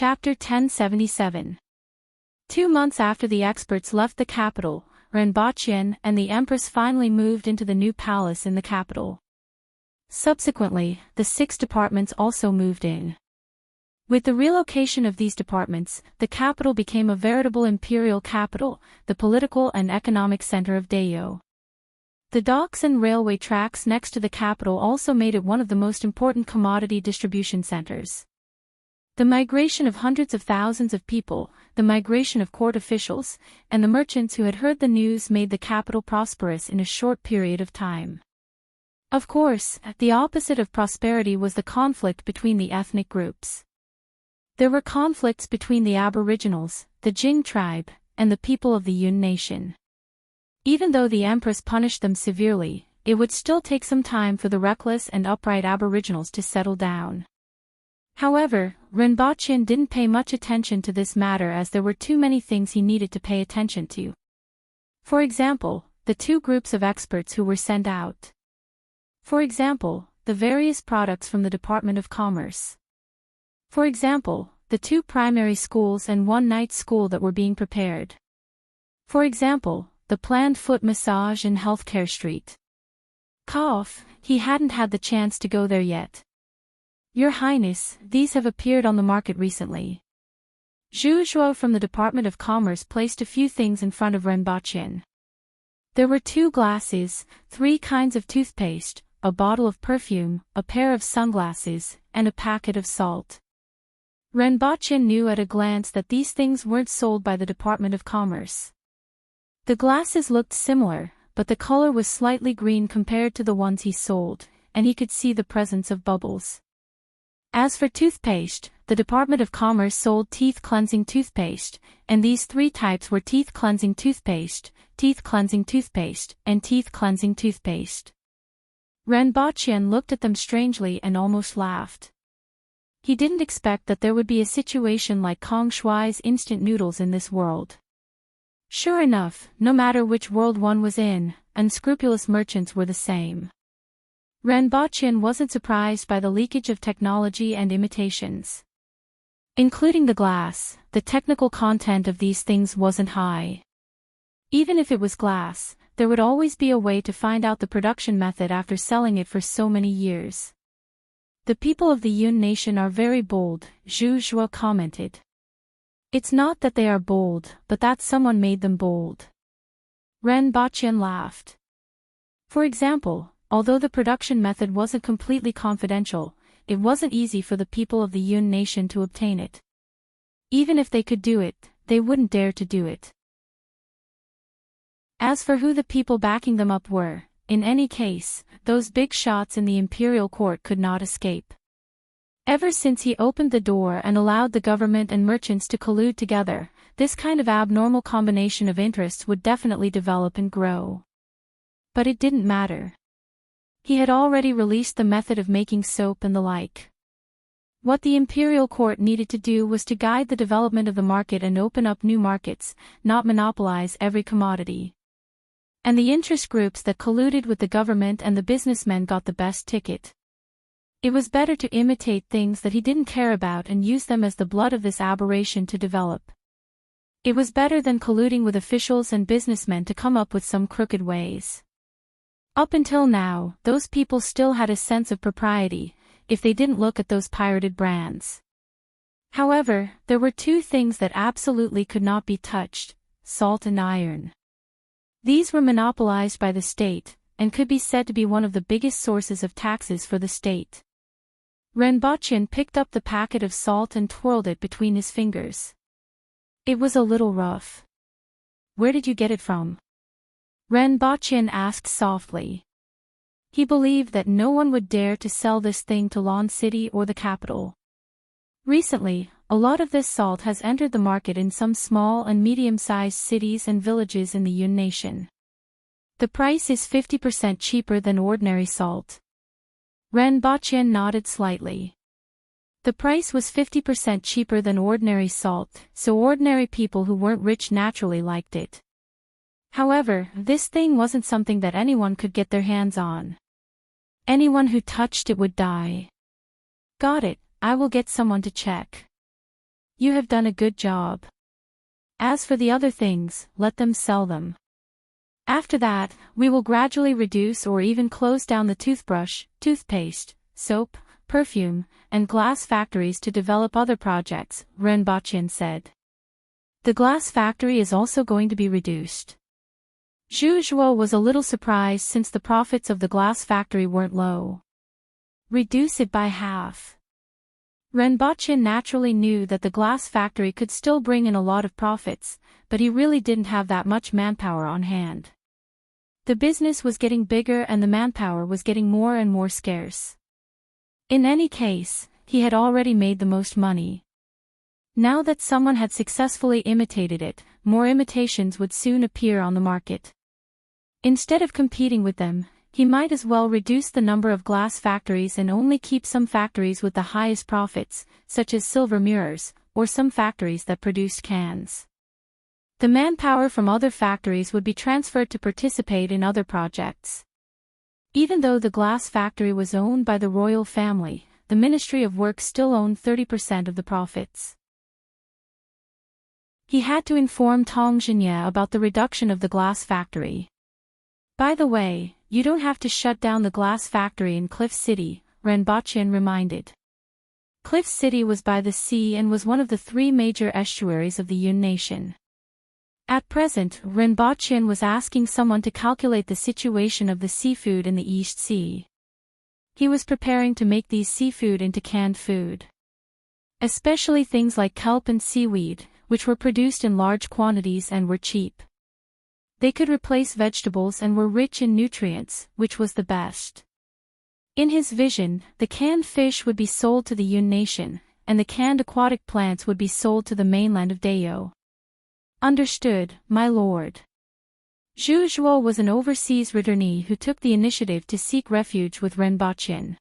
Chapter 1077. 2 months after the experts left the capital, Renbachien and the Empress finally moved into the new palace in the capital. Subsequently, the 6 departments also moved in. With the relocation of these departments, the capital became a veritable imperial capital, the political and economic center of Dayo. The docks and railway tracks next to the capital also made it one of the most important commodity distribution centers. The migration of hundreds of thousands of people, the migration of court officials, and the merchants who had heard the news made the capital prosperous in a short period of time. Of course, the opposite of prosperity was the conflict between the ethnic groups. There were conflicts between the Aboriginals, the Jing tribe, and the people of the Yun nation. Even though the Empress punished them severely, it would still take some time for the reckless and upright Aboriginals to settle down. However, Renbachien didn't pay much attention to this matter as there were too many things he needed to pay attention to. For example, the 2 groups of experts who were sent out. For example, the various products from the Department of Commerce. For example, the 2 primary schools and 1 night school that were being prepared. For example, the planned foot massage and healthcare street. Cough, he hadn't had the chance to go there yet. Your Highness, these have appeared on the market recently. Zhu Zhuo from the Department of Commerce placed a few things in front of Renbachien. There were 2 glasses, 3 kinds of toothpaste, a bottle of perfume, a pair of sunglasses, and a packet of salt. Renbachien knew at a glance that these things weren't sold by the Department of Commerce. The glasses looked similar, but the color was slightly green compared to the ones he sold, and he could see the presence of bubbles. As for toothpaste, the Department of Commerce sold teeth-cleansing toothpaste, and these 3 types were teeth-cleansing toothpaste, teeth-cleansing toothpaste, and teeth-cleansing toothpaste. Renbachien looked at them strangely and almost laughed. He didn't expect that there would be a situation like Kong Shuai's instant noodles in this world. Sure enough, no matter which world one was in, unscrupulous merchants were the same. Renbachien wasn't surprised by the leakage of technology and imitations. Including the glass, the technical content of these things wasn't high. Even if it was glass, there would always be a way to find out the production method after selling it for so many years. The people of the Yun nation are very bold, Zhu Zhuo commented. It's not that they are bold, but that someone made them bold. Renbachien laughed. For example, although the production method wasn't completely confidential, it wasn't easy for the people of the Yun nation to obtain it. Even if they could do it, they wouldn't dare to do it. As for who the people backing them up were, in any case, those big shots in the imperial court could not escape. Ever since he opened the door and allowed the government and merchants to collude together, this kind of abnormal combination of interests would definitely develop and grow. But it didn't matter. He had already released the method of making soap and the like. What the imperial court needed to do was to guide the development of the market and open up new markets, not monopolize every commodity. And the interest groups that colluded with the government and the businessmen got the best ticket. It was better to imitate things that he didn't care about and use them as the blood of this aberration to develop. It was better than colluding with officials and businessmen to come up with some crooked ways. Up until now, those people still had a sense of propriety, if they didn't look at those pirated brands. However, there were 2 things that absolutely could not be touched: salt and iron. These were monopolized by the state, and could be said to be one of the biggest sources of taxes for the state. Renbachien picked up the packet of salt and twirled it between his fingers. It was a little rough. Where did you get it from? Renbachien asked softly. He believed that no one would dare to sell this thing to Lon City or the capital. Recently, a lot of this salt has entered the market in some small and medium-sized cities and villages in the Yun nation. The price is 50% cheaper than ordinary salt. Renbachien nodded slightly. The price was 50% cheaper than ordinary salt, so ordinary people who weren't rich naturally liked it. However, this thing wasn't something that anyone could get their hands on. Anyone who touched it would die. Got it, I will get someone to check. You have done a good job. As for the other things, let them sell them. After that, we will gradually reduce or even close down the toothbrush, toothpaste, soap, perfume, and glass factories to develop other projects, Renbochin said. The glass factory is also going to be reduced. Zhu Zhuo was a little surprised since the profits of the glass factory weren't low. Reduce it by half. Renbochin naturally knew that the glass factory could still bring in a lot of profits, but he really didn't have that much manpower on hand. The business was getting bigger and the manpower was getting more and more scarce. In any case, he had already made the most money. Now that someone had successfully imitated it, more imitations would soon appear on the market. Instead of competing with them, he might as well reduce the number of glass factories and only keep some factories with the highest profits, such as silver mirrors, or some factories that produced cans. The manpower from other factories would be transferred to participate in other projects. Even though the glass factory was owned by the royal family, the Ministry of Work still owned 30% of the profits. He had to inform Tong Xinye about the reduction of the glass factory. By the way, you don't have to shut down the glass factory in Cliff City, Renbochin reminded. Cliff City was by the sea and was one of the 3 major estuaries of the Yun nation. At present, Renbochin was asking someone to calculate the situation of the seafood in the East Sea. He was preparing to make these seafood into canned food. Especially things like kelp and seaweed, which were produced in large quantities and were cheap. They could replace vegetables and were rich in nutrients, which was the best. In his vision, the canned fish would be sold to the Yun nation, and the canned aquatic plants would be sold to the mainland of Dayou. Understood, my lord. Zhu Zhuo was an overseas returnee who took the initiative to seek refuge with Renbochin.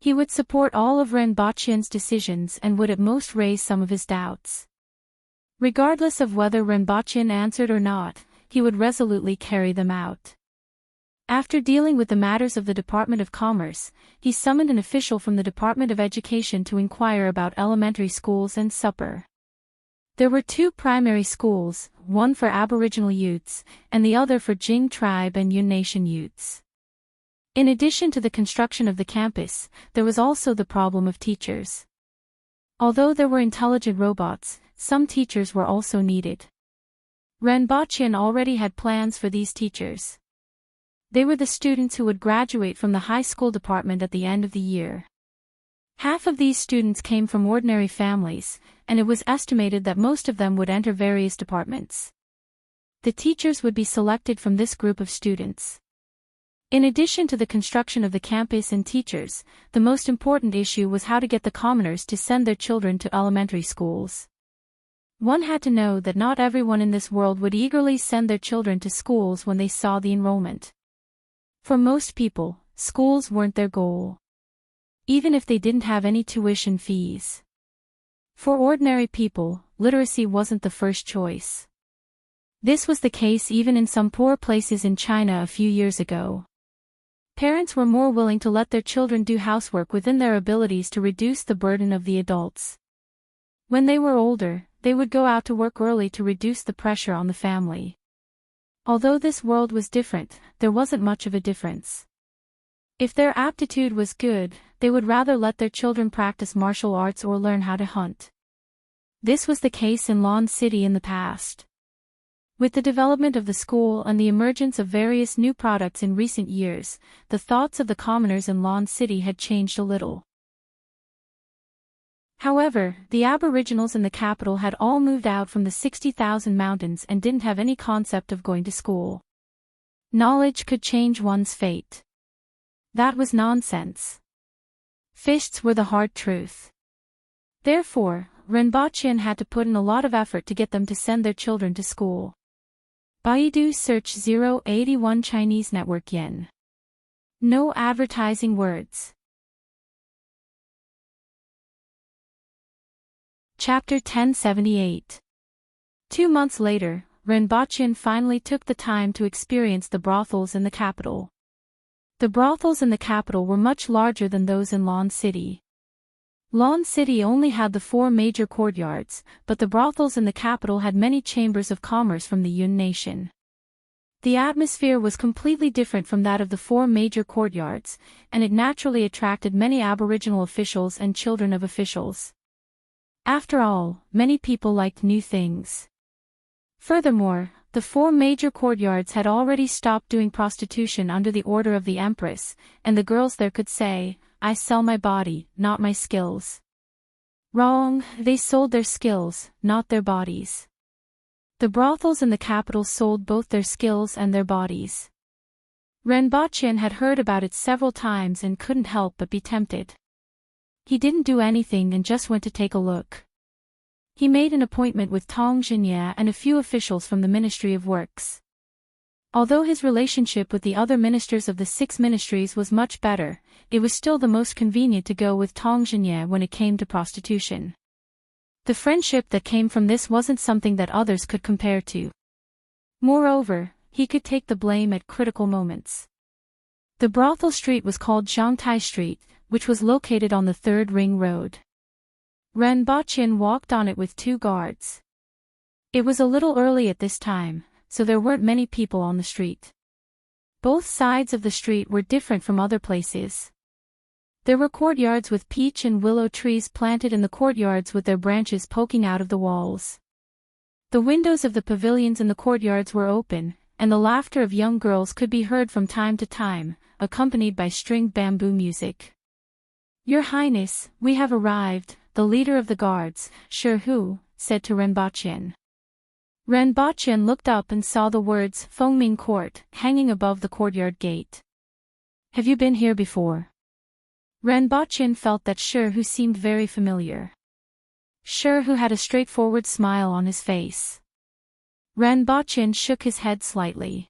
He would support all of Renbochin's decisions and would at most raise some of his doubts. Regardless of whether Renbochin answered or not, he would resolutely carry them out. After dealing with the matters of the Department of Commerce, he summoned an official from the Department of Education to inquire about elementary schools and supper. There were 2 primary schools, one for Aboriginal youths, and the other for Jing tribe and Yun nation youths. In addition to the construction of the campus, there was also the problem of teachers. Although there were intelligent robots, some teachers were also needed. Renbochin already had plans for these teachers. They were the students who would graduate from the high school department at the end of the year. Half of these students came from ordinary families, and it was estimated that most of them would enter various departments. The teachers would be selected from this group of students. In addition to the construction of the campus and teachers, the most important issue was how to get the commoners to send their children to elementary schools. One had to know that not everyone in this world would eagerly send their children to schools when they saw the enrollment. For most people, schools weren't their goal. Even if they didn't have any tuition fees. For ordinary people, literacy wasn't the first choice. This was the case even in some poor places in China a few years ago. Parents were more willing to let their children do housework within their abilities to reduce the burden of the adults. When they were older, they would go out to work early to reduce the pressure on the family. Although this world was different, there wasn't much of a difference. If their aptitude was good, they would rather let their children practice martial arts or learn how to hunt. This was the case in Lon City in the past. With the development of the school and the emergence of various new products in recent years, the thoughts of the commoners in Lon City had changed a little. However, the Aboriginals in the capital had all moved out from the 60,000 mountains and didn't have any concept of going to school. Knowledge could change one's fate. That was nonsense. Fists were the hard truth. Therefore, Renbochin had to put in a lot of effort to get them to send their children to school. Baidu search 081 Chinese network yen. No advertising words. Chapter 1078. 2 months later, Renbochin finally took the time to experience the brothels in the capital. The brothels in the capital were much larger than those in Lon City. Lawn City only had the 4 major courtyards, but the brothels in the capital had many chambers of commerce from the Yun nation. The atmosphere was completely different from that of the 4 major courtyards, and it naturally attracted many Aboriginal officials and children of officials. After all, many people liked new things. Furthermore, the 4 major courtyards had already stopped doing prostitution under the order of the Empress, and the girls there could say, "I sell my body, not my skills." Wrong, they sold their skills, not their bodies. The brothels in the capital sold both their skills and their bodies. Renbochin had heard about it several times and couldn't help but be tempted. He didn't do anything and just went to take a look. He made an appointment with Tong Jinye and a few officials from the Ministry of Works. Although his relationship with the other ministers of the 6 ministries was much better, it was still the most convenient to go with Tong Jinye when it came to prostitution. The friendship that came from this wasn't something that others could compare to. Moreover, he could take the blame at critical moments. The brothel street was called Zhangtai Street, which was located on the 3rd Ring Road. Renbochin walked on it with 2 guards. It was a little early at this time, so there weren't many people on the street. Both sides of the street were different from other places. There were courtyards with peach and willow trees planted in the courtyards with their branches poking out of the walls. The windows of the pavilions in the courtyards were open, and the laughter of young girls could be heard from time to time, accompanied by stringed bamboo music. "Your Highness, we have arrived," the leader of the guards, Shi, said to Renbochin. Renbochin looked up and saw the words Fengming Court hanging above the courtyard gate. "Have you been here before?" Renbochin felt that Shi seemed very familiar. Shi had a straightforward smile on his face. Renbochin shook his head slightly.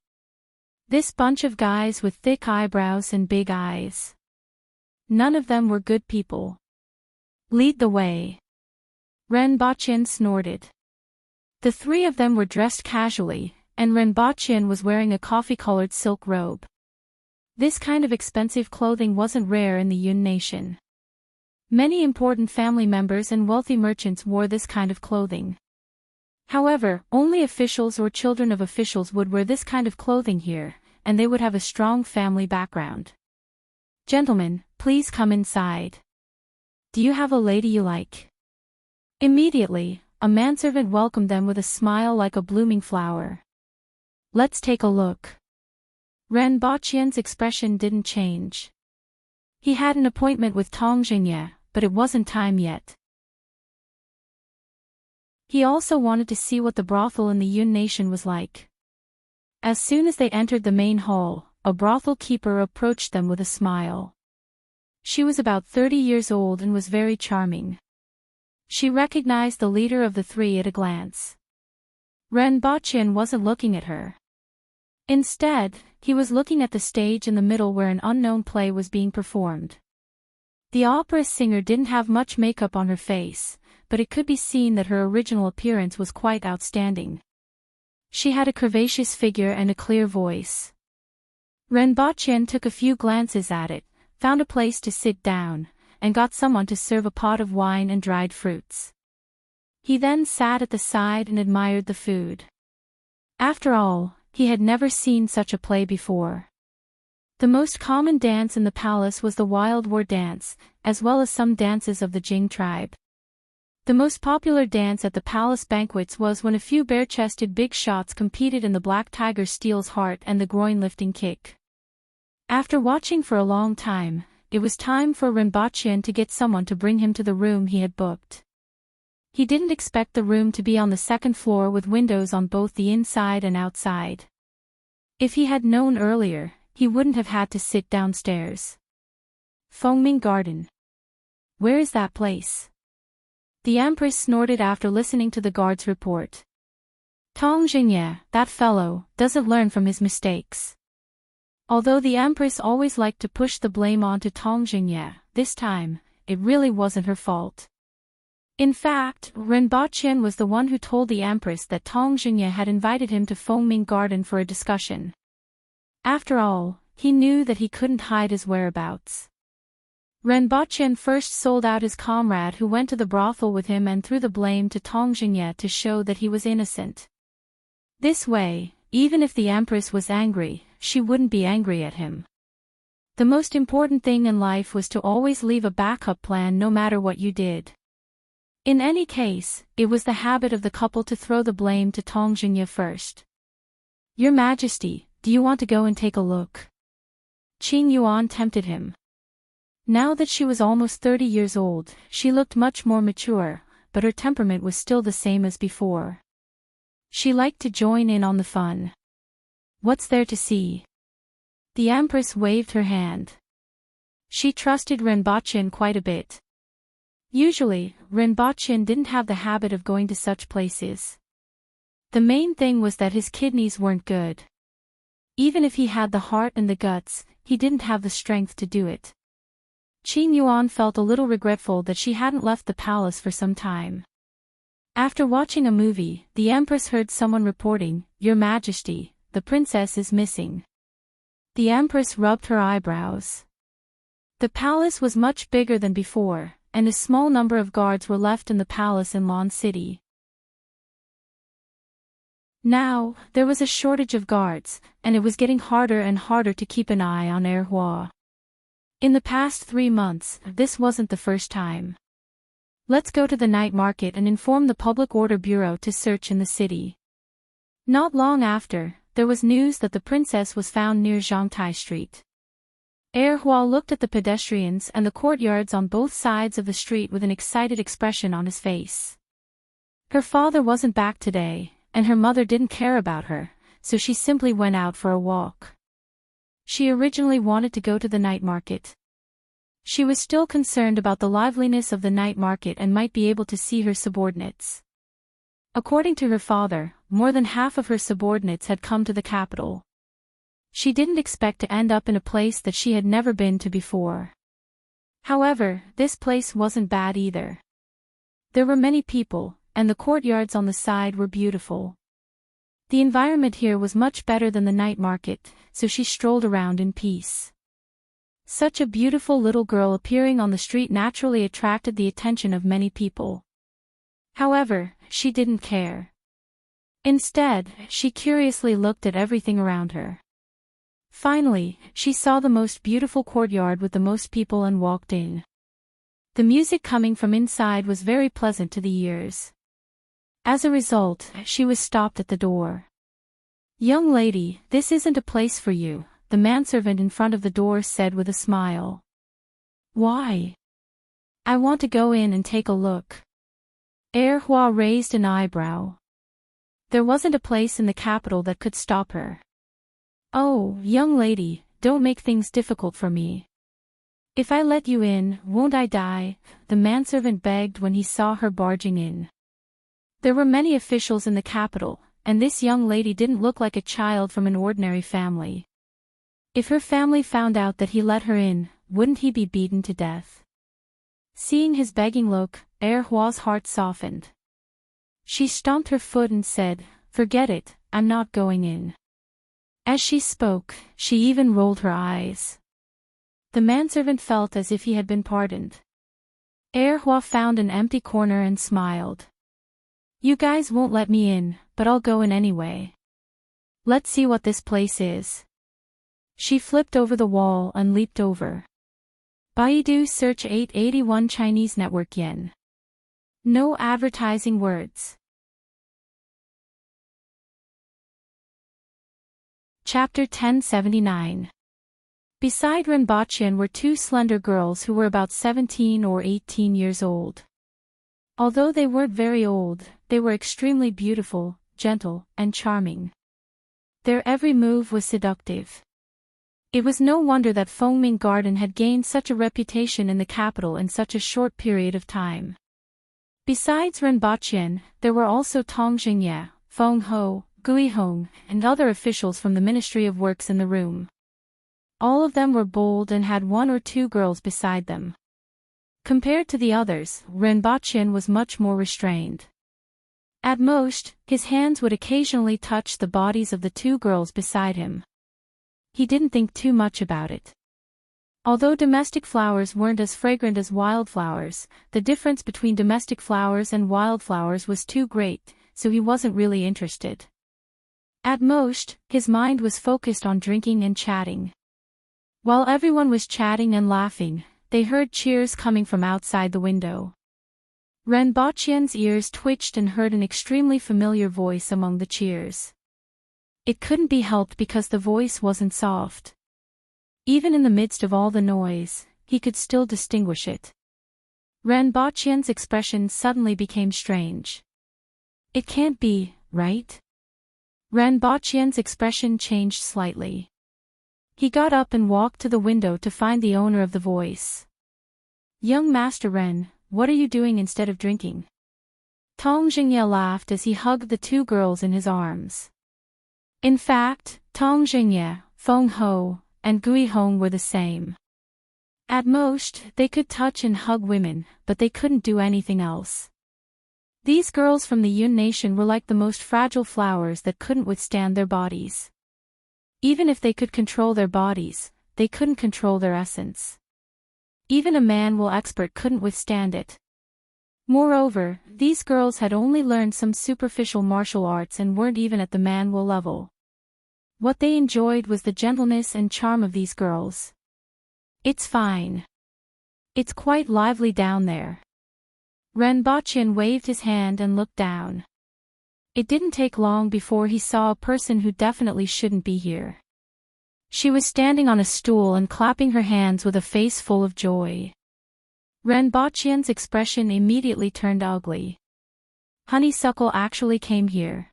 This bunch of guys with thick eyebrows and big eyes. None of them were good people. "Lead the way." Renbochin snorted. The 3 of them were dressed casually, and Renbochin was wearing a coffee-colored silk robe. This kind of expensive clothing wasn't rare in the Yun nation. Many important family members and wealthy merchants wore this kind of clothing. However, only officials or children of officials would wear this kind of clothing here, and they would have a strong family background. "Gentlemen, please come inside. Do you have a lady you like?" Immediately, a manservant welcomed them with a smile like a blooming flower. "Let's take a look." Renbochin's expression didn't change. He had an appointment with Tong Jinye, but it wasn't time yet. He also wanted to see what the brothel in the Yun nation was like. As soon as they entered the main hall, a brothel keeper approached them with a smile. She was about 30 years old and was very charming. She recognized the leader of the 3 at a glance. Renbochin wasn't looking at her. Instead, he was looking at the stage in the middle where an unknown play was being performed. The opera singer didn't have much makeup on her face, but it could be seen that her original appearance was quite outstanding. She had a curvaceous figure and a clear voice. Renbochin took a few glances at it, found a place to sit down, and got someone to serve a pot of wine and dried fruits. He then sat at the side and admired the food. After all, he had never seen such a play before. The most common dance in the palace was the Wild War dance, as well as some dances of the Jing tribe. The most popular dance at the palace banquets was when a few bare-chested big shots competed in the Black Tiger Steel's Heart and the groin-lifting kick. After watching for a long time, it was time for Renbochin to get someone to bring him to the room he had booked. He didn't expect the room to be on the 2nd floor with windows on both the inside and outside. If he had known earlier, he wouldn't have had to sit downstairs. Fengming Garden. Where is that place? The Empress snorted after listening to the guard's report. Tong Jinye, that fellow, doesn't learn from his mistakes. Although the Empress always liked to push the blame onto Tong Jinye, this time, it really wasn't her fault. In fact, Renbochin was the one who told the Empress that Tong Jinye had invited him to Fengming Garden for a discussion. After all, he knew that he couldn't hide his whereabouts. Renbocchen first sold out his comrade who went to the brothel with him and threw the blame to Tong Jingye to show that he was innocent. This way, even if the Empress was angry, she wouldn't be angry at him. The most important thing in life was to always leave a backup plan no matter what you did. In any case, it was the habit of the couple to throw the blame to Tong Jingye first. "Your Majesty, do you want to go and take a look?" Qing Yuan tempted him. Now that she was almost 30 years old, she looked much more mature, but her temperament was still the same as before. She liked to join in on the fun. "What's there to see?" The Empress waved her hand. She trusted Renbocchen quite a bit. Usually, Renbocchen didn't have the habit of going to such places. The main thing was that his kidneys weren't good. Even if he had the heart and the guts, he didn't have the strength to do it. Qing Yuan felt a little regretful that she hadn't left the palace for some time. After watching a movie, the Empress heard someone reporting, "Your Majesty, the princess is missing." The Empress rubbed her eyebrows. The palace was much bigger than before, and a small number of guards were left in the palace in Lan City. Now, there was a shortage of guards, and it was getting harder and harder to keep an eye on Erhua. In the past 3 months, this wasn't the first time. "Let's go to the night market and inform the Public Order Bureau to search in the city." Not long after, there was news that the princess was found near Zhangtai Street. Erhua looked at the pedestrians and the courtyards on both sides of the street with an excited expression on his face. Her father wasn't back today, and her mother didn't care about her, so she simply went out for a walk. She originally wanted to go to the night market. She was still concerned about the liveliness of the night market and might be able to see her subordinates. According to her father, more than half of her subordinates had come to the capital. She didn't expect to end up in a place that she had never been to before. However, this place wasn't bad either. There were many people, and the courtyards on the side were beautiful. The environment here was much better than the night market, so she strolled around in peace. Such a beautiful little girl appearing on the street naturally attracted the attention of many people. However, she didn't care. Instead, she curiously looked at everything around her. Finally, she saw the most beautiful courtyard with the most people and walked in. The music coming from inside was very pleasant to the ears. As a result, she was stopped at the door. "Young lady, this isn't a place for you," the manservant in front of the door said with a smile. "Why?" "I want to go in and take a look." Erhua raised an eyebrow. There wasn't a place in the capital that could stop her. "Oh, young lady, don't make things difficult for me. If I let you in, won't I die?" the manservant begged when he saw her barging in. There were many officials in the capital, and this young lady didn't look like a child from an ordinary family. If her family found out that he let her in, wouldn't he be beaten to death? Seeing his begging look, Erhua's heart softened. She stomped her foot and said, "Forget it, I'm not going in." As she spoke, she even rolled her eyes. The manservant felt as if he had been pardoned. Erhua found an empty corner and smiled. "You guys won't let me in, but I'll go in anyway. Let's see what this place is." She flipped over the wall and leaped over. Baidu search 881 Chinese network yen. No advertising words. Chapter 1079. Beside Renbocchen were 2 slender girls who were about 17 or 18 years old. Although they weren't very old, they were extremely beautiful, gentle, and charming. Their every move was seductive. It was no wonder that Fengming Garden had gained such a reputation in the capital in such a short period of time. Besides Renbocchen, there were also Tong Jingye, Feng Ho, Gui Hong, and other officials from the Ministry of Works in the room. All of them were bold and had 1 or 2 girls beside them. Compared to the others, Renbocchen was much more restrained. At most, his hands would occasionally touch the bodies of the 2 girls beside him. He didn't think too much about it. Although domestic flowers weren't as fragrant as wildflowers, the difference between domestic flowers and wildflowers was too great, so he wasn't really interested. At most, his mind was focused on drinking and chatting. While everyone was chatting and laughing, they heard cheers coming from outside the window. Renbachien's ears twitched and heard an extremely familiar voice among the cheers. It couldn't be helped because the voice wasn't soft. Even in the midst of all the noise, he could still distinguish it. Renbachien's expression suddenly became strange. It can't be, right? Renbachien's expression changed slightly. He got up and walked to the window to find the owner of the voice. "Young Master Ren, what are you doing instead of drinking?" Tong Jingye laughed as he hugged the two girls in his arms. In fact, Tong Jingye, Feng Ho, and Gui Hong were the same. At most, they could touch and hug women, but they couldn't do anything else. These girls from the Yun nation were like the most fragile flowers that couldn't withstand their bodies. Even if they could control their bodies, they couldn't control their essence. Even a manual expert couldn't withstand it. Moreover, these girls had only learned some superficial martial arts and weren't even at the manual level. What they enjoyed was the gentleness and charm of these girls. "It's fine. It's quite lively down there." Renbachien waved his hand and looked down. It didn't take long before he saw a person who definitely shouldn't be here. She was standing on a stool and clapping her hands with a face full of joy. Renbachien's expression immediately turned ugly. Honeysuckle actually came here.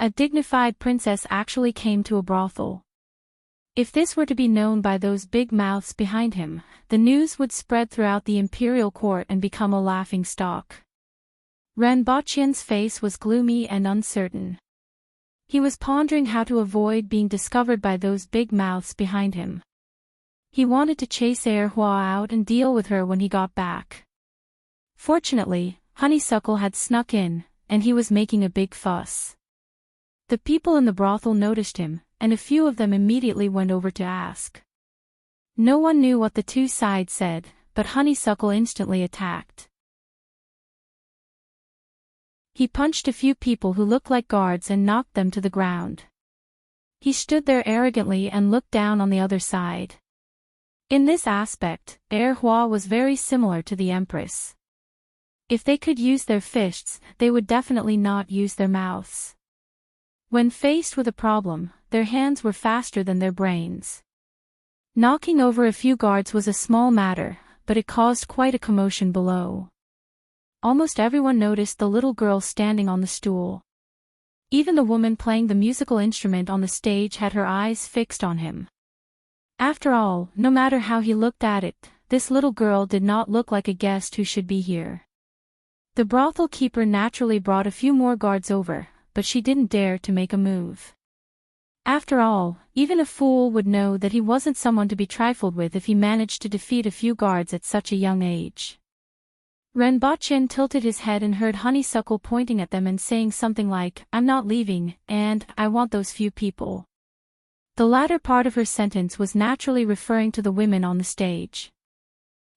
A dignified princess actually came to a brothel. If this were to be known by those big mouths behind him, the news would spread throughout the imperial court and become a laughing stock. Renbachien's face was gloomy and uncertain. He was pondering how to avoid being discovered by those big mouths behind him. He wanted to chase Erhua out and deal with her when he got back. Fortunately, Honeysuckle had snuck in, and he was making a big fuss. The people in the brothel noticed him, and a few of them immediately went over to ask. No one knew what the two sides said, but Honeysuckle instantly attacked. He punched a few people who looked like guards and knocked them to the ground. He stood there arrogantly and looked down on the other side. In this aspect, Erhua was very similar to the Empress. If they could use their fists, they would definitely not use their mouths. When faced with a problem, their hands were faster than their brains. Knocking over a few guards was a small matter, but it caused quite a commotion below. Almost everyone noticed the little girl standing on the stool. Even the woman playing the musical instrument on the stage had her eyes fixed on him. After all, no matter how he looked at it, this little girl did not look like a guest who should be here. The brothel keeper naturally brought a few more guards over, but she didn't dare to make a move. After all, even a fool would know that he wasn't someone to be trifled with if he managed to defeat a few guards at such a young age. Renbachien tilted his head and heard Honeysuckle pointing at them and saying something like, "I'm not leaving, and I want those few people." The latter part of her sentence was naturally referring to the women on the stage.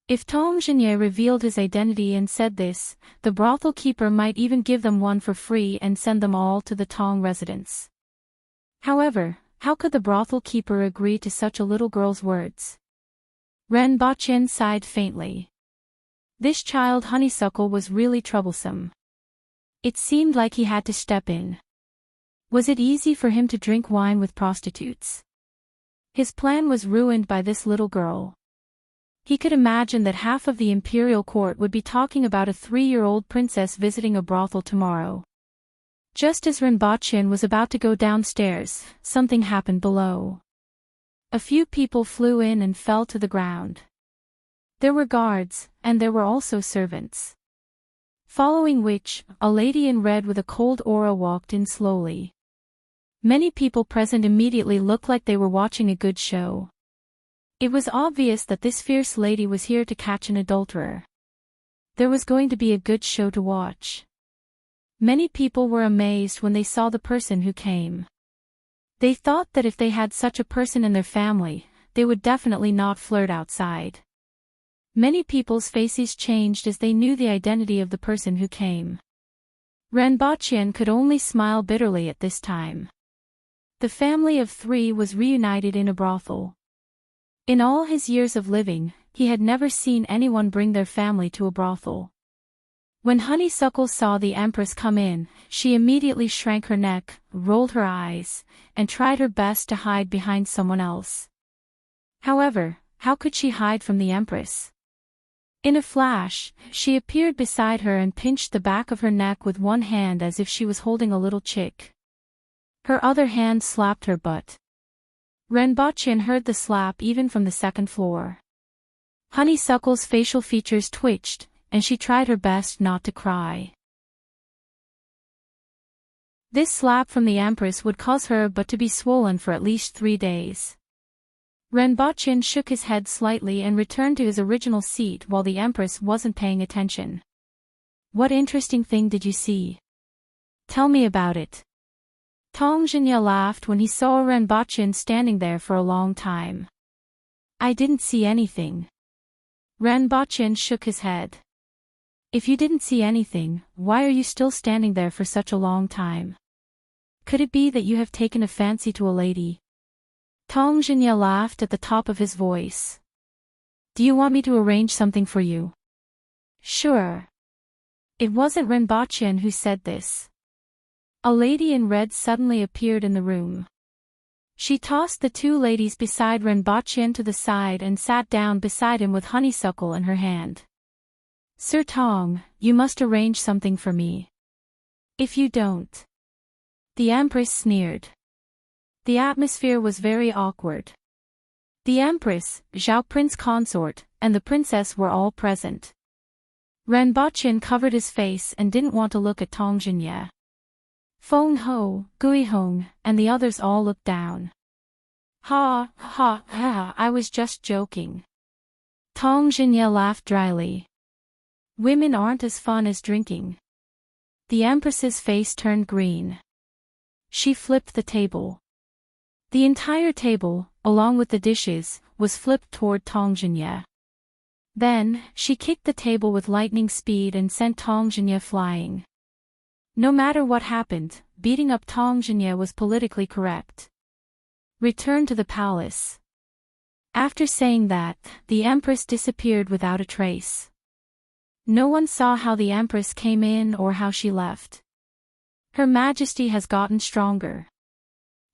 If Tong Jingye revealed his identity and said this, the brothel keeper might even give them one for free and send them all to the Tong residence. However, how could the brothel keeper agree to such a little girl's words? Renbachien sighed faintly. This child Honeysuckle was really troublesome. It seemed like he had to step in. Was it easy for him to drink wine with prostitutes? His plan was ruined by this little girl. He could imagine that half of the imperial court would be talking about a 3-year-old princess visiting a brothel tomorrow. Just as Renbachien was about to go downstairs, something happened below. A few people flew in and fell to the ground. There were guards, and there were also servants. Following which, a lady in red with a cold aura walked in slowly. Many people present immediately looked like they were watching a good show. It was obvious that this fierce lady was here to catch an adulterer. There was going to be a good show to watch. Many people were amazed when they saw the person who came. They thought that if they had such a person in their family, they would definitely not flirt outside. Many people's faces changed as they knew the identity of the person who came. Renbochin could only smile bitterly at this time. The family of 3 was reunited in a brothel. In all his years of living, he had never seen anyone bring their family to a brothel. When Honeysuckle saw the Empress come in, she immediately shrank her neck, rolled her eyes, and tried her best to hide behind someone else. However, how could she hide from the Empress? In a flash, she appeared beside her and pinched the back of her neck with one hand as if she was holding a little chick. Her other hand slapped her butt. Renbochin heard the slap even from the second floor. Honeysuckle's facial features twitched, and she tried her best not to cry. This slap from the Empress would cause her butt to be swollen for at least 3 days. Renbochin shook his head slightly and returned to his original seat while the Empress wasn't paying attention. "What interesting thing did you see? Tell me about it." Tong Jinya laughed when he saw Renbochin standing there for a long time. "I didn't see anything." Renbochin shook his head. "If you didn't see anything, why are you still standing there for such a long time? Could it be that you have taken a fancy to a lady?" Tong Jinya laughed at the top of his voice. "Do you want me to arrange something for you?" "Sure." It wasn't Renbochin who said this. A lady in red suddenly appeared in the room. She tossed the 2 ladies beside Renbochin to the side and sat down beside him with Honeysuckle in her hand. "Sir Tong, you must arrange something for me. If you don't..." The Empress sneered. The atmosphere was very awkward. The Empress, Zhao Prince Consort, and the princess were all present. Renbochin covered his face and didn't want to look at Tong Jinya. Feng Ho, Gui Hong, and the others all looked down. "Ha, ha, ha, I was just joking." Tong Jinya laughed dryly. "Women aren't as fun as drinking." The Empress's face turned green. She flipped the table. The entire table, along with the dishes, was flipped toward Tong Jinya. Then, she kicked the table with lightning speed and sent Tong Jinya flying. No matter what happened, beating up Tong Jinya was politically correct. Return to the palace. After saying that, the Empress disappeared without a trace. No one saw how the Empress came in or how she left. Her Majesty has gotten stronger.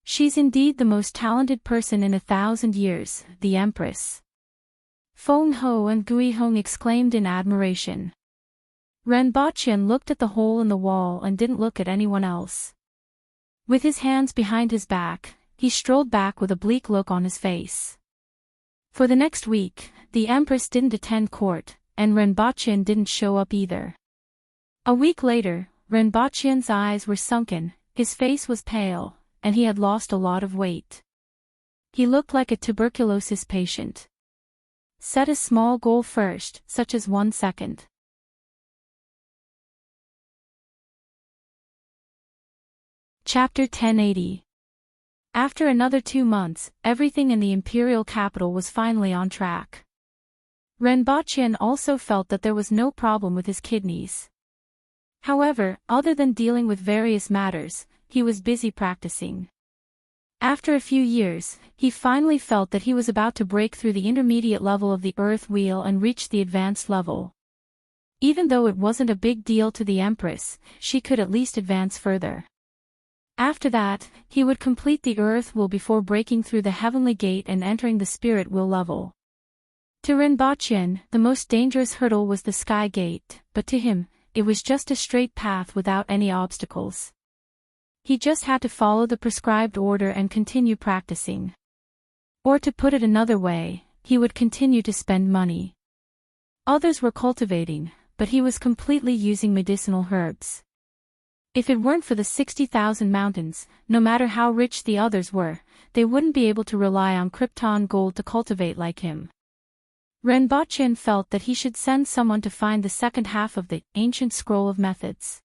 She's indeed the most talented person in 1,000 years, the Empress. Feng Ho and Gui Hong exclaimed in admiration. Renbochin looked at the hole in the wall and didn't look at anyone else. With his hands behind his back, he strolled back with a bleak look on his face. For the next week, the Empress didn't attend court, and Renbochin didn't show up either. A week later, Renbochin's eyes were sunken, his face was pale, and he had lost a lot of weight. He looked like a tuberculosis patient. Set a small goal first, such as 1 second. Chapter 1080. After another 2 months, everything in the imperial capital was finally on track. Renbochin also felt that there was no problem with his kidneys. However, other than dealing with various matters, he was busy practicing. After a few years, he finally felt that he was about to break through the intermediate level of the Earth Wheel and reach the advanced level. Even though it wasn't a big deal to the Empress, she could at least advance further. After that, he would complete the Earth Wheel before breaking through the Heavenly Gate and entering the Spirit Wheel level. To Renbochin, the most dangerous hurdle was the Sky Gate, but to him, it was just a straight path without any obstacles. He just had to follow the prescribed order and continue practicing. Or to put it another way, he would continue to spend money. Others were cultivating, but he was completely using medicinal herbs. If it weren't for the 60,000 mountains, no matter how rich the others were, they wouldn't be able to rely on Krypton gold to cultivate like him. Renbochin felt that he should send someone to find the second half of the ancient scroll of methods.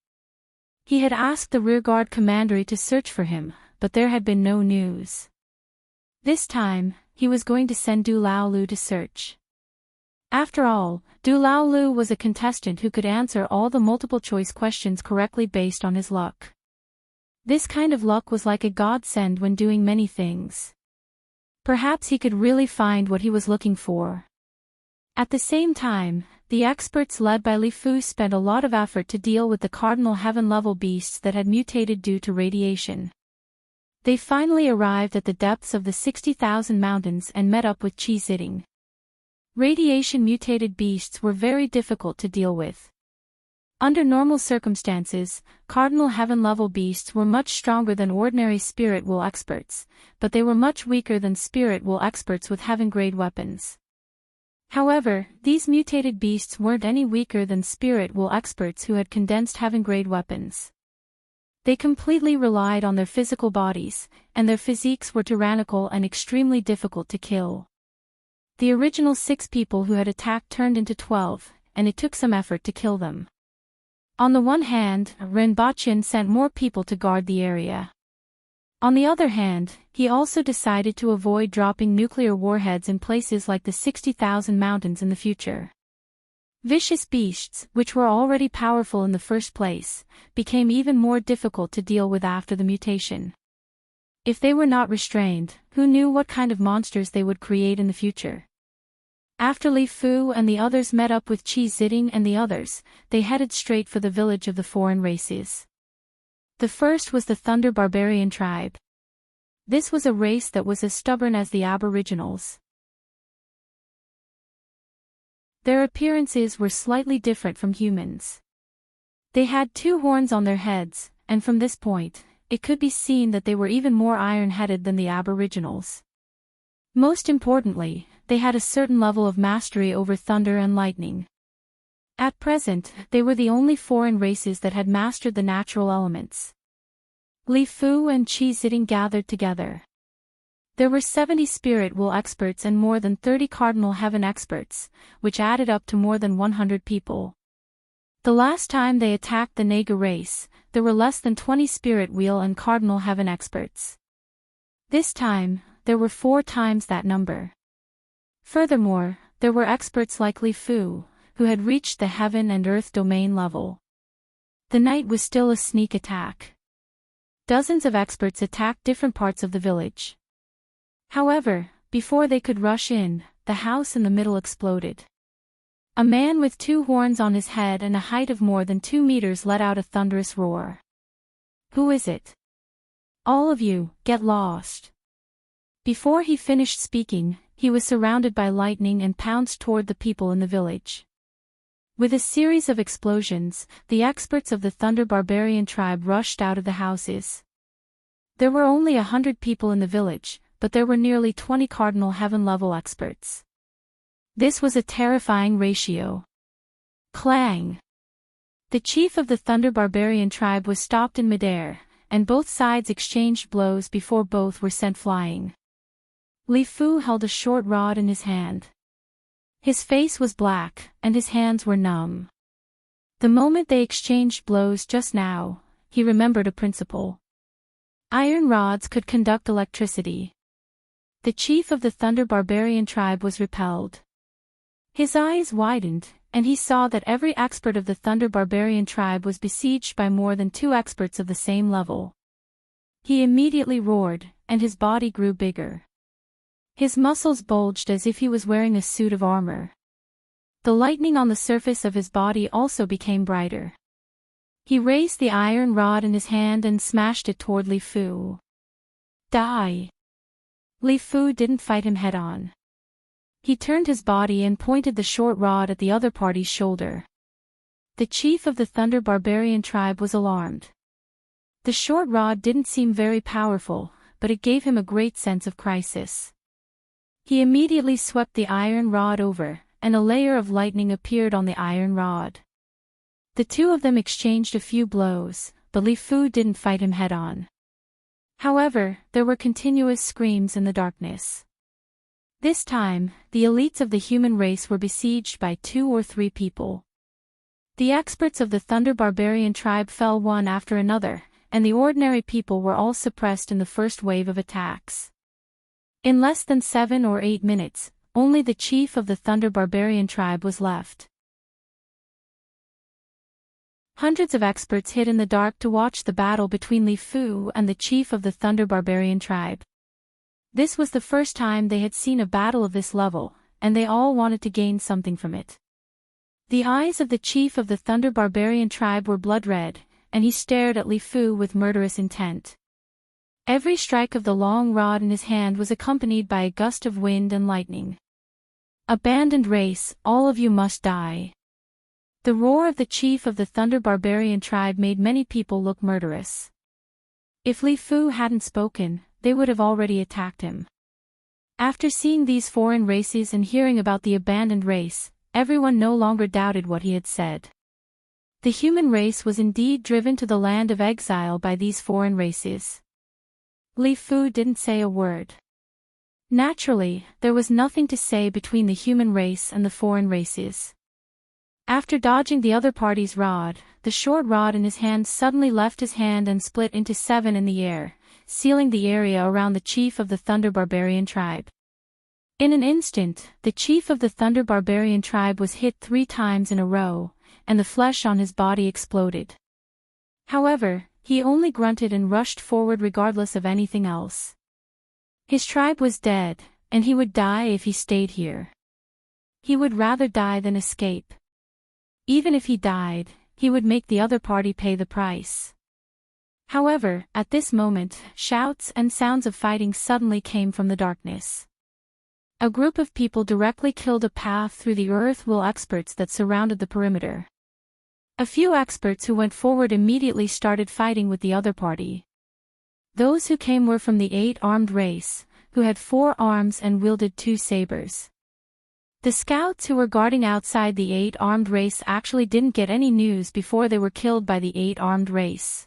He had asked the rearguard commandery to search for him, but there had been no news. This time, he was going to send Du Laolu to search. After all, Du Laolu was a contestant who could answer all the multiple-choice questions correctly based on his luck. This kind of luck was like a godsend when doing many things. Perhaps he could really find what he was looking for. At the same time, the experts led by Li Fu spent a lot of effort to deal with the cardinal heaven-level beasts that had mutated due to radiation. They finally arrived at the depths of the 60,000 mountains and met up with Qi Ziding. Radiation-mutated beasts were very difficult to deal with. Under normal circumstances, cardinal heaven-level beasts were much stronger than ordinary spirit wool experts, but they were much weaker than spirit wool experts with heaven-grade weapons. However, these mutated beasts weren't any weaker than spirit wool experts who had condensed heaven-grade weapons. They completely relied on their physical bodies, and their physiques were tyrannical and extremely difficult to kill. The original 6 people who had attacked turned into 12, and it took some effort to kill them. On the one hand, Rinpoche sent more people to guard the area. On the other hand, he also decided to avoid dropping nuclear warheads in places like the 60,000 mountains in the future. Vicious beasts, which were already powerful in the first place, became even more difficult to deal with after the mutation. If they were not restrained, who knew what kind of monsters they would create in the future? After Li Fu and the others met up with Qi Ziding and the others, they headed straight for the village of the foreign races. The first was the Thunder Barbarian tribe. This was a race that was as stubborn as the Aboriginals. Their appearances were slightly different from humans. They had 2 horns on their heads, and from this point, it could be seen that they were even more iron-headed than the Aboriginals. Most importantly, they had a certain level of mastery over thunder and lightning. At present, they were the only foreign races that had mastered the natural elements. Li Fu and Qi Ziding gathered together. There were 70 spirit wool experts and more than 30 cardinal heaven experts, which added up to more than 100 people. The last time they attacked the Naga race, there were less than 20 spirit wheel and cardinal heaven experts. This time, there were 4 times that number. Furthermore, there were experts like Li Fu, who had reached the heaven and earth domain level. The night was still a sneak attack. Dozens of experts attacked different parts of the village. However, before they could rush in, the house in the middle exploded. A man with 2 horns on his head and a height of more than 2 meters let out a thunderous roar. "Who is it? All of you, get lost." Before he finished speaking, he was surrounded by lightning and pounced toward the people in the village. With a series of explosions, the experts of the Thunder Barbarian tribe rushed out of the houses. There were only 100 people in the village, but there were nearly 20 cardinal heaven-level experts. This was a terrifying ratio. Clang! The chief of the Thunder Barbarian tribe was stopped in midair, and both sides exchanged blows before both were sent flying. Li Fu held a short rod in his hand. His face was black, and his hands were numb. The moment they exchanged blows just now, he remembered a principle. Iron rods could conduct electricity. The chief of the Thunder Barbarian tribe was repelled. His eyes widened, and he saw that every expert of the Thunder Barbarian tribe was besieged by more than 2 experts of the same level. He immediately roared, and his body grew bigger. His muscles bulged as if he was wearing a suit of armor. The lightning on the surface of his body also became brighter. He raised the iron rod in his hand and smashed it toward Li Fu. Die! Li Fu didn't fight him head-on. He turned his body and pointed the short rod at the other party's shoulder. The chief of the Thunder Barbarian tribe was alarmed. The short rod didn't seem very powerful, but it gave him a great sense of crisis. He immediately swept the iron rod over, and a layer of lightning appeared on the iron rod. The 2 of them exchanged a few blows, but Li Fu didn't fight him head-on. However, there were continuous screams in the darkness. This time, the elites of the human race were besieged by 2 or 3 people. The experts of the Thunder Barbarian tribe fell one after another, and the ordinary people were all suppressed in the first wave of attacks. In less than 7 or 8 minutes, only the chief of the Thunder Barbarian tribe was left. Hundreds of experts hid in the dark to watch the battle between Li Fu and the chief of the Thunder Barbarian tribe. This was the first time they had seen a battle of this level, and they all wanted to gain something from it. The eyes of the chief of the Thunder Barbarian tribe were blood red, and he stared at Li Fu with murderous intent. Every strike of the long rod in his hand was accompanied by a gust of wind and lightning. "Abandoned race, all of you must die." The roar of the chief of the Thunder Barbarian tribe made many people look murderous. If Li Fu hadn't spoken, they would have already attacked him. After seeing these foreign races and hearing about the abandoned race, everyone no longer doubted what he had said. The human race was indeed driven to the land of exile by these foreign races. Li Fu didn't say a word. Naturally, there was nothing to say between the human race and the foreign races. After dodging the other party's rod, the short rod in his hand suddenly left his hand and split into 7 in the air, sealing the area around the chief of the Thunder Barbarian tribe. In an instant, the chief of the Thunder Barbarian tribe was hit 3 times in a row, and the flesh on his body exploded. However, he only grunted and rushed forward regardless of anything else. His tribe was dead, and he would die if he stayed here. He would rather die than escape. Even if he died, he would make the other party pay the price. However, at this moment, shouts and sounds of fighting suddenly came from the darkness. A group of people directly killed a path through the earth-will experts that surrounded the perimeter. A few experts who went forward immediately started fighting with the other party. Those who came were from the 8-armed race, who had 4 arms and wielded 2 sabers. The scouts who were guarding outside the 8-armed race actually didn't get any news before they were killed by the 8-armed race.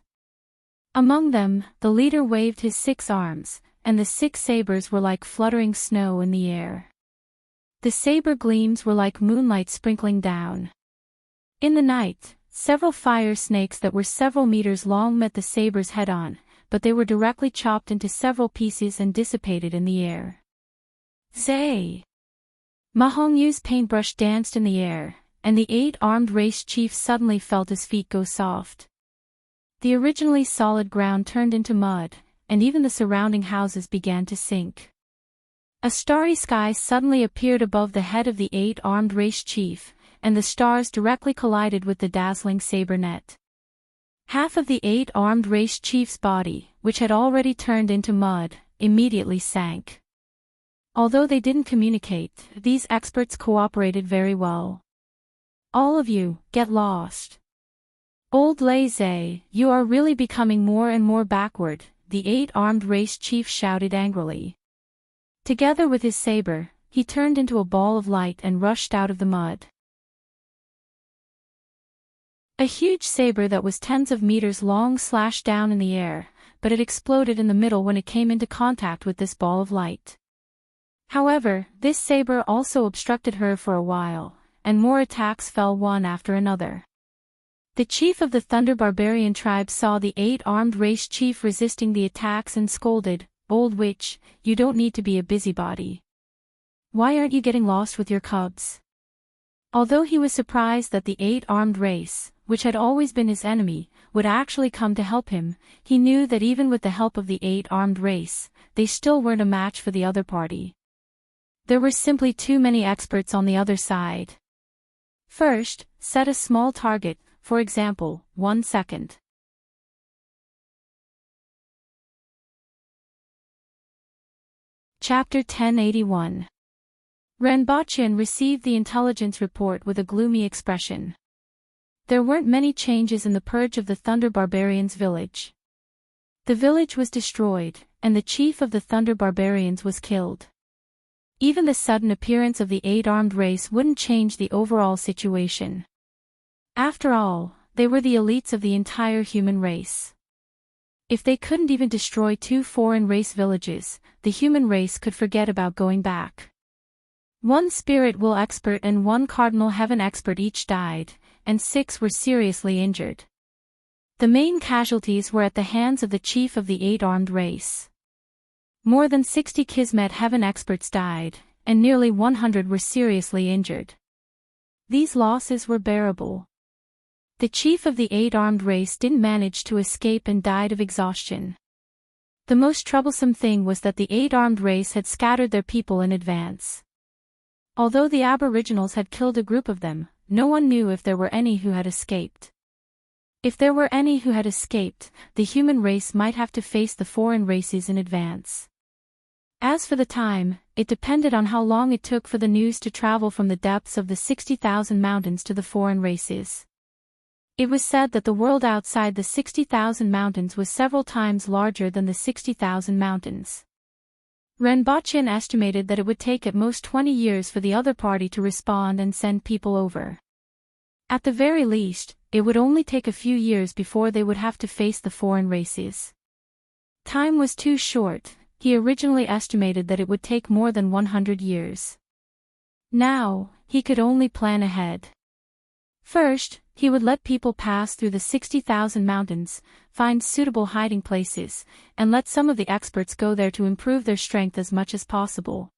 Among them, the leader waved his 6 arms, and the 6 sabers were like fluttering snow in the air. The saber gleams were like moonlight sprinkling down. In the night, several fire snakes that were several meters long met the sabers head-on, but they were directly chopped into several pieces and dissipated in the air. Zay! Ma Hongyu's paintbrush danced in the air, and the 8-armed race chief suddenly felt his feet go soft. The originally solid ground turned into mud, and even the surrounding houses began to sink. A starry sky suddenly appeared above the head of the 8-armed race chief, and the stars directly collided with the dazzling saber net. Half of the 8-armed race chief's body, which had already turned into mud, immediately sank. Although they didn't communicate, these experts cooperated very well. "All of you, get lost. Old Lazy, you are really becoming more and more backward," the 8-armed race chief shouted angrily. Together with his saber, he turned into a ball of light and rushed out of the mud. A huge saber that was tens of meters long slashed down in the air, but it exploded in the middle when it came into contact with this ball of light. However, this saber also obstructed her for a while, and more attacks fell one after another. The chief of the Thunder Barbarian tribe saw the 8-armed race chief resisting the attacks and scolded, "Old witch, you don't need to be a busybody. Why aren't you getting lost with your cubs?" Although he was surprised that the 8-armed race, which had always been his enemy, would actually come to help him, he knew that even with the help of the 8-armed race, they still weren't a match for the other party. There were simply too many experts on the other side. First, set a small target, for example, 1 second. Chapter 1081. Renbochin received the intelligence report with a gloomy expression. There weren't many changes in the purge of the Thunder Barbarians' village. The village was destroyed, and the chief of the Thunder Barbarians was killed. Even the sudden appearance of the 8-armed race wouldn't change the overall situation. After all, they were the elites of the entire human race. If they couldn't even destroy 2 foreign race villages, the human race could forget about going back. 1 spirit will expert and 1 cardinal heaven expert each died, and 6 were seriously injured. The main casualties were at the hands of the chief of the 8-armed race. More than 60 Kismet Heaven experts died, and nearly 100 were seriously injured. These losses were bearable. The chief of the 8-armed race didn't manage to escape and died of exhaustion. The most troublesome thing was that the 8-armed race had scattered their people in advance. Although the Aboriginals had killed a group of them, no one knew if there were any who had escaped. If there were any who had escaped, the human race might have to face the foreign races in advance. As for the time, it depended on how long it took for the news to travel from the depths of the 60,000 mountains to the foreign races. It was said that the world outside the 60,000 mountains was several times larger than the 60,000 mountains. Rinpoche estimated that it would take at most 20 years for the other party to respond and send people over. At the very least, it would only take a few years before they would have to face the foreign races. Time was too short. He originally estimated that it would take more than 100 years. Now, he could only plan ahead. First, he would let people pass through the 60,000 mountains, find suitable hiding places, and let some of the experts go there to improve their strength as much as possible.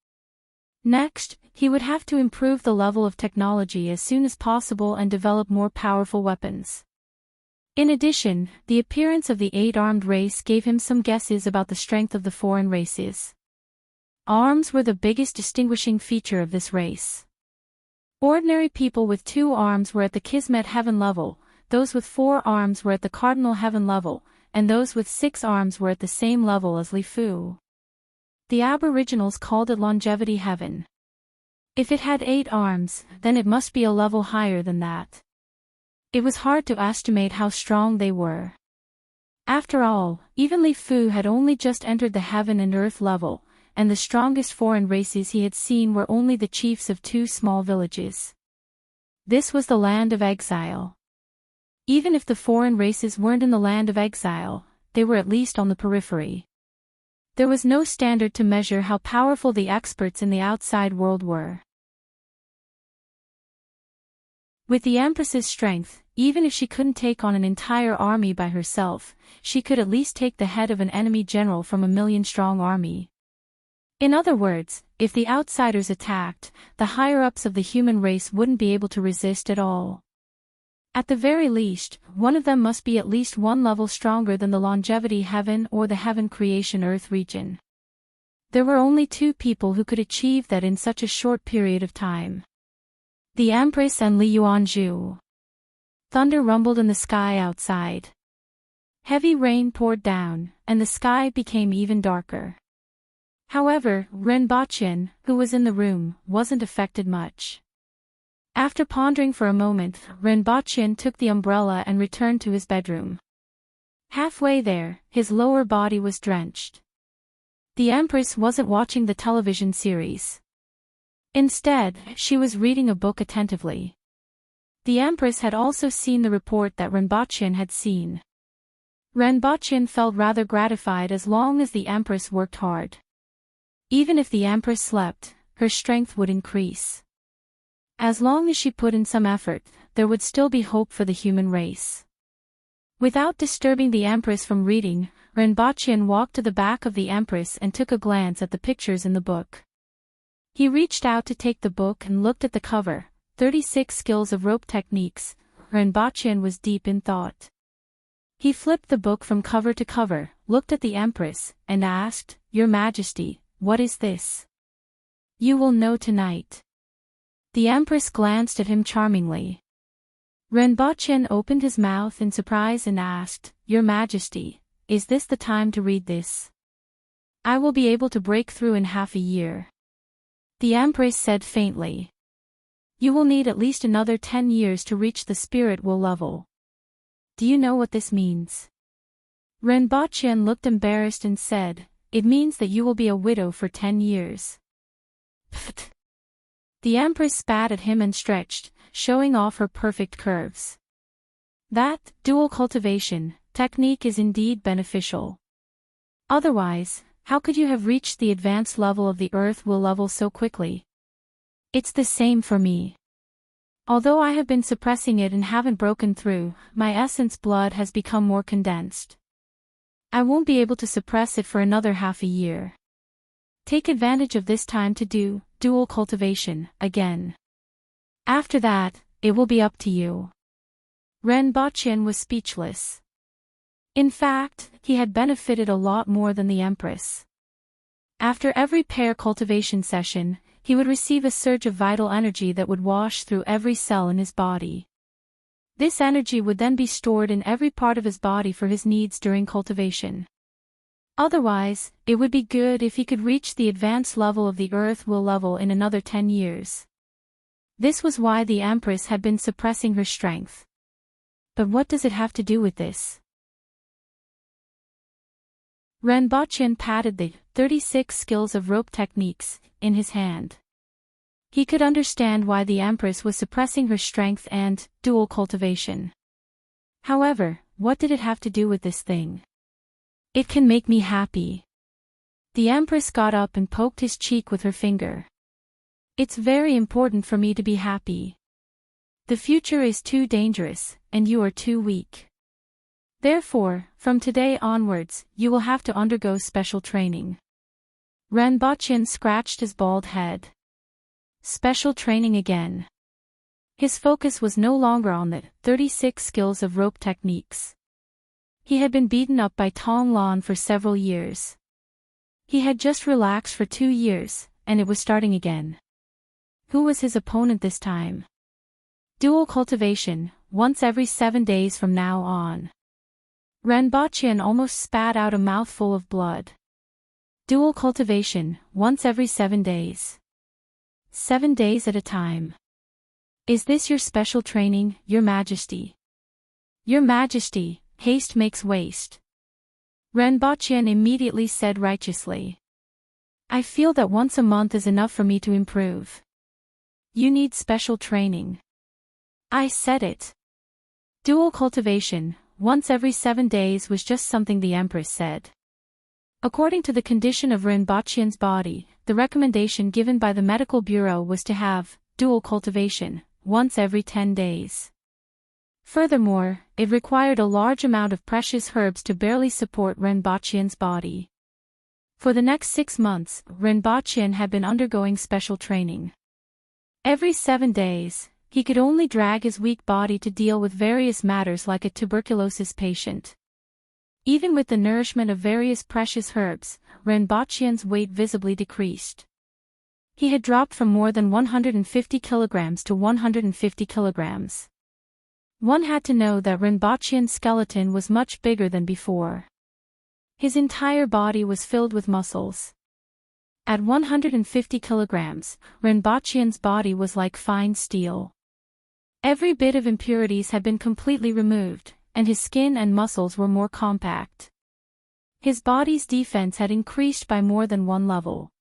Next, he would have to improve the level of technology as soon as possible and develop more powerful weapons. In addition, the appearance of the 8-armed race gave him some guesses about the strength of the foreign races. Arms were the biggest distinguishing feature of this race. Ordinary people with 2 arms were at the Kismet Heaven level, those with 4 arms were at the Cardinal Heaven level, and those with 6 arms were at the same level as Lifu. The Aboriginals called it Longevity Heaven. If it had 8 arms, then it must be a level higher than that. It was hard to estimate how strong they were. After all, even Lifu had only just entered the heaven and earth level, and the strongest foreign races he had seen were only the chiefs of 2 small villages. This was the land of exile. Even if the foreign races weren't in the land of exile, they were at least on the periphery. There was no standard to measure how powerful the experts in the outside world were. With the Empress's strength, even if she couldn't take on an entire army by herself, she could at least take the head of an enemy general from a 1,000,000-strong army. In other words, if the outsiders attacked, the higher-ups of the human race wouldn't be able to resist at all. At the very least, one of them must be at least 1 level stronger than the Longevity Heaven or the Heaven Creation Earth region. There were only 2 people who could achieve that in such a short period of time. The Empress and Li Yuanzhu. Thunder rumbled in the sky outside. Heavy rain poured down, and the sky became even darker. However, Rinpoche, who was in the room, wasn't affected much. After pondering for a moment, Rinpoche took the umbrella and returned to his bedroom. Halfway there, his lower body was drenched. The Empress wasn't watching the television series. Instead, she was reading a book attentively. The Empress had also seen the report that Rinpoche had seen. Rinpoche felt rather gratified as long as the Empress worked hard. Even if the Empress slept, her strength would increase. As long as she put in some effort, there would still be hope for the human race. Without disturbing the Empress from reading, Rinpoche walked to the back of the Empress and took a glance at the pictures in the book. He reached out to take the book and looked at the cover, 36 Skills of Rope Techniques. Rinpoche was deep in thought. He flipped the book from cover to cover, looked at the Empress, and asked, "Your Majesty, what is this?" "You will know tonight." The Empress glanced at him charmingly. Rinpoche opened his mouth in surprise and asked, "Your Majesty, is this the time to read this? I will be able to break through in half a year." The Empress said faintly, "You will need at least another 10 years to reach the spirit will level. Do you know what this means?" Rinpoche looked embarrassed and said, "It means that you will be a widow for 10 years. Pfft. The Empress spat at him and stretched, showing off her perfect curves. That dual cultivation technique is indeed beneficial. Otherwise, how could you have reached the advanced level of the earth will level so quickly? It's the same for me. Although I have been suppressing it and haven't broken through, my essence blood has become more condensed. I won't be able to suppress it for another half a year. Take advantage of this time to do dual cultivation again. After that, it will be up to you. Ren Baqin was speechless. In fact, he had benefited a lot more than the Empress. After every pair cultivation session, he would receive a surge of vital energy that would wash through every cell in his body. This energy would then be stored in every part of his body for his needs during cultivation. Otherwise, it would be good if he could reach the advanced level of the Earth will level in another 10 years. This was why the Empress had been suppressing her strength. But what does it have to do with this? Ren Baqin patted the 36 skills of rope techniques in his hand. He could understand why the Empress was suppressing her strength and dual cultivation. However, what did it have to do with this thing? It can make me happy. The Empress got up and poked his cheek with her finger. It's very important for me to be happy. The future is too dangerous, and you are too weak. Therefore, from today onwards, you will have to undergo special training. Ren Baqin scratched his bald head. Special training again. His focus was no longer on the 36 skills of rope techniques. He had been beaten up by Tong Lan for several years. He had just relaxed for 2 years, and it was starting again. Who was his opponent this time? Dual cultivation, once every 7 days from now on. Ren Baqin almost spat out a mouthful of blood. Dual cultivation, once every 7 days. 7 days at a time. Is this your special training, Your Majesty? Your Majesty, haste makes waste. Ren Baqin immediately said righteously. I feel that once a month is enough for me to improve. You need special training. I said it. Dual cultivation, once every 7 days was just something the Empress said. According to the condition of Ren Baqin's body, the recommendation given by the medical bureau was to have dual cultivation, once every 10 days. Furthermore, it required a large amount of precious herbs to barely support Ren Baqin's body. For the next 6 months, Ren Baqin had been undergoing special training. Every 7 days, he could only drag his weak body to deal with various matters like a tuberculosis patient. Even with the nourishment of various precious herbs, Ren Baqin's weight visibly decreased. He had dropped from more than 150 kilograms to 150 kilograms. One had to know that Ren Baqin's skeleton was much bigger than before. His entire body was filled with muscles. At 150 kilograms, Ren Baqin's body was like fine steel. Every bit of impurities had been completely removed, and his skin and muscles were more compact. His body's defense had increased by more than 1 level.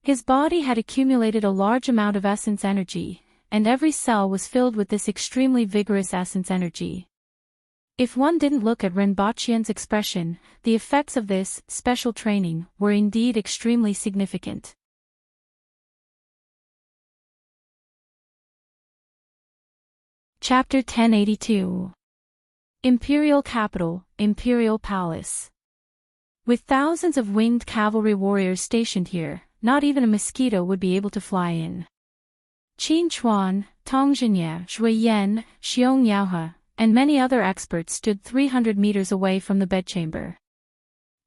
His body had accumulated a large amount of essence energy, and every cell was filled with this extremely vigorous essence energy. If one didn't look at Ren Baqin's expression, the effects of this special training were indeed extremely significant. Chapter 1082. Imperial Capital, Imperial Palace. With thousands of winged cavalry warriors stationed here, not even a mosquito would be able to fly in. Qin Chuan, Tong Zhinya, Shui Yan, Xiong Yaohe, and many other experts stood 300 meters away from the bedchamber.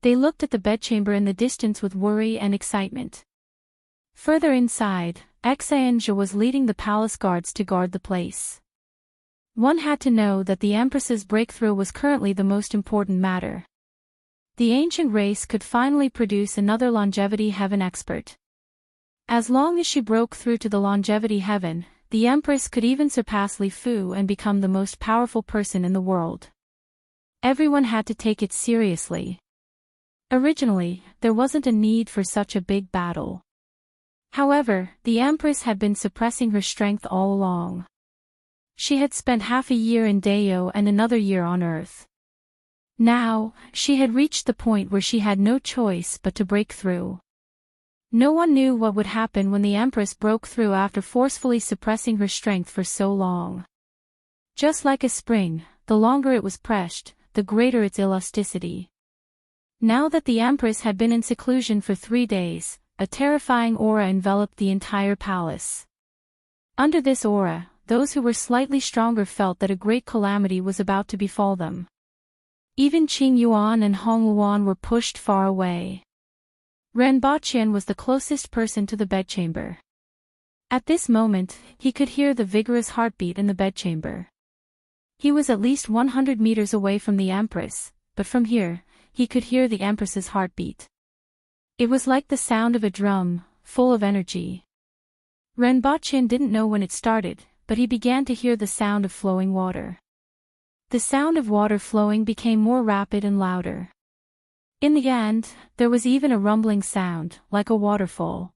They looked at the bedchamber in the distance with worry and excitement. Further inside, Exange was leading the palace guards to guard the place. One had to know that the Empress's breakthrough was currently the most important matter. The ancient race could finally produce another longevity heaven expert. As long as she broke through to the longevity heaven, the Empress could even surpass Li Fu and become the most powerful person in the world. Everyone had to take it seriously. Originally, there wasn't a need for such a big battle. However, the Empress had been suppressing her strength all along. She had spent half a year in Dao and another year on Earth. Now, she had reached the point where she had no choice but to break through. No one knew what would happen when the Empress broke through after forcefully suppressing her strength for so long. Just like a spring, the longer it was pressed, the greater its elasticity. Now that the Empress had been in seclusion for 3 days, a terrifying aura enveloped the entire palace. Under this aura, those who were slightly stronger felt that a great calamity was about to befall them. Even Qing Yuan and Hong Luan were pushed far away. Ren Baqian was the closest person to the bedchamber. At this moment, he could hear the vigorous heartbeat in the bedchamber. He was at least 100 meters away from the Empress, but from here, he could hear the Empress's heartbeat. It was like the sound of a drum, full of energy. Ren Baqian didn't know when it started, but he began to hear the sound of flowing water. The sound of water flowing became more rapid and louder. In the end, there was even a rumbling sound, like a waterfall.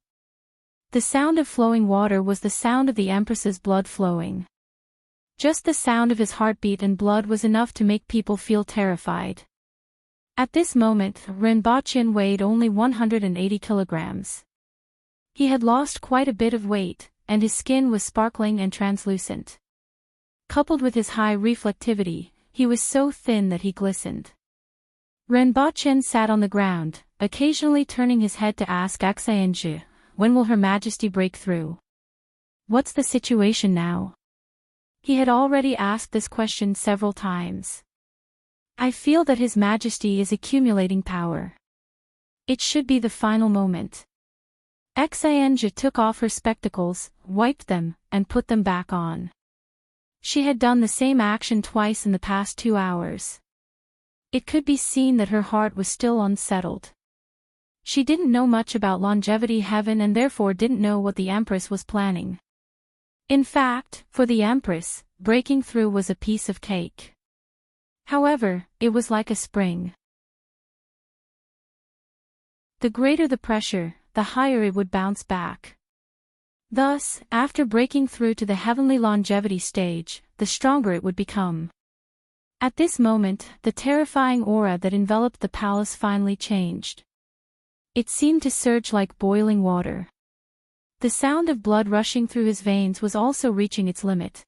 The sound of flowing water was the sound of the Empress's blood flowing. Just the sound of his heartbeat and blood was enough to make people feel terrified. At this moment, Ren Baqian weighed only 180 kilograms. He had lost quite a bit of weight, and his skin was sparkling and translucent. Coupled with his high reflectivity, he was so thin that he glistened. Ren Baqian sat on the ground, occasionally turning his head to ask Xianzhi, "When will Her Majesty break through? What's the situation now?" He had already asked this question several times. "I feel that His Majesty is accumulating power. It should be the final moment." Xianzhi took off her spectacles, wiped them, and put them back on. She had done the same action twice in the past 2 hours. It could be seen that her heart was still unsettled. She didn't know much about longevity heaven and therefore didn't know what the Empress was planning. In fact, for the Empress, breaking through was a piece of cake. However, it was like a spring. The greater the pressure, the higher it would bounce back. Thus, after breaking through to the heavenly longevity stage, the stronger it would become. At this moment, the terrifying aura that enveloped the palace finally changed. It seemed to surge like boiling water. The sound of blood rushing through his veins was also reaching its limit.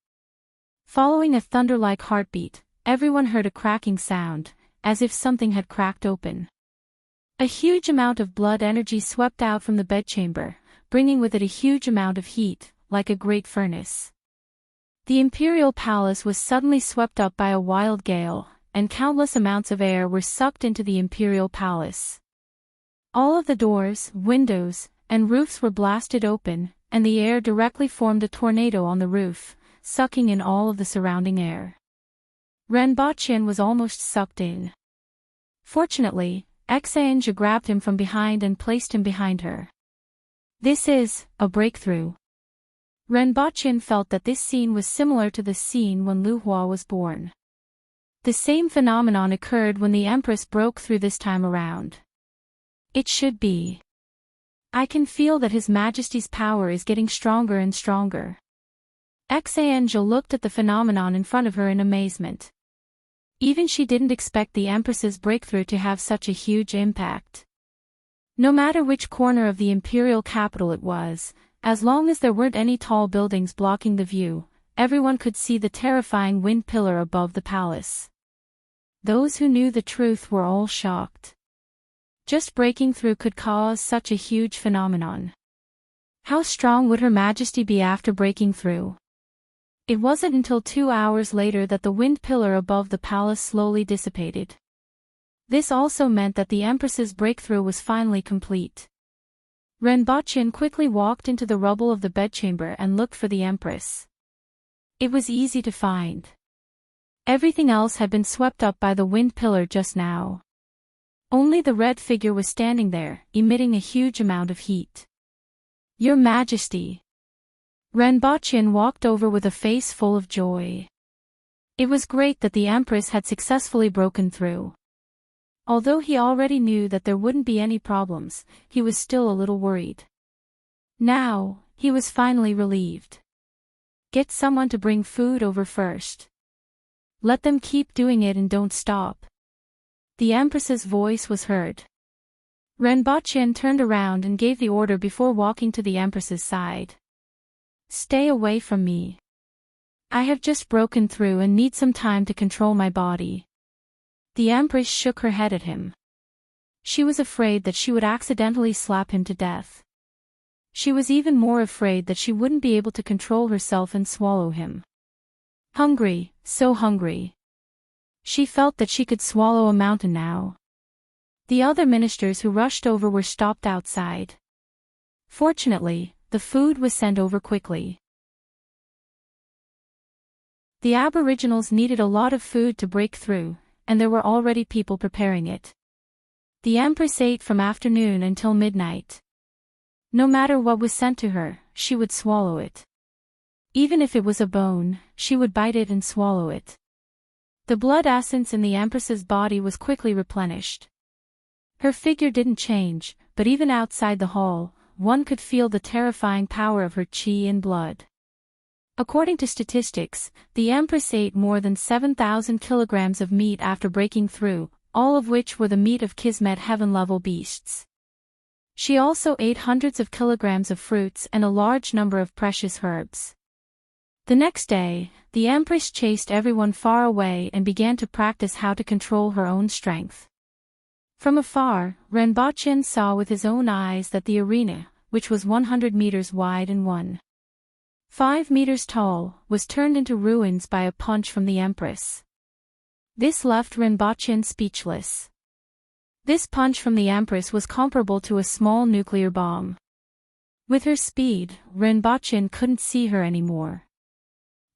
Following a thunder-like heartbeat, everyone heard a cracking sound, as if something had cracked open. A huge amount of blood energy swept out from the bedchamber, bringing with it a huge amount of heat, like a great furnace. The imperial palace was suddenly swept up by a wild gale, and countless amounts of air were sucked into the imperial palace. All of the doors, windows, and roofs were blasted open, and the air directly formed a tornado on the roof, sucking in all of the surrounding air. Ren Baqian was almost sucked in. Fortunately, Xianzhi grabbed him from behind and placed him behind her. "This is a breakthrough." Ren Baqian felt that this scene was similar to the scene when Lu Hua was born. The same phenomenon occurred when the Empress broke through this time around. It should be. I can feel that His Majesty's power is getting stronger and stronger. Xianzhi looked at the phenomenon in front of her in amazement. Even she didn't expect the Empress's breakthrough to have such a huge impact. No matter which corner of the imperial capital it was, as long as there weren't any tall buildings blocking the view, everyone could see the terrifying wind pillar above the palace. Those who knew the truth were all shocked. Just breaking through could cause such a huge phenomenon. How strong would Her Majesty be after breaking through? It wasn't until 2 hours later that the wind pillar above the palace slowly dissipated. This also meant that the Empress's breakthrough was finally complete. Ren Baqian quickly walked into the rubble of the bedchamber and looked for the Empress. It was easy to find. Everything else had been swept up by the wind pillar just now. Only the red figure was standing there, emitting a huge amount of heat. "Your Majesty." Ren Baqian walked over with a face full of joy. It was great that the Empress had successfully broken through. Although he already knew that there wouldn't be any problems, he was still a little worried. Now, he was finally relieved. Get someone to bring food over first. Let them keep doing it and don't stop. The Empress's voice was heard. Ren Baqian turned around and gave the order before walking to the Empress's side. "Stay away from me. I have just broken through and need some time to control my body." The Empress shook her head at him. She was afraid that she would accidentally slap him to death. She was even more afraid that she wouldn't be able to control herself and swallow him. Hungry, so hungry. She felt that she could swallow a mountain now. The other ministers who rushed over were stopped outside. Fortunately, the food was sent over quickly. The Aboriginals needed a lot of food to break through, and there were already people preparing it. The Empress ate from afternoon until midnight. No matter what was sent to her, she would swallow it. Even if it was a bone, she would bite it and swallow it. The blood essence in the Empress's body was quickly replenished. Her figure didn't change, but even outside the hall, one could feel the terrifying power of her chi and blood. According to statistics, the Empress ate more than 7,000 kilograms of meat after breaking through, all of which were the meat of Kismet heaven-level beasts. She also ate hundreds of kilograms of fruits and a large number of precious herbs. The next day, the Empress chased everyone far away and began to practice how to control her own strength. From afar, Rinpoche saw with his own eyes that the arena, which was 100 meters wide and 1.5 meters tall, was turned into ruins by a punch from the Empress. This left Rinpoche speechless. This punch from the Empress was comparable to a small nuclear bomb. With her speed, Rinpoche couldn't see her anymore.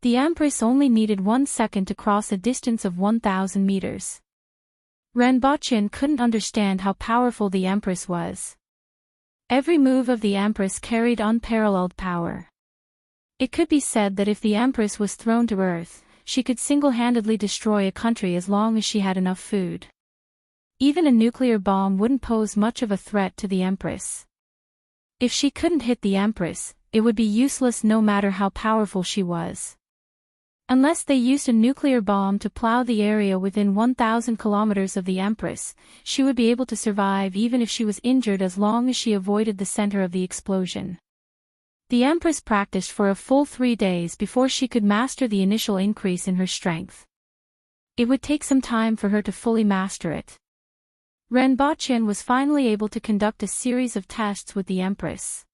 The Empress only needed 1 second to cross a distance of 1,000 meters. Rinpoche couldn't understand how powerful the Empress was. Every move of the Empress carried unparalleled power. It could be said that if the Empress was thrown to earth, she could single-handedly destroy a country as long as she had enough food. Even a nuclear bomb wouldn't pose much of a threat to the Empress. If she couldn't hit the Empress, it would be useless no matter how powerful she was. Unless they used a nuclear bomb to plow the area within 1,000 kilometers of the Empress, she would be able to survive even if she was injured as long as she avoided the center of the explosion. The Empress practiced for a full 3 days before she could master the initial increase in her strength. It would take some time for her to fully master it. Rinpoche was finally able to conduct a series of tests with the Empress.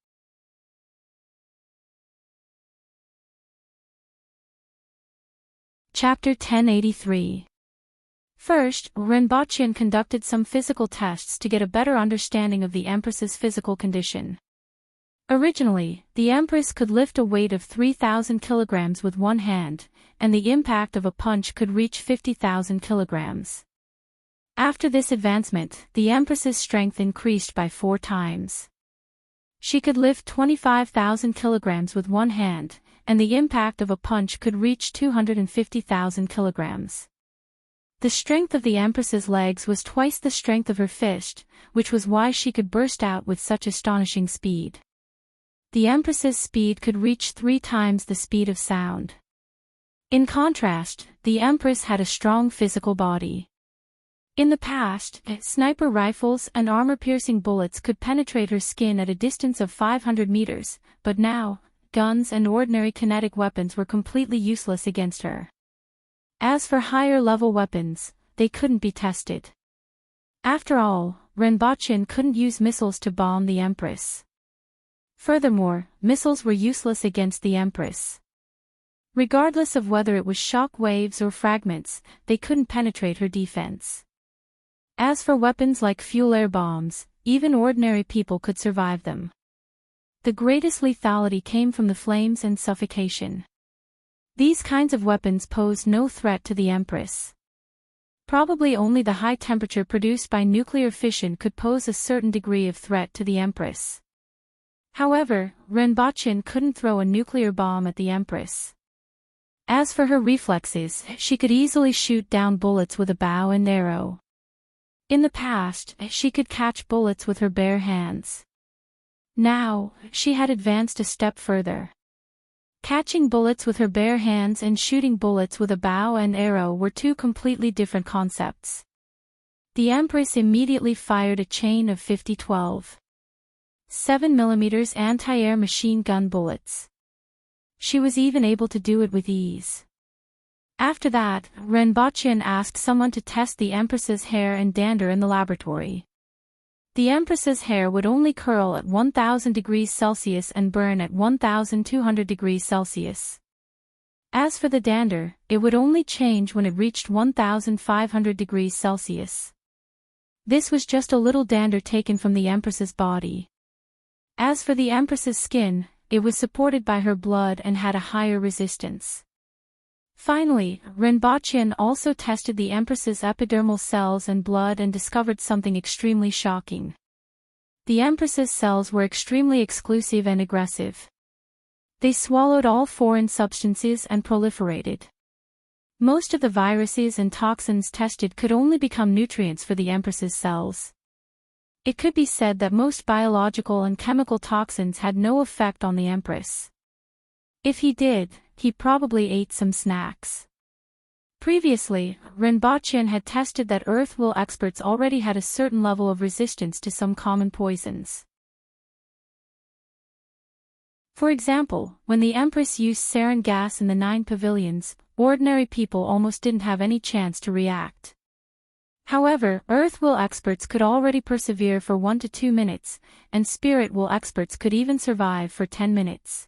Chapter 1083. First, Rinpoche conducted some physical tests to get a better understanding of the Empress's physical condition. Originally, the Empress could lift a weight of 3,000 kilograms with one hand, and the impact of a punch could reach 50,000 kilograms. After this advancement, the Empress's strength increased by 4 times. She could lift 25,000 kilograms with one hand, and the impact of a punch could reach 250,000 kilograms. The strength of the Empress's legs was twice the strength of her fist, which was why she could burst out with such astonishing speed. The Empress's speed could reach 3 times the speed of sound. In contrast, the Empress had a strong physical body. In the past, sniper rifles and armor-piercing bullets could penetrate her skin at a distance of 500 meters, but now, guns and ordinary kinetic weapons were completely useless against her. As for higher-level weapons, they couldn't be tested. After all, Rinpoche couldn't use missiles to bomb the Empress. Furthermore, missiles were useless against the Empress. Regardless of whether it was shock waves or fragments, they couldn't penetrate her defense. As for weapons like fuel-air bombs, even ordinary people could survive them. The greatest lethality came from the flames and suffocation. These kinds of weapons posed no threat to the Empress. Probably only the high temperature produced by nuclear fission could pose a certain degree of threat to the Empress. However, Rinpoche couldn't throw a nuclear bomb at the Empress. As for her reflexes, she could easily shoot down bullets with a bow and arrow. In the past, she could catch bullets with her bare hands. Now, she had advanced a step further. Catching bullets with her bare hands and shooting bullets with a bow and arrow were 2 completely different concepts. The Empress immediately fired a chain of 50 12.7mm anti-air machine gun bullets. She was even able to do it with ease. After that, Rinpoche asked someone to test the Empress's hair and dander in the laboratory. The Empress's hair would only curl at 1000 degrees Celsius and burn at 1200 degrees Celsius. As for the dander, it would only change when it reached 1500 degrees Celsius. This was just a little dander taken from the Empress's body. As for the Empress's skin, it was supported by her blood and had a higher resistance. Finally, Rinpoche also tested the Empress's epidermal cells and blood and discovered something extremely shocking. The Empress's cells were extremely exclusive and aggressive. They swallowed all foreign substances and proliferated. Most of the viruses and toxins tested could only become nutrients for the Empress's cells. It could be said that most biological and chemical toxins had no effect on the Empress. If he did, he probably ate some snacks. Previously, Rinpoche had tested that Earth-will experts already had a certain level of resistance to some common poisons. For example, when the Empress used sarin gas in the 9 pavilions, ordinary people almost didn't have any chance to react. However, Earth-will experts could already persevere for 1 to 2 minutes, and Spirit-will experts could even survive for 10 minutes.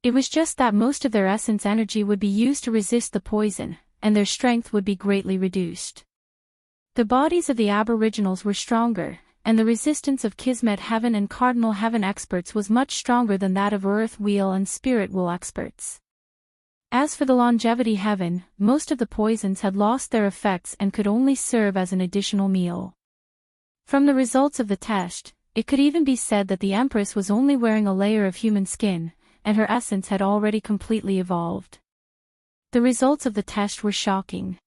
It was just that most of their essence energy would be used to resist the poison, and their strength would be greatly reduced. The bodies of the Aboriginals were stronger, and the resistance of Kismet Heaven and Cardinal Heaven experts was much stronger than that of Earth Wheel and Spirit Wheel experts. As for the Longevity Heaven, most of the poisons had lost their effects and could only serve as an additional meal. From the results of the test, it could even be said that the Empress was only wearing a layer of human skin, and her essence had already completely evolved. The results of the test were shocking.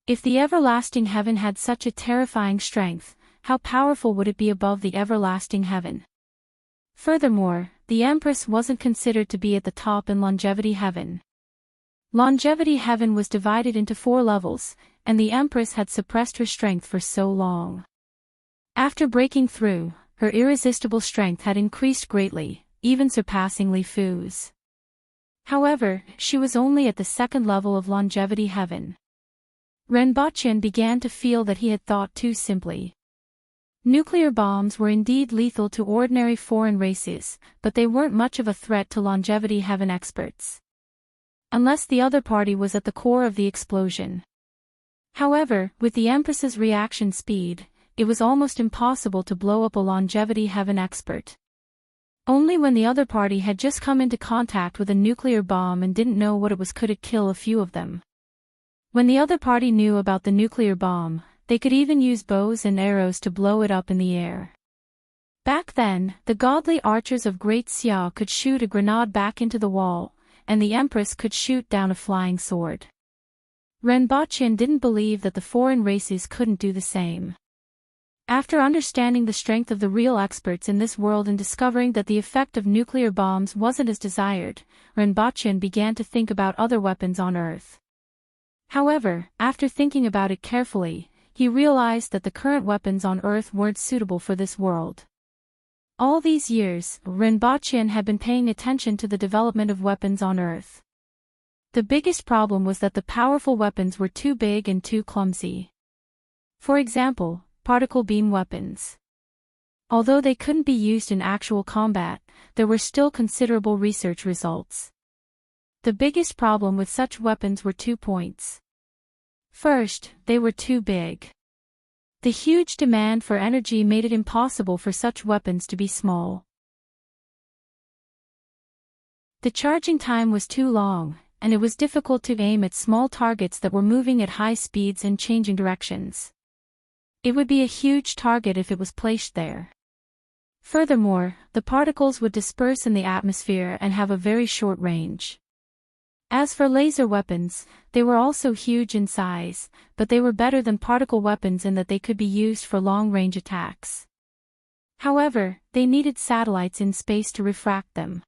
If the Everlasting Heaven had such a terrifying strength, how powerful would it be above the Everlasting Heaven? Furthermore, the Empress wasn't considered to be at the top in Longevity Heaven. Longevity Heaven was divided into 4 levels, and the Empress had suppressed her strength for so long. After breaking through, her irresistible strength had increased greatly, even surpassing Li Fu's. However, she was only at the 2nd level of Longevity Heaven. Rinpoche began to feel that he had thought too simply. Nuclear bombs were indeed lethal to ordinary foreign races, but they weren't much of a threat to Longevity Heaven experts. Unless the other party was at the core of the explosion. However, with the Empress's reaction speed, it was almost impossible to blow up a Longevity Heaven expert. Only when the other party had just come into contact with a nuclear bomb and didn't know what it was could it kill a few of them. When the other party knew about the nuclear bomb, they could even use bows and arrows to blow it up in the air. Back then, the godly archers of Great Xia could shoot a grenade back into the wall, and the Empress could shoot down a flying sword. Rinpoche didn't believe that the foreign races couldn't do the same. After understanding the strength of the real experts in this world and discovering that the effect of nuclear bombs wasn't as desired, Rinpoche began to think about other weapons on Earth. However, after thinking about it carefully, he realized that the current weapons on Earth weren't suitable for this world. All these years, Rinpoche had been paying attention to the development of weapons on Earth. The biggest problem was that the powerful weapons were too big and too clumsy. For example, particle beam weapons. Although they couldn't be used in actual combat, there were still considerable research results. The biggest problem with such weapons were 2 points. First, they were too big. The huge demand for energy made it impossible for such weapons to be small. The charging time was too long, and it was difficult to aim at small targets that were moving at high speeds and changing directions. It would be a huge target if it was placed there. Furthermore, the particles would disperse in the atmosphere and have a very short range. As for laser weapons, they were also huge in size, but they were better than particle weapons in that they could be used for long-range attacks. However, they needed satellites in space to refract them.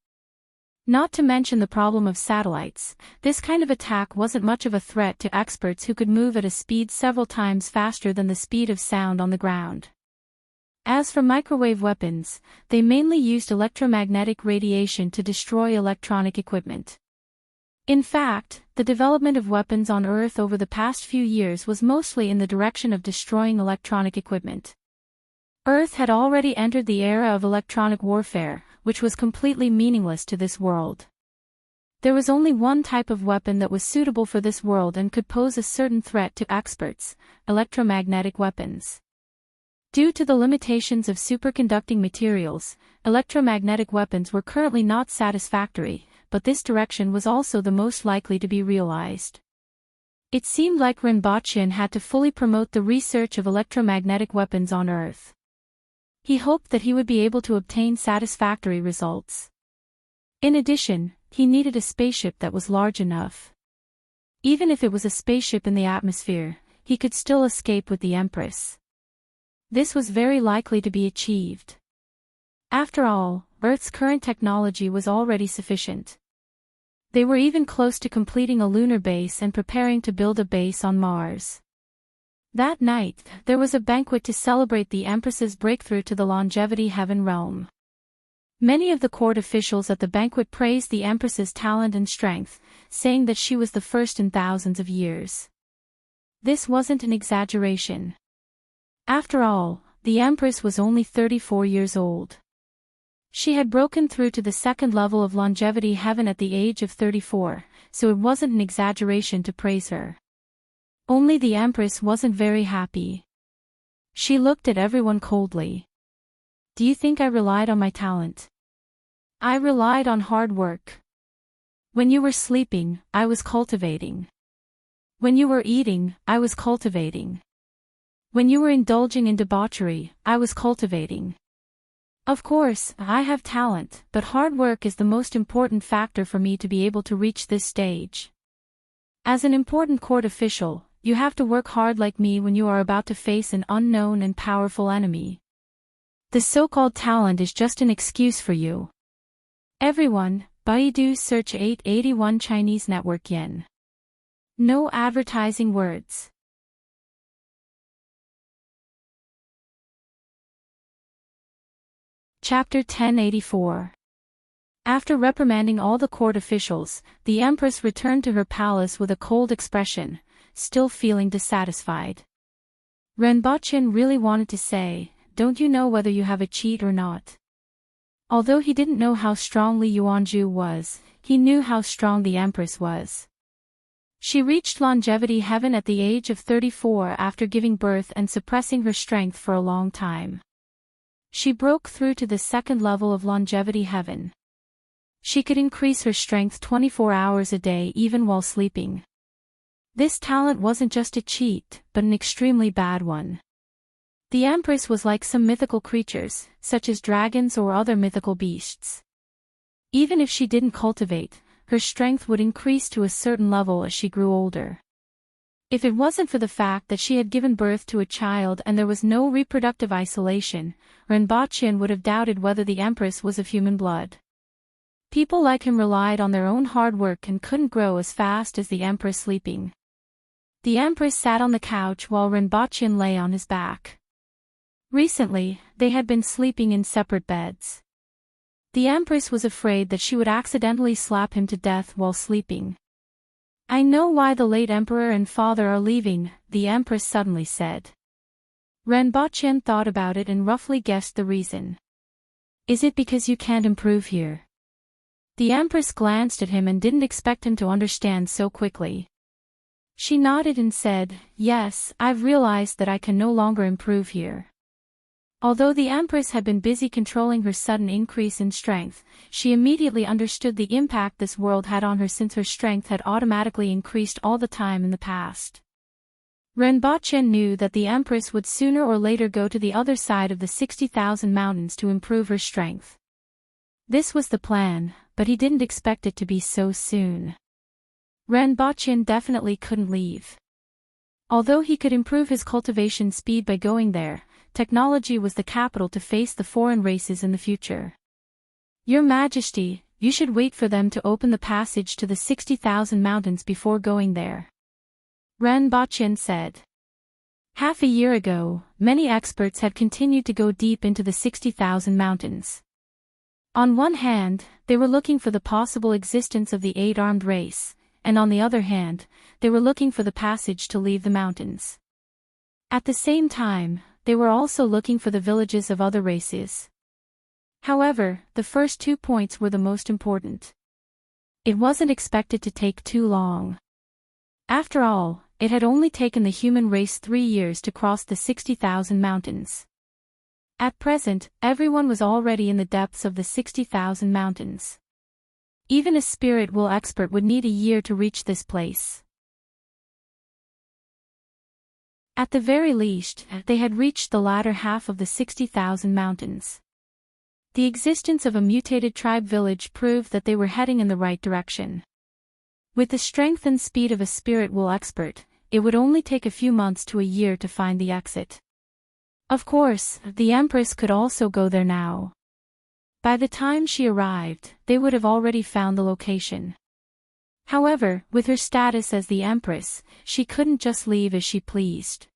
Not to mention the problem of satellites, this kind of attack wasn't much of a threat to experts who could move at a speed several times faster than the speed of sound on the ground. As for microwave weapons, they mainly used electromagnetic radiation to destroy electronic equipment. In fact, the development of weapons on Earth over the past few years was mostly in the direction of destroying electronic equipment. Earth had already entered the era of electronic warfare, which was completely meaningless to this world. There was only one type of weapon that was suitable for this world and could pose a certain threat to experts: electromagnetic weapons. Due to the limitations of superconducting materials, electromagnetic weapons were currently not satisfactory, but this direction was also the most likely to be realized. It seemed like Rinpoche had to fully promote the research of electromagnetic weapons on Earth. He hoped that he would be able to obtain satisfactory results. In addition, he needed a spaceship that was large enough. Even if it was a spaceship in the atmosphere, he could still escape with the Empress. This was very likely to be achieved. After all, Earth's current technology was already sufficient. They were even close to completing a lunar base and preparing to build a base on Mars. That night, there was a banquet to celebrate the Empress's breakthrough to the longevity heaven realm. Many of the court officials at the banquet praised the Empress's talent and strength, saying that she was the first in thousands of years. This wasn't an exaggeration. After all, the Empress was only 34 years old. She had broken through to the second level of longevity heaven at the age of 34, so it wasn't an exaggeration to praise her. Only the Empress wasn't very happy. She looked at everyone coldly. "Do you think I relied on my talent? I relied on hard work. When you were sleeping, I was cultivating. When you were eating, I was cultivating. When you were indulging in debauchery, I was cultivating. Of course, I have talent, but hard work is the most important factor for me to be able to reach this stage. As an important court official, you have to work hard like me when you are about to face an unknown and powerful enemy. The so-called talent is just an excuse for you." Everyone, Baidu search 881 Chinese network yen. No advertising words. Chapter 1084. After reprimanding all the court officials, the Empress returned to her palace with a cold expression, still feeling dissatisfied. Rinpoche really wanted to say, "Don't you know whether you have a cheat or not?" Although he didn't know how strong Li Yuanzhu was, he knew how strong the Empress was. She reached longevity heaven at the age of 34 after giving birth and suppressing her strength for a long time. She broke through to the second level of longevity heaven. She could increase her strength 24 hours a day even while sleeping. This talent wasn't just a cheat, but an extremely bad one. The Empress was like some mythical creatures, such as dragons or other mythical beasts. Even if she didn't cultivate, her strength would increase to a certain level as she grew older. If it wasn't for the fact that she had given birth to a child and there was no reproductive isolation, Rinpoche would have doubted whether the Empress was of human blood. People like him relied on their own hard work and couldn't grow as fast as the Empress sleeping. The Empress sat on the couch while Rinpoche lay on his back. Recently, they had been sleeping in separate beds. The Empress was afraid that she would accidentally slap him to death while sleeping. "I know why the late Emperor and father are leaving," the Empress suddenly said. Rinpoche thought about it and roughly guessed the reason. "Is it because you can't improve here?" The Empress glanced at him and didn't expect him to understand so quickly. She nodded and said, "Yes, I've realized that I can no longer improve here." Although the Empress had been busy controlling her sudden increase in strength, she immediately understood the impact this world had on her since her strength had automatically increased all the time in the past. Rinpoche knew that the Empress would sooner or later go to the other side of the 60,000 mountains to improve her strength. This was the plan, but he didn't expect it to be so soon. Rinpoche definitely couldn't leave. Although he could improve his cultivation speed by going there, technology was the capital to face the foreign races in the future. "Your Majesty, you should wait for them to open the passage to the 60,000 mountains before going there," Rinpoche said. Half a year ago, many experts had continued to go deep into the 60,000 mountains. On one hand, they were looking for the possible existence of the eight-armed race, and on the other hand, they were looking for the passage to leave the mountains. At the same time, they were also looking for the villages of other races. However, the first 2 points were the most important. It wasn't expected to take too long. After all, it had only taken the human race 3 years to cross the 60,000 mountains. At present, everyone was already in the depths of the 60,000 mountains. Even a spirit will expert would need a year to reach this place. At the very least, they had reached the latter half of the 60,000 mountains. The existence of a mutated tribe village proved that they were heading in the right direction. With the strength and speed of a spirit will expert, it would only take a few months to a year to find the exit. Of course, the Empress could also go there now. By the time she arrived, they would have already found the location. However, with her status as the Empress, she couldn't just leave as she pleased.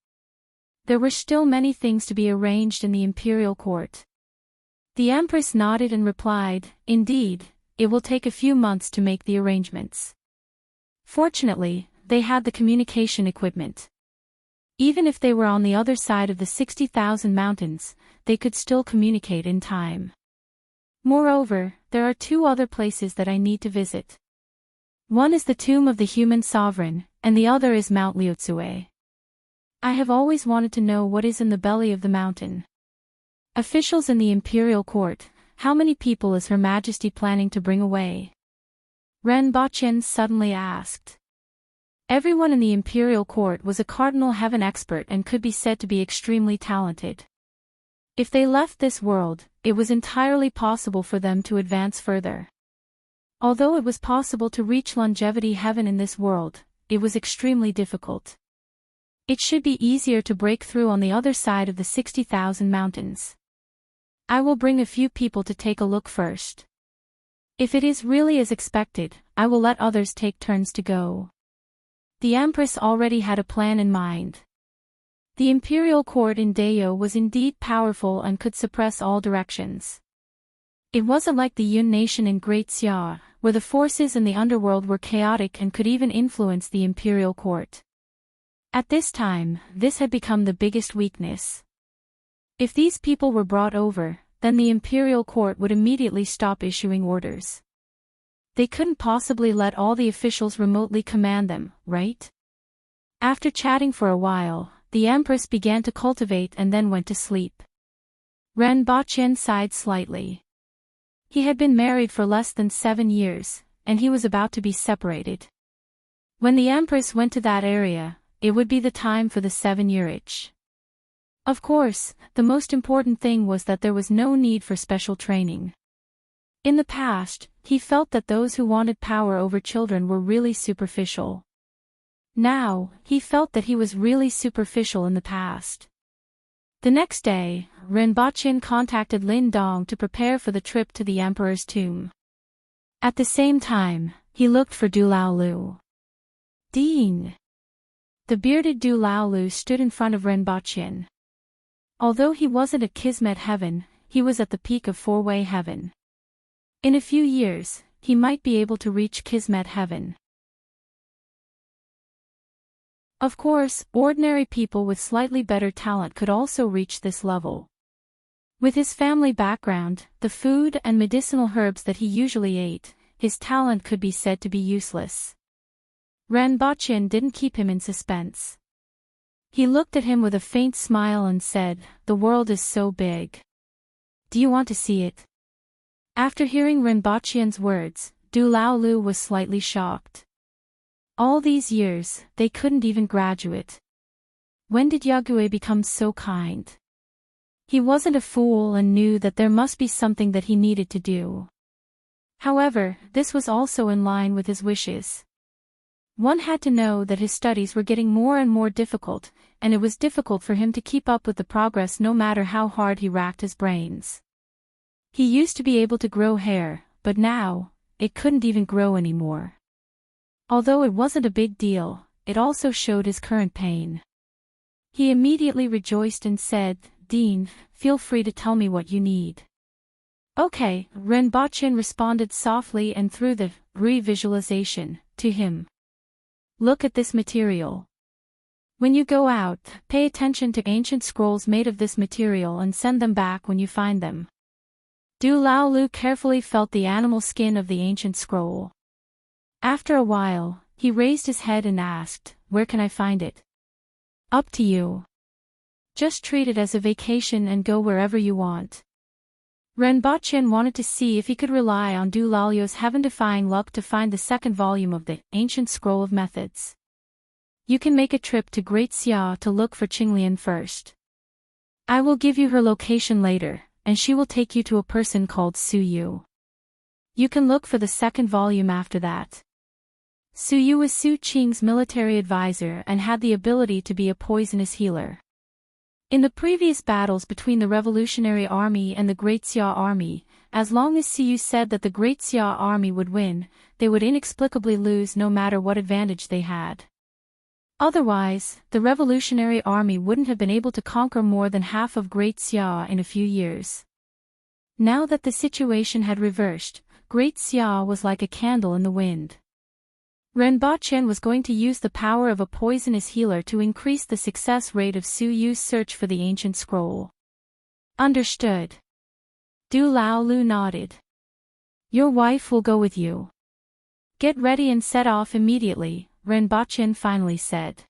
There were still many things to be arranged in the imperial court. The Empress nodded and replied, "Indeed, it will take a few months to make the arrangements." Fortunately, they had the communication equipment. Even if they were on the other side of the 60,000 mountains, they could still communicate in time. Moreover, there are 2 other places that I need to visit. One is the tomb of the human sovereign, and the other is Mount Liutsue. I have always wanted to know what is in the belly of the mountain. Officials in the imperial court, how many people is Her Majesty planning to bring away? Ren Baqin suddenly asked. Everyone in the imperial court was a cardinal heaven expert and could be said to be extremely talented. If they left this world, it was entirely possible for them to advance further. Although it was possible to reach longevity heaven in this world, it was extremely difficult. It should be easier to break through on the other side of the 60,000 mountains. I will bring a few people to take a look first. If it is really as expected, I will let others take turns to go. The Empress already had a plan in mind. The imperial court in Dayo was indeed powerful and could suppress all directions. It wasn't like the Yun nation in Great Xia, where the forces in the underworld were chaotic and could even influence the imperial court. At this time, this had become the biggest weakness. If these people were brought over, then the imperial court would immediately stop issuing orders. They couldn't possibly let all the officials remotely command them, right? After chatting for a while, the Empress began to cultivate and then went to sleep. Ren Baqin sighed slightly. He had been married for less than 7 years, and he was about to be separated. When the Empress went to that area, it would be the time for the 7-year itch. Of course, the most important thing was that there was no need for special training. In the past, he felt that those who wanted power over children were really superficial. Now, he felt that he was really superficial in the past. The next day, Ren Baqin contacted Lin Dong to prepare for the trip to the emperor's tomb. At the same time, he looked for Du Laolu. Dean! The bearded Du Laolu stood in front of Ren Baqin. Although he wasn't at Kismet Heaven, he was at the peak of Four-Way Heaven. In a few years, he might be able to reach Kismet Heaven. Of course, ordinary people with slightly better talent could also reach this level. With his family background, the food and medicinal herbs that he usually ate, his talent could be said to be useless. Ren Baqin didn't keep him in suspense. He looked at him with a faint smile and said, "The world is so big. Do you want to see it?" After hearing Ren Baqin's words, Du Laolu was slightly shocked. All these years, they couldn't even graduate. When did Yagüe become so kind? He wasn't a fool and knew that there must be something that he needed to do. However, this was also in line with his wishes. One had to know that his studies were getting more and more difficult, and it was difficult for him to keep up with the progress no matter how hard he racked his brains. He used to be able to grow hair, but now, it couldn't even grow anymore. Although it wasn't a big deal, it also showed his current pain. He immediately rejoiced and said, "Dean, feel free to tell me what you need." "Okay," Ren Baqin responded softly and through the re-visualization to him. "Look at this material. When you go out, pay attention to ancient scrolls made of this material and send them back when you find them. Du Laolu carefully felt the animal skin of the ancient scroll. After a while, he raised his head and asked, "Where can I find it?" "Up to you. Just treat it as a vacation and go wherever you want." Renbochin wanted to see if he could rely on Du Laolu's heaven-defying luck to find the second volume of the Ancient Scroll of Methods. "You can make a trip to Great Xia to look for Qinglian first. I will give you her location later, and she will take you to a person called Su Yu. You can look for the second volume after that." Su Yu was Su Qing's military advisor and had the ability to be a poisonous healer. In the previous battles between the Revolutionary Army and the Great Xia Army, as long as Su Yu said that the Great Xia Army would win, they would inexplicably lose no matter what advantage they had. Otherwise, the Revolutionary Army wouldn't have been able to conquer more than half of Great Xia in a few years. Now that the situation had reversed, Great Xia was like a candle in the wind. Renbochin was going to use the power of a poisonous healer to increase the success rate of Su Yu's search for the ancient scroll. "Understood." Du Laolu nodded. "Your wife will go with you. Get ready and set off immediately," Renbochin finally said.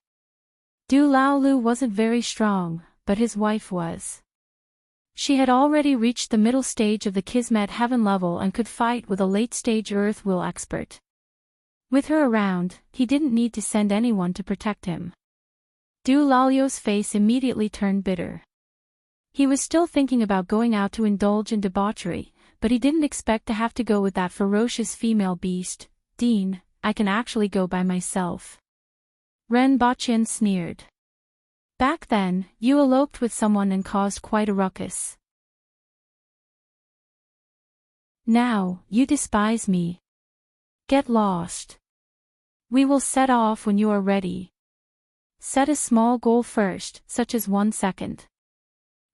Du Laolu wasn't very strong, but his wife was. She had already reached the middle stage of the Kismet Heaven level and could fight with a late-stage Earth Will expert. With her around, he didn't need to send anyone to protect him. Du Laolu's face immediately turned bitter. He was still thinking about going out to indulge in debauchery, but he didn't expect to have to go with that ferocious female beast. "Dean, I can actually go by myself." Renbochin sneered. "Back then, you eloped with someone and caused quite a ruckus. Now, you despise me. Get lost. We will set off when you are ready. Set a small goal first, such as 1 second.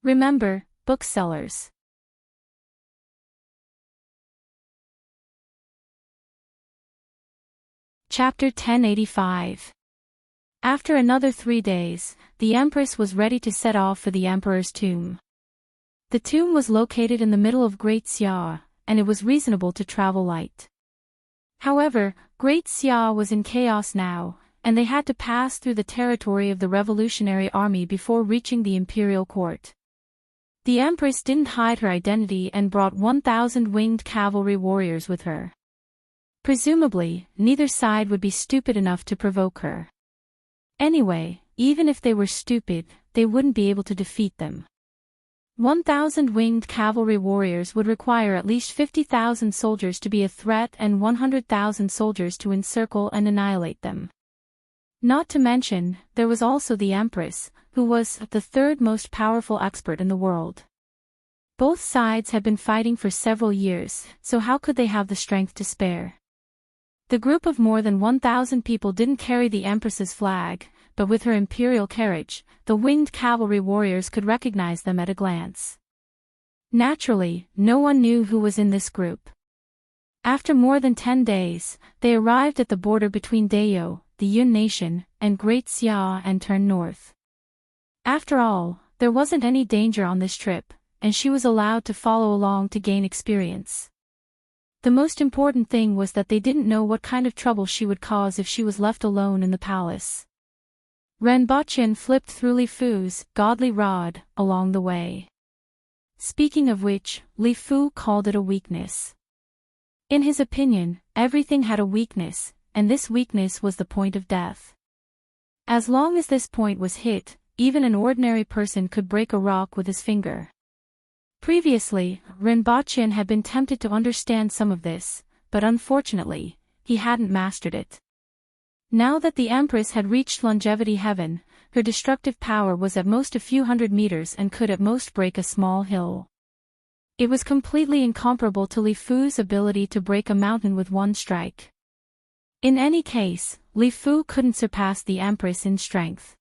Remember, booksellers." Chapter 1085. After another 3 days, the Empress was ready to set off for the Emperor's tomb. The tomb was located in the middle of Great Xia, and it was reasonable to travel light. However, Great Xia was in chaos now, and they had to pass through the territory of the Revolutionary Army before reaching the Imperial Court. The Empress didn't hide her identity and brought 1,000 winged cavalry warriors with her. Presumably, neither side would be stupid enough to provoke her. Anyway, even if they were stupid, they wouldn't be able to defeat them. 1,000 winged cavalry warriors would require at least 50,000 soldiers to be a threat and 100,000 soldiers to encircle and annihilate them. Not to mention, there was also the Empress, who was the third most powerful expert in the world. Both sides had been fighting for several years, so how could they have the strength to spare? The group of more than 1,000 people didn't carry the Empress's flag, but with her imperial carriage, the winged cavalry warriors could recognize them at a glance. Naturally, no one knew who was in this group. After more than 10 days, they arrived at the border between Dayo, the Yun nation, and Great Xia and turned north. After all, there wasn't any danger on this trip, and she was allowed to follow along to gain experience. The most important thing was that they didn't know what kind of trouble she would cause if she was left alone in the palace. Renbochin flipped through Li Fu's godly rod along the way. Speaking of which, Li Fu called it a weakness. In his opinion, everything had a weakness, and this weakness was the point of death. As long as this point was hit, even an ordinary person could break a rock with his finger. Previously, Renbochin had been tempted to understand some of this, but unfortunately, he hadn't mastered it. Now that the Empress had reached longevity heaven, her destructive power was at most a few hundred meters and could at most break a small hill. It was completely incomparable to Li Fu's ability to break a mountain with one strike. In any case, Li Fu couldn't surpass the Empress in strength.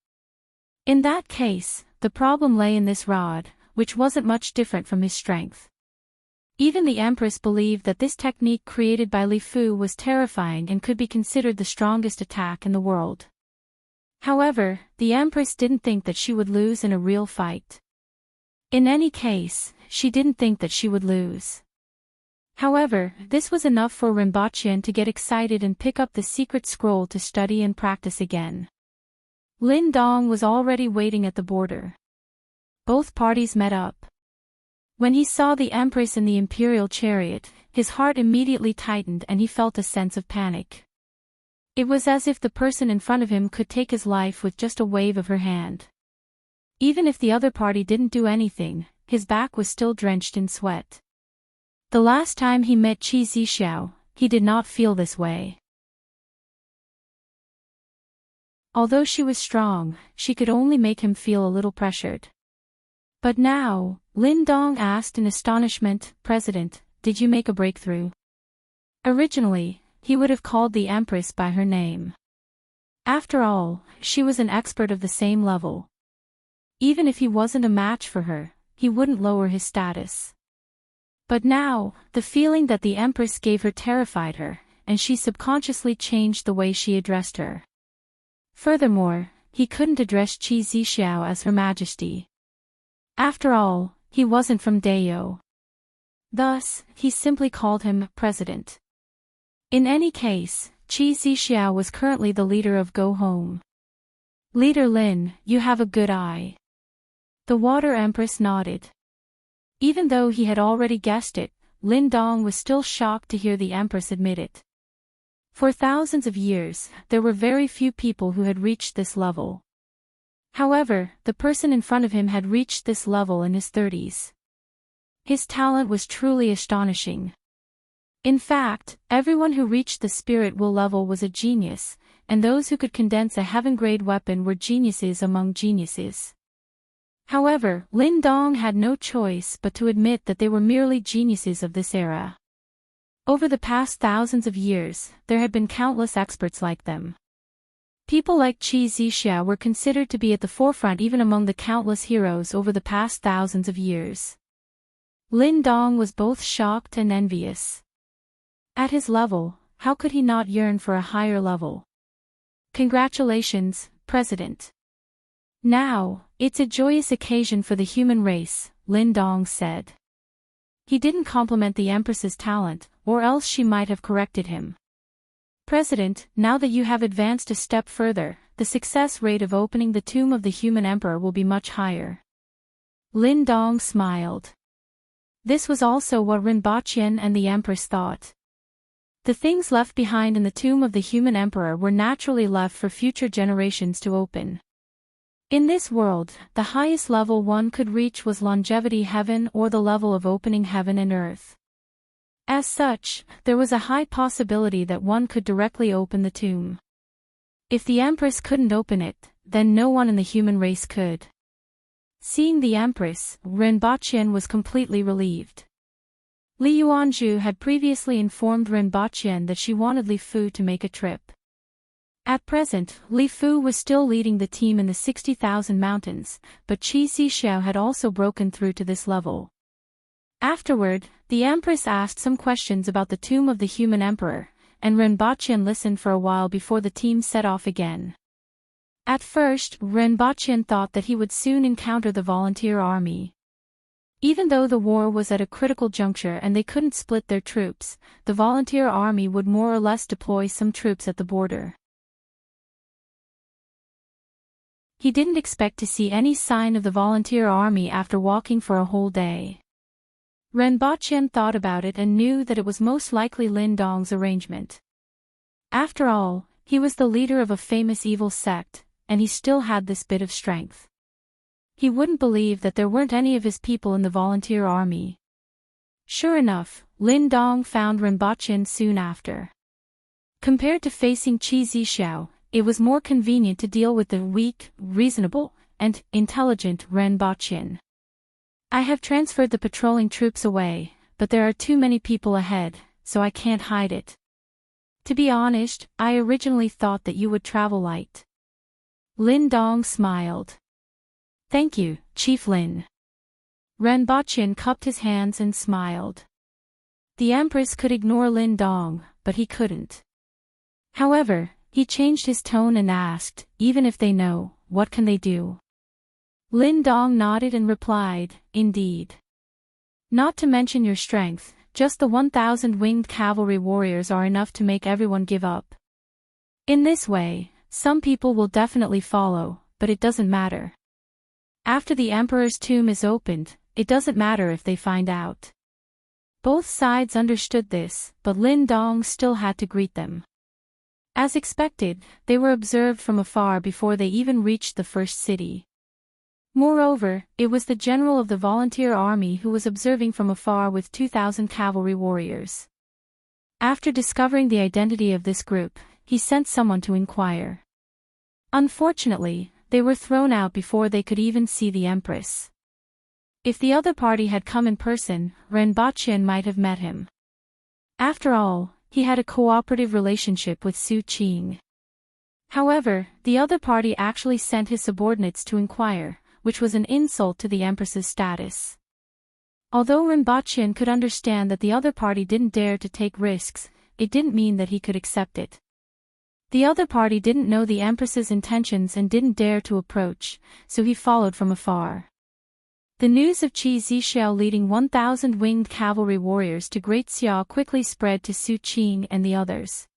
In that case, the problem lay in this rod, which wasn't much different from his strength. Even the Empress believed that this technique created by Li Fu was terrifying and could be considered the strongest attack in the world. However, the Empress didn't think that she would lose in a real fight. In any case, she didn't think that she would lose. However, this was enough for Rinpoche to get excited and pick up the secret scroll to study and practice again. Lin Dong was already waiting at the border. Both parties met up. When he saw the Empress in the imperial chariot, his heart immediately tightened and he felt a sense of panic. It was as if the person in front of him could take his life with just a wave of her hand. Even if the other party didn't do anything, his back was still drenched in sweat. The last time he met Qi Zixiao, he did not feel this way. Although she was strong, she could only make him feel a little pressured. But now, Lin Dong asked in astonishment, "President, did you make a breakthrough?" Originally, he would have called the Empress by her name. After all, she was an expert of the same level. Even if he wasn't a match for her, he wouldn't lower his status. But now, the feeling that the Empress gave her terrified her, and she subconsciously changed the way she addressed her. Furthermore, he couldn't address Qi Zixiao as Her Majesty. After all, he wasn't from Dayo. Thus, he simply called him President. In any case, Qi Zixiao was currently the leader of Go Home. "Leader Lin, you have a good eye." The Water Empress nodded. Even though he had already guessed it, Lin Dong was still shocked to hear the Empress admit it. For thousands of years, there were very few people who had reached this level. However, the person in front of him had reached this level in his 30s. His talent was truly astonishing. In fact, everyone who reached the spirit will level was a genius, and those who could condense a heaven-grade weapon were geniuses among geniuses. However, Lin Dong had no choice but to admit that they were merely geniuses of this era. Over the past thousands of years, there had been countless experts like them. People like Qi Zixiao were considered to be at the forefront even among the countless heroes over the past thousands of years. Lin Dong was both shocked and envious. At his level, how could he not yearn for a higher level? "Congratulations, President. Now, it's a joyous occasion for the human race," Lin Dong said. He didn't compliment the Empress's talent, or else she might have corrected him. "President, now that you have advanced a step further, the success rate of opening the tomb of the human emperor will be much higher." Lin Dong smiled. This was also what Rinpoche and the Empress thought. The things left behind in the tomb of the human emperor were naturally left for future generations to open. In this world, the highest level one could reach was longevity heaven or the level of opening heaven and earth. As such, there was a high possibility that one could directly open the tomb. If the Empress couldn't open it, then no one in the human race could. Seeing the Empress, Rinpoche was completely relieved. Li Yuanzhu had previously informed Rinpoche that she wanted Li Fu to make a trip. At present, Li Fu was still leading the team in the 60,000 mountains, but Qi Zixiao had also broken through to this level. Afterward, the Empress asked some questions about the tomb of the human emperor, and Rinpoche listened for a while before the team set off again. At first, Rinpoche thought that he would soon encounter the volunteer army. Even though the war was at a critical juncture and they couldn't split their troops, the volunteer army would more or less deploy some troops at the border. He didn't expect to see any sign of the volunteer army after walking for a whole day. Rinpoche thought about it and knew that it was most likely Lin Dong's arrangement. After all, he was the leader of a famous evil sect, and he still had this bit of strength. He wouldn't believe that there weren't any of his people in the volunteer army. Sure enough, Lin Dong found Rinpoche soon after. Compared to facing Qi Zixiao, it was more convenient to deal with the weak, reasonable, and intelligent Rinpoche. "I have transferred the patrolling troops away, but there are too many people ahead, so I can't hide it. To be honest, I originally thought that you would travel light." Lin Dong smiled. "Thank you, Chief Lin." Rinpoche cupped his hands and smiled. The Empress could ignore Lin Dong, but he couldn't. However, He changed his tone and asked, even if they know, what can they do? Lin Dong nodded and replied, indeed. Not to mention your strength, just the 1,000 winged cavalry warriors are enough to make everyone give up. In this way, some people will definitely follow, but it doesn't matter. After the emperor's tomb is opened, it doesn't matter if they find out. Both sides understood this, but Lin Dong still had to greet them. As expected, they were observed from afar before they even reached the first city. Moreover, it was the general of the volunteer army who was observing from afar with 2,000 cavalry warriors. After discovering the identity of this group, he sent someone to inquire. Unfortunately, they were thrown out before they could even see the Empress. If the other party had come in person, Renbachien might have met him. After all, he had a cooperative relationship with Su Qing. However, the other party actually sent his subordinates to inquire, which was an insult to the Empress's status. Although Renbachien could understand that the other party didn't dare to take risks, it didn't mean that he could accept it. The other party didn't know the Empress's intentions and didn't dare to approach, so he followed from afar. The news of Qi Zixiao leading 1,000 winged cavalry warriors to Great Xia quickly spread to Su Qing and the others.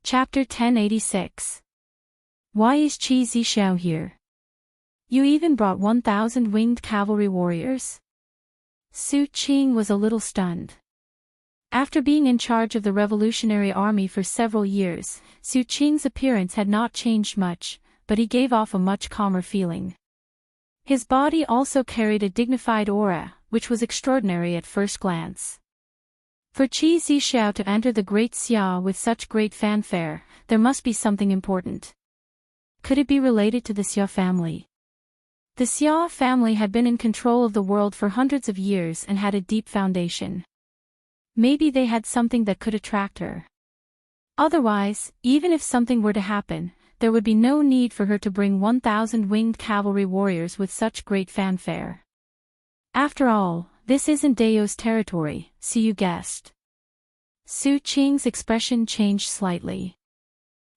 Chapter 1086. Why is Qi Zixiao here? You even brought 1,000 winged cavalry warriors? Su Qing was a little stunned. After being in charge of the revolutionary army for several years, Su Qing's appearance had not changed much, but he gave off a much calmer feeling. His body also carried a dignified aura, which was extraordinary at first glance. For Qi Zixiao to enter the Great Xia with such great fanfare, there must be something important. Could it be related to the Xia family? The Xia family had been in control of the world for hundreds of years and had a deep foundation. Maybe they had something that could attract her. Otherwise, even if something were to happen, there would be no need for her to bring 1,000 winged cavalry warriors with such great fanfare. After all, this isn't Dao's territory, so you guessed. Su Qing's expression changed slightly.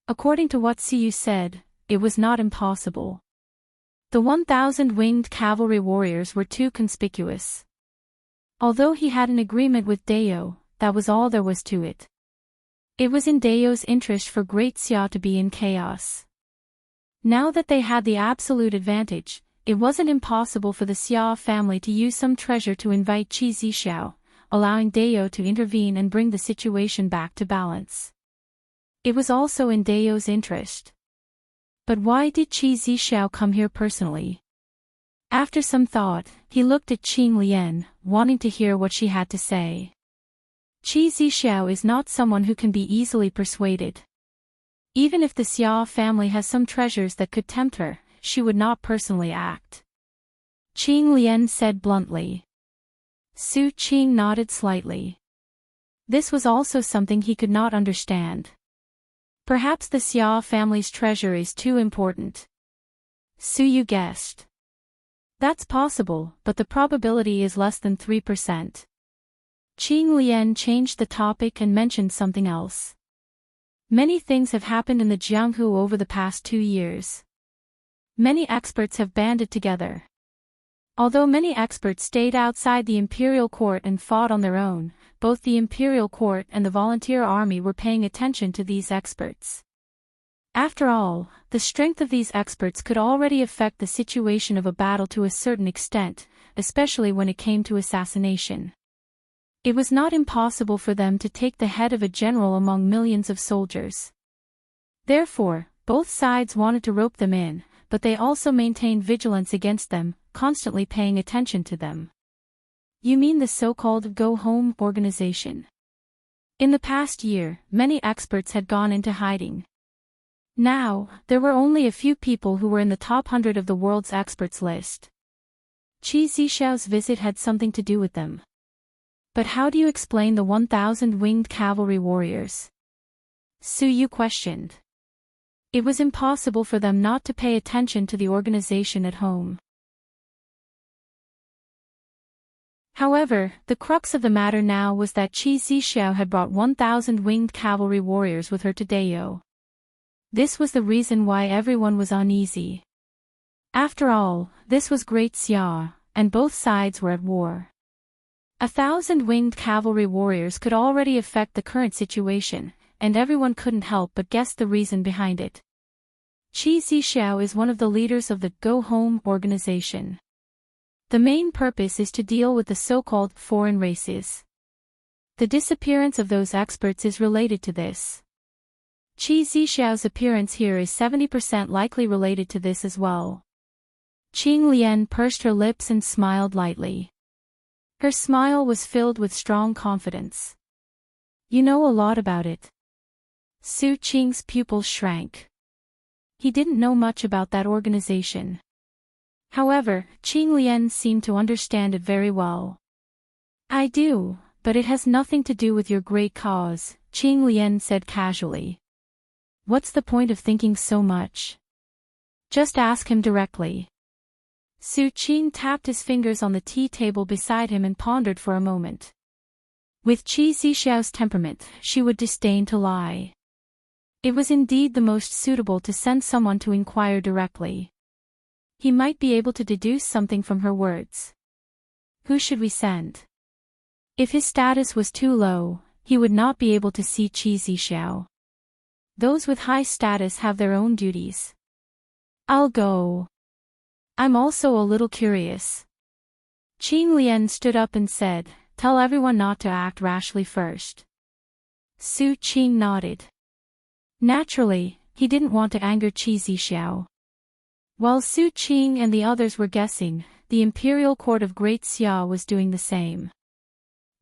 According to what Siyu said, it was not impossible. The 1,000 winged cavalry warriors were too conspicuous. Although he had an agreement with Dao, that was all there was to it. It was in Dao's interest for Great Xia to be in chaos. Now that they had the absolute advantage, it wasn't impossible for the Xia family to use some treasure to invite Qi Zixiao, allowing Dao to intervene and bring the situation back to balance. It was also in Dao's interest. But why did Qi Zixiao come here personally? After some thought, he looked at Qing Lian, wanting to hear what she had to say. Qi Zixiao is not someone who can be easily persuaded. Even if the Xia family has some treasures that could tempt her, she would not personally act. Qing Lian said bluntly. Su Qing nodded slightly. This was also something he could not understand. Perhaps the Xia family's treasure is too important. Su Yu guessed. That's possible, but the probability is less than 3%. Qing Lian changed the topic and mentioned something else. Many things have happened in the Jianghu over the past 2 years. Many experts have banded together. Although many experts stayed outside the imperial court and fought on their own, both the imperial court and the volunteer army were paying attention to these experts. After all, the strength of these experts could already affect the situation of a battle to a certain extent, especially when it came to assassination. It was not impossible for them to take the head of a general among millions of soldiers. Therefore, both sides wanted to rope them in, but they also maintained vigilance against them, constantly paying attention to them. You mean the so-called go-home organization? In the past year, many experts had gone into hiding. Now, there were only a few people who were in the top 100 of the world's experts list. Qi Zixiao's visit had something to do with them. But how do you explain the 1,000 winged cavalry warriors? Su Yu questioned. It was impossible for them not to pay attention to the organization at home. However, the crux of the matter now was that Qi Zixiao had brought 1,000 winged cavalry warriors with her to Dao. This was the reason why everyone was uneasy. After all, this was Great Xia, and both sides were at war. 1,000 winged cavalry warriors could already affect the current situation, and everyone couldn't help but guess the reason behind it. Qi Zixiao is one of the leaders of the Go Home organization. The main purpose is to deal with the so-called foreign races. The disappearance of those experts is related to this. Qi Zixiao's appearance here is 70% likely related to this as well. Qing Lian pursed her lips and smiled lightly. Her smile was filled with strong confidence. You know a lot about it. Su Qing's pupils shrank. He didn't know much about that organization. However, Qing Lian seemed to understand it very well. I do, but it has nothing to do with your great cause, Qing Lian said casually. What's the point of thinking so much? Just ask him directly. Su Qing tapped his fingers on the tea table beside him and pondered for a moment. With Qi Zixiao's temperament, she would disdain to lie. It was indeed the most suitable to send someone to inquire directly. He might be able to deduce something from her words. Who should we send? If his status was too low, he would not be able to see Qi Zixiao. Those with high status have their own duties. I'll go. I'm also a little curious. Qing Lian stood up and said, tell everyone not to act rashly first. Su Qing nodded. Naturally, he didn't want to anger Qi Zixiao. While Su Qing and the others were guessing, the imperial court of Great Xia was doing the same.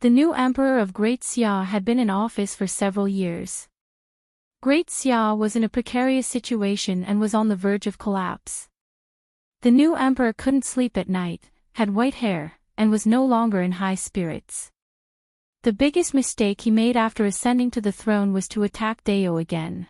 The new emperor of Great Xia had been in office for several years. Great Xia was in a precarious situation and was on the verge of collapse. The new emperor couldn't sleep at night, had white hair, and was no longer in high spirits. The biggest mistake he made after ascending to the throne was to attack Dao again.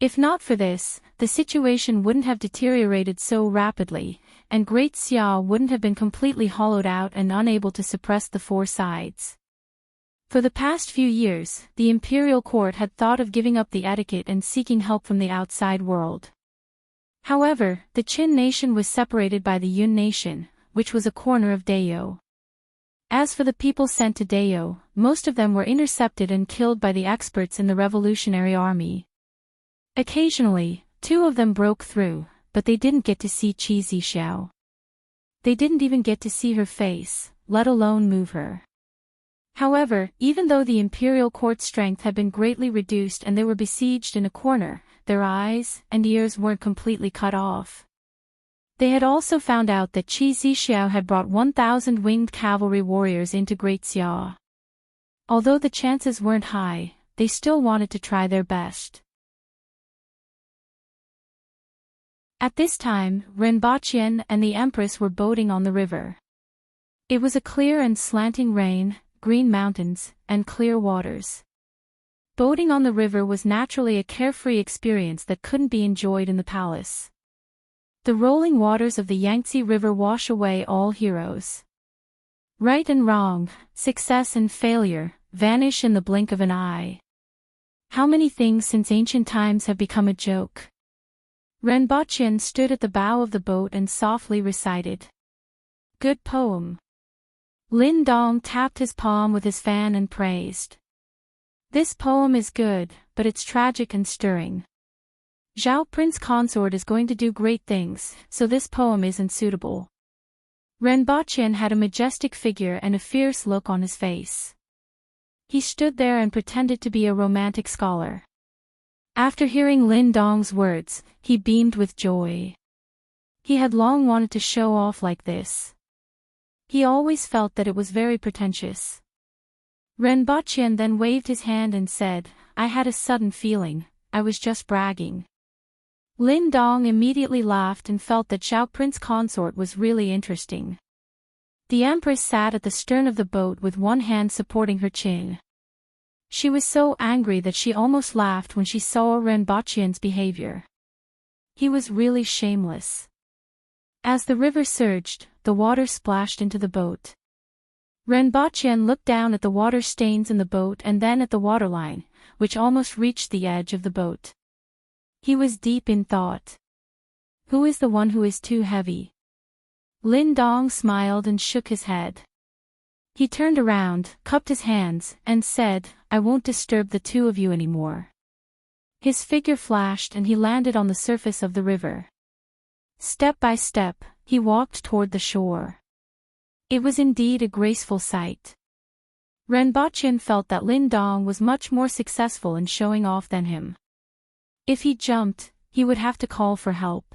If not for this, the situation wouldn't have deteriorated so rapidly, and Great Xia wouldn't have been completely hollowed out and unable to suppress the four sides. For the past few years, the imperial court had thought of giving up the etiquette and seeking help from the outside world. However, the Qin nation was separated by the Yun nation, which was a corner of Dao. As for the people sent to Dao, most of them were intercepted and killed by the experts in the Revolutionary Army. Occasionally, 2 of them broke through, but they didn't get to see Qi Zixiao. They didn't even get to see her face, let alone move her. However, even though the imperial court's strength had been greatly reduced and they were besieged in a corner, their eyes and ears weren't completely cut off. They had also found out that Qi Zixiao had brought 1,000 winged cavalry warriors into Great Xia. Although the chances weren't high, they still wanted to try their best. At this time, Renbaqian and the Empress were boating on the river. It was a clear and slanting rain, green mountains, and clear waters. Boating on the river was naturally a carefree experience that couldn't be enjoyed in the palace. The rolling waters of the Yangtze River wash away all heroes. Right and wrong, success and failure, vanish in the blink of an eye. How many things since ancient times have become a joke? Renbaqian stood at the bow of the boat and softly recited. Good poem. Lin Dong tapped his palm with his fan and praised. This poem is good, but it's tragic and stirring. Zhao Prince Consort is going to do great things, so this poem isn't suitable. Renbaqian had a majestic figure and a fierce look on his face. He stood there and pretended to be a romantic scholar. After hearing Lin Dong's words, he beamed with joy. He had long wanted to show off like this. He always felt that it was very pretentious. Renbaqian then waved his hand and said, I had a sudden feeling, I was just bragging. Lin Dong immediately laughed and felt that Zhao Prince Consort was really interesting. The Empress sat at the stern of the boat with one hand supporting her chin. She was so angry that she almost laughed when she saw Renbaqian's behavior. He was really shameless. As the river surged, the water splashed into the boat. Renbachien looked down at the water stains in the boat and then at the waterline, which almost reached the edge of the boat. He was deep in thought. Who is the one who is too heavy? Lin Dong smiled and shook his head. He turned around, cupped his hands, and said, I won't disturb the two of you anymore. His figure flashed and he landed on the surface of the river. Step by step, he walked toward the shore. It was indeed a graceful sight. Renbachien felt that Lin Dong was much more successful in showing off than him. If he jumped, he would have to call for help.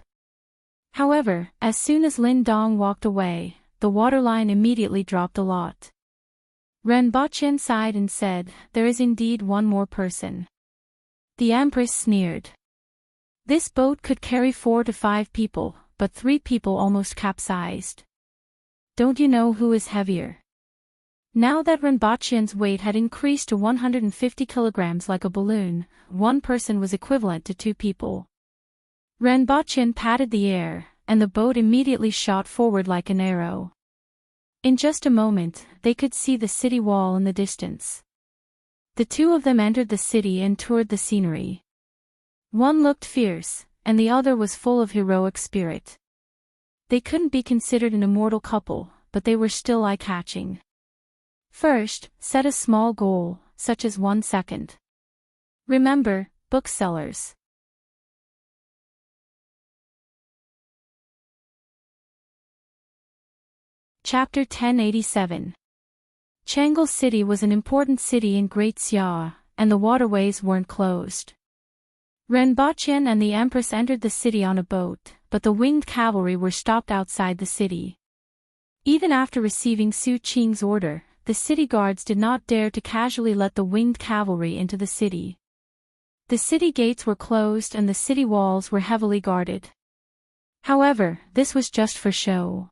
However, as soon as Lin Dong walked away, the waterline immediately dropped a lot. Renbachien sighed and said, there is indeed one more person. The Empress sneered. This boat could carry 4 to 5 people, but 3 people almost capsized. Don't you know who is heavier? Now that Renbachien's weight had increased to 150 kilograms like a balloon, one person was equivalent to 2 people. Renbachien patted the air, and the boat immediately shot forward like an arrow. In just a moment, they could see the city wall in the distance. The two of them entered the city and toured the scenery. One looked fierce, and the other was full of heroic spirit. They couldn't be considered an immortal couple, but they were still eye-catching. First, set a small goal, such as 1 second. Remember, booksellers. Chapter 1087. Changle City was an important city in Great Xia, and the waterways weren't closed. Renbachien and the Empress entered the city on a boat, but the winged cavalry were stopped outside the city. Even after receiving Su Qing's order, the city guards did not dare to casually let the winged cavalry into the city. The city gates were closed and the city walls were heavily guarded. However, this was just for show.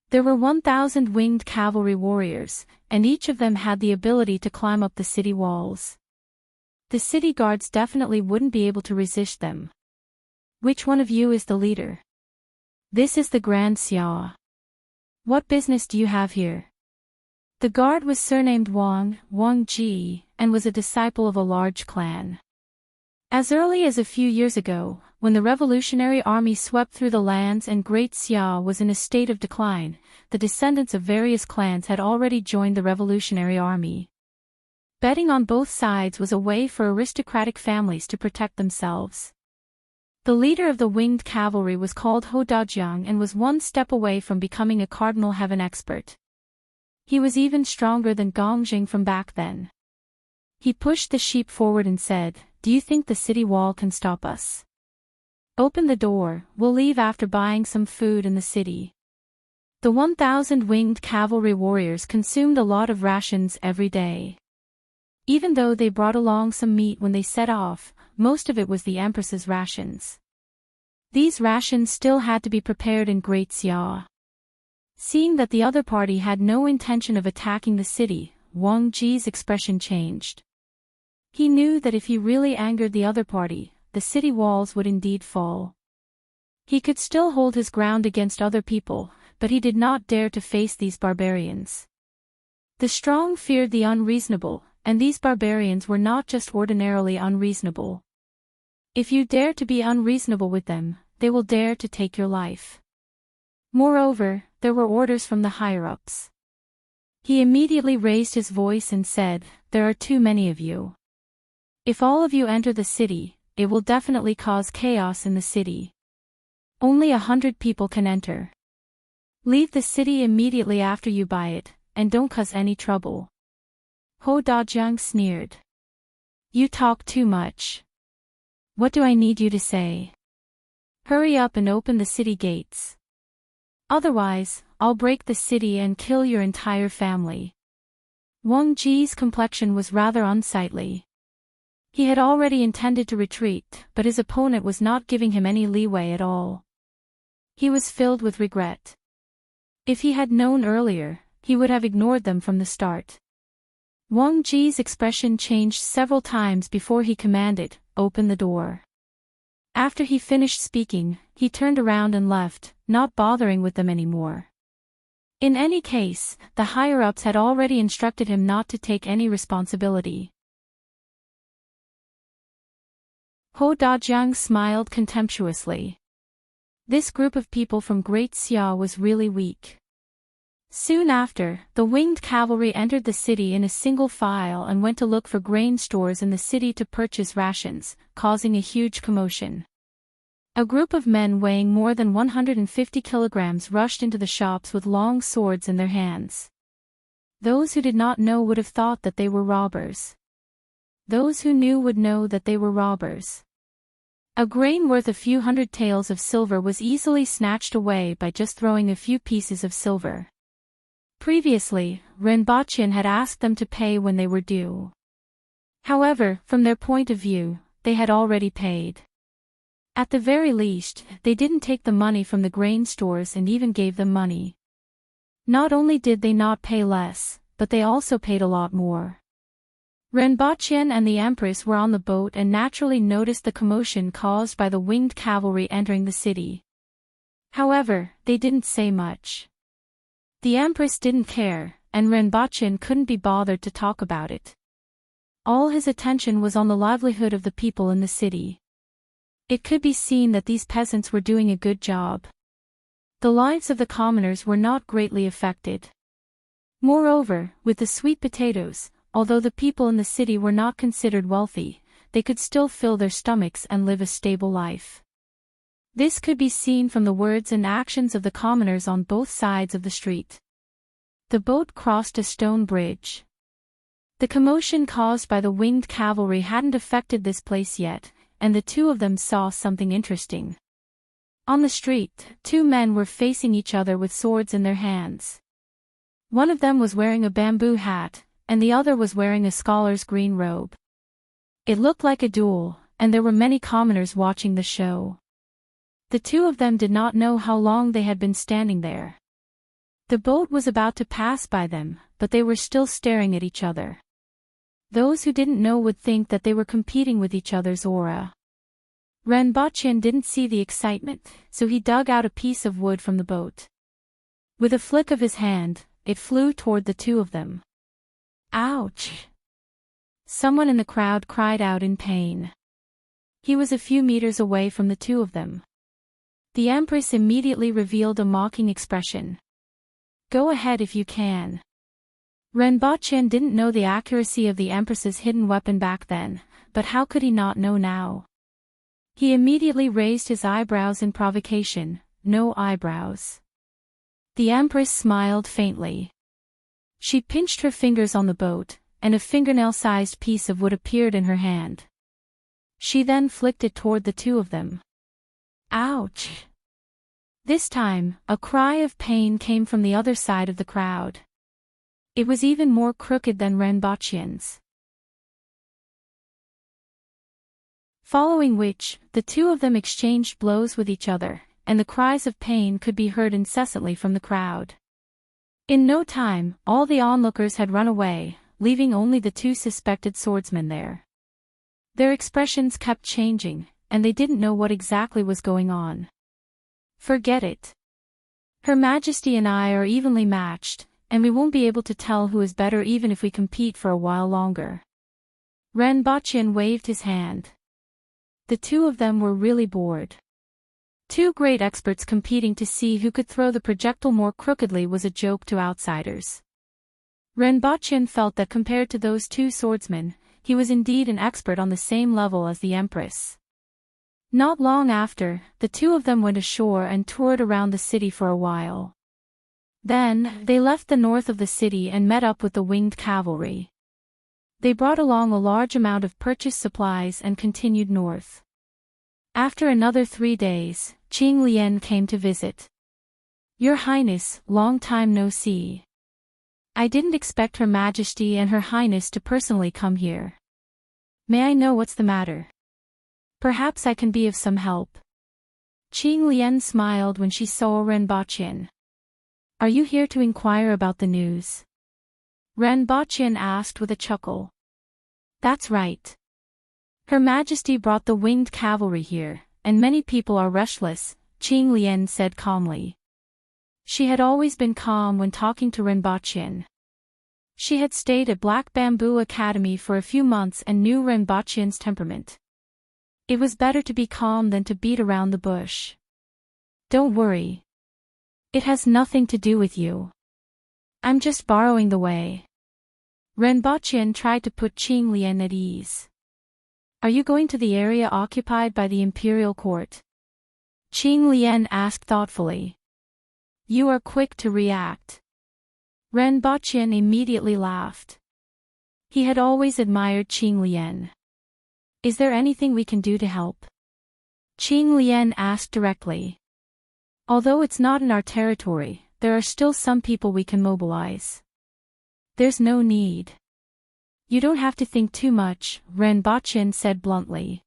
There were 1,000 winged cavalry warriors, and each of them had the ability to climb up the city walls. The city guards definitely wouldn't be able to resist them. Which one of you is the leader? This is the Grand Xia. What business do you have here? The guard was surnamed Wang Ji, and was a disciple of a large clan. As early as a few years ago, when the revolutionary army swept through the lands and Great Xia was in a state of decline, the descendants of various clans had already joined the revolutionary army. Betting on both sides was a way for aristocratic families to protect themselves. The leader of the winged cavalry was called Ho Dajiang and was one step away from becoming a cardinal heaven expert. He was even stronger than Gongjing from back then. He pushed the sheep forward and said, "Do you think the city wall can stop us? Open the door, we'll leave after buying some food in the city." The 1,000 winged cavalry warriors consumed a lot of rations every day. Even though they brought along some meat when they set off, most of it was the Empress's rations. These rations still had to be prepared in Great Xia. Seeing that the other party had no intention of attacking the city, Wang Ji's expression changed. He knew that if he really angered the other party, the city walls would indeed fall. He could still hold his ground against other people, but he did not dare to face these barbarians. The strong feared the unreasonable, and these barbarians were not just ordinarily unreasonable. If you dare to be unreasonable with them, they will dare to take your life. Moreover, there were orders from the higher-ups. He immediately raised his voice and said, "There are too many of you. If all of you enter the city, it will definitely cause chaos in the city. Only 100 people can enter. Leave the city immediately after you buy it, and don't cause any trouble." Ho Dajiang sneered. "You talk too much. What do I need you to say? Hurry up and open the city gates. Otherwise, I'll break the city and kill your entire family." Wang Ji's complexion was rather unsightly. He had already intended to retreat, but his opponent was not giving him any leeway at all. He was filled with regret. If he had known earlier, he would have ignored them from the start. Wang Ji's expression changed several times before he commanded, "Open the door." After he finished speaking, he turned around and left, not bothering with them anymore. In any case, the higher-ups had already instructed him not to take any responsibility. Ho Dajiang smiled contemptuously. This group of people from Great Xia was really weak. Soon after, the winged cavalry entered the city in a single file and went to look for grain stores in the city to purchase rations, causing a huge commotion. A group of men weighing more than 150 kilograms rushed into the shops with long swords in their hands. Those who did not know would have thought that they were robbers. Those who knew would know that they were robbers. A grain worth a few hundred taels of silver was easily snatched away by just throwing a few pieces of silver. Previously, Renbachin had asked them to pay when they were due. However, from their point of view, they had already paid. At the very least, they didn't take the money from the grain stores and even gave them money. Not only did they not pay less, but they also paid a lot more. Renbachin and the Empress were on the boat and naturally noticed the commotion caused by the winged cavalry entering the city. However, they didn't say much. The Empress didn't care, and Renbachin couldn't be bothered to talk about it. All his attention was on the livelihood of the people in the city. It could be seen that these peasants were doing a good job. The lives of the commoners were not greatly affected. Moreover, with the sweet potatoes, although the people in the city were not considered wealthy, they could still fill their stomachs and live a stable life. This could be seen from the words and actions of the commoners on both sides of the street. The boat crossed a stone bridge. The commotion caused by the winged cavalry hadn't affected this place yet, and the two of them saw something interesting. On the street, two men were facing each other with swords in their hands. One of them was wearing a bamboo hat, and the other was wearing a scholar's green robe. It looked like a duel, and there were many commoners watching the show. The two of them did not know how long they had been standing there. The boat was about to pass by them, but they were still staring at each other. Those who didn't know would think that they were competing with each other's aura. Renbachin didn't see the excitement, so he dug out a piece of wood from the boat. With a flick of his hand, it flew toward the two of them. Ouch! Someone in the crowd cried out in pain. He was a few meters away from the two of them. The Empress immediately revealed a mocking expression. Go ahead if you can. Renbachin didn't know the accuracy of the Empress's hidden weapon back then, but how could he not know now? He immediately raised his eyebrows in provocation. No eyebrows. The Empress smiled faintly. She pinched her fingers on the boat, and a fingernail-sized piece of wood appeared in her hand. She then flicked it toward the two of them. Ouch! This time, a cry of pain came from the other side of the crowd. It was even more crooked than Renbachin's. Following which, the two of them exchanged blows with each other, and the cries of pain could be heard incessantly from the crowd. In no time, all the onlookers had run away, leaving only the two suspected swordsmen there. Their expressions kept changing, and they didn't know what exactly was going on. Forget it. Her Majesty and I are evenly matched, and we won't be able to tell who is better even if we compete for a while longer. Renbachin waved his hand. The two of them were really bored. Two great experts competing to see who could throw the projectile more crookedly was a joke to outsiders. Renbachin felt that compared to those two swordsmen, he was indeed an expert on the same level as the Empress. Not long after, the two of them went ashore and toured around the city for a while. Then, they left the north of the city and met up with the winged cavalry. They brought along a large amount of purchased supplies and continued north. After another 3 days, Qing Lian came to visit. Your Highness, long time no see. I didn't expect Her Majesty and Her Highness to personally come here. May I know what's the matter? Perhaps I can be of some help. Qing Lian smiled when she saw Renbachin. Are you here to inquire about the news? Renbachin asked with a chuckle. That's right. Her Majesty brought the winged cavalry here, and many people are restless, Qing Lian said calmly. She had always been calm when talking to Rinpoche. She had stayed at Black Bamboo Academy for a few months and knew Rinpoche's temperament. It was better to be calm than to beat around the bush. Don't worry. It has nothing to do with you. I'm just borrowing the way. Rinpoche tried to put Qing Lian at ease. Are you going to the area occupied by the imperial court? Qing Lian asked thoughtfully. You are quick to react. Rinpoche immediately laughed. He had always admired Qing Lian. Is there anything we can do to help? Qing Lian asked directly. Although it's not in our territory, there are still some people we can mobilize. There's no need. You don't have to think too much, Rinpoche said bluntly.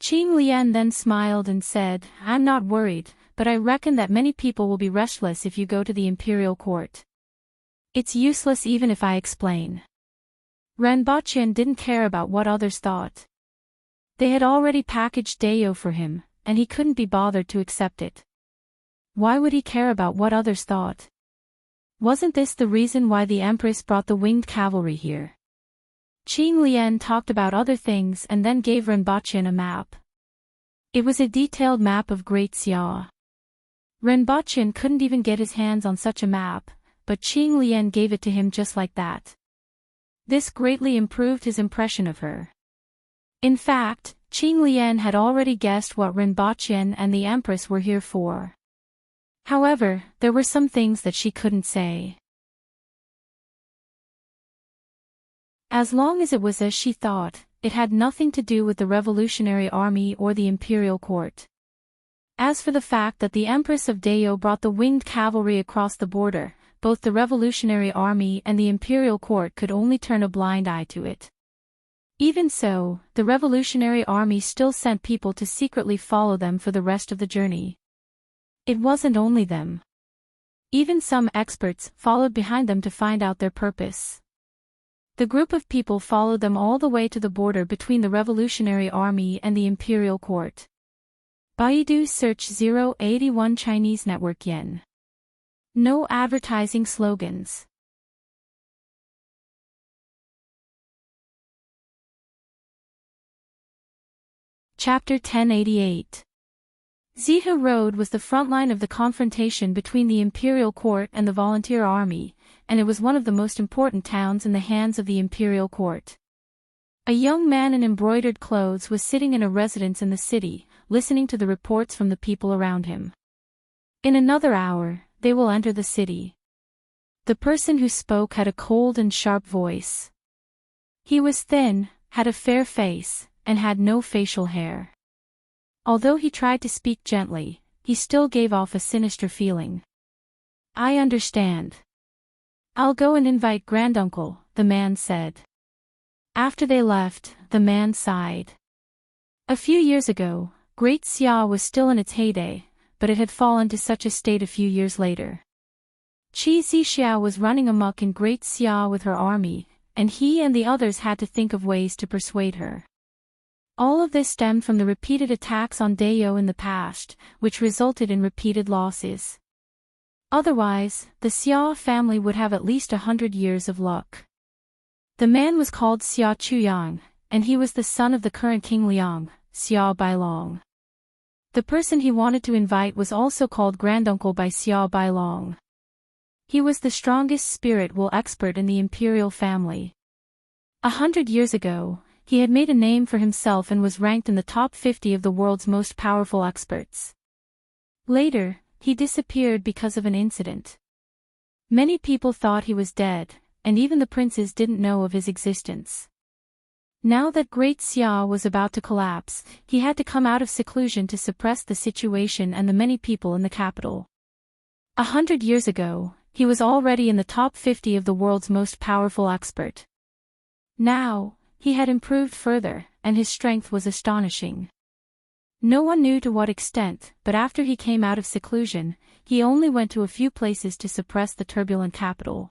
Qing Lian then smiled and said, I'm not worried, but I reckon that many people will be restless if you go to the imperial court. It's useless even if I explain. Rinpoche didn't care about what others thought. They had already packaged Dayo for him, and he couldn't be bothered to accept it. Why would he care about what others thought? Wasn't this the reason why the Empress brought the winged cavalry here? Qing Lian talked about other things and then gave Rinpoche a map. It was a detailed map of Great Xia. Rinpoche couldn't even get his hands on such a map, but Qing Lian gave it to him just like that. This greatly improved his impression of her. In fact, Qing Lian had already guessed what Rinpoche and the Empress were here for. However, there were some things that she couldn't say. As long as it was as she thought, it had nothing to do with the Revolutionary Army or the imperial court. As for the fact that the Empress of Dayo brought the winged cavalry across the border, both the Revolutionary Army and the imperial court could only turn a blind eye to it. Even so, the Revolutionary Army still sent people to secretly follow them for the rest of the journey. It wasn't only them. Even some experts followed behind them to find out their purpose. The group of people followed them all the way to the border between the Revolutionary Army and the imperial court. Baidu search 081 Chinese network yen. No advertising slogans. Chapter 1088. Zihe Road was the front line of the confrontation between the imperial court and the volunteer army, and it was one of the most important towns in the hands of the imperial court. A young man in embroidered clothes was sitting in a residence in the city, listening to the reports from the people around him. In another hour, they will enter the city. The person who spoke had a cold and sharp voice. He was thin, had a fair face, and had no facial hair. Although he tried to speak gently, he still gave off a sinister feeling. I understand. I'll go and invite granduncle, the man said. After they left, the man sighed. A few years ago, Great Xia was still in its heyday, but it had fallen to such a state a few years later. Qi Zixiao was running amok in Great Xia with her army, and he and the others had to think of ways to persuade her. All of this stemmed from the repeated attacks on Dayo in the past, which resulted in repeated losses. Otherwise, the Xia family would have at least 100 years of luck. The man was called Xia Chuyang, and he was the son of the current King Liang, Xia Bailong. The person he wanted to invite was also called granduncle by Xia Bailong. He was the strongest spirit-will expert in the imperial family. 100 years ago, he had made a name for himself and was ranked in the top 50 of the world's most powerful experts. Later, he disappeared because of an incident. Many people thought he was dead, and even the princes didn't know of his existence. Now that Great Xia was about to collapse, he had to come out of seclusion to suppress the situation and the many people in the capital. 100 years ago, he was already in the top 50 of the world's most powerful expert. Now, he had improved further, and his strength was astonishing. No one knew to what extent, but after he came out of seclusion, he only went to a few places to suppress the turbulent capital.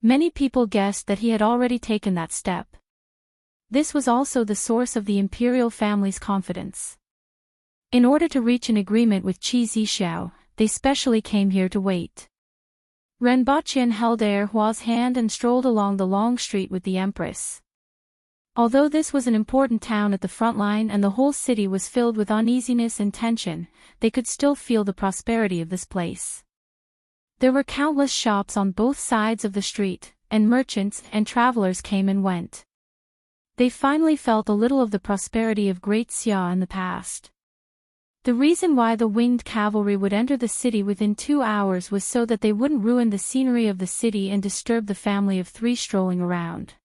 Many people guessed that he had already taken that step. This was also the source of the imperial family's confidence. In order to reach an agreement with Qi Zixiao, they specially came here to wait. Renbochin held Hua's hand and strolled along the long street with the Empress. Although this was an important town at the front line and the whole city was filled with uneasiness and tension, they could still feel the prosperity of this place. There were countless shops on both sides of the street, and merchants and travelers came and went. They finally felt a little of the prosperity of Great Xia in the past. The reason why the winged cavalry would enter the city within 2 hours was so that they wouldn't ruin the scenery of the city and disturb the family of 3 strolling around.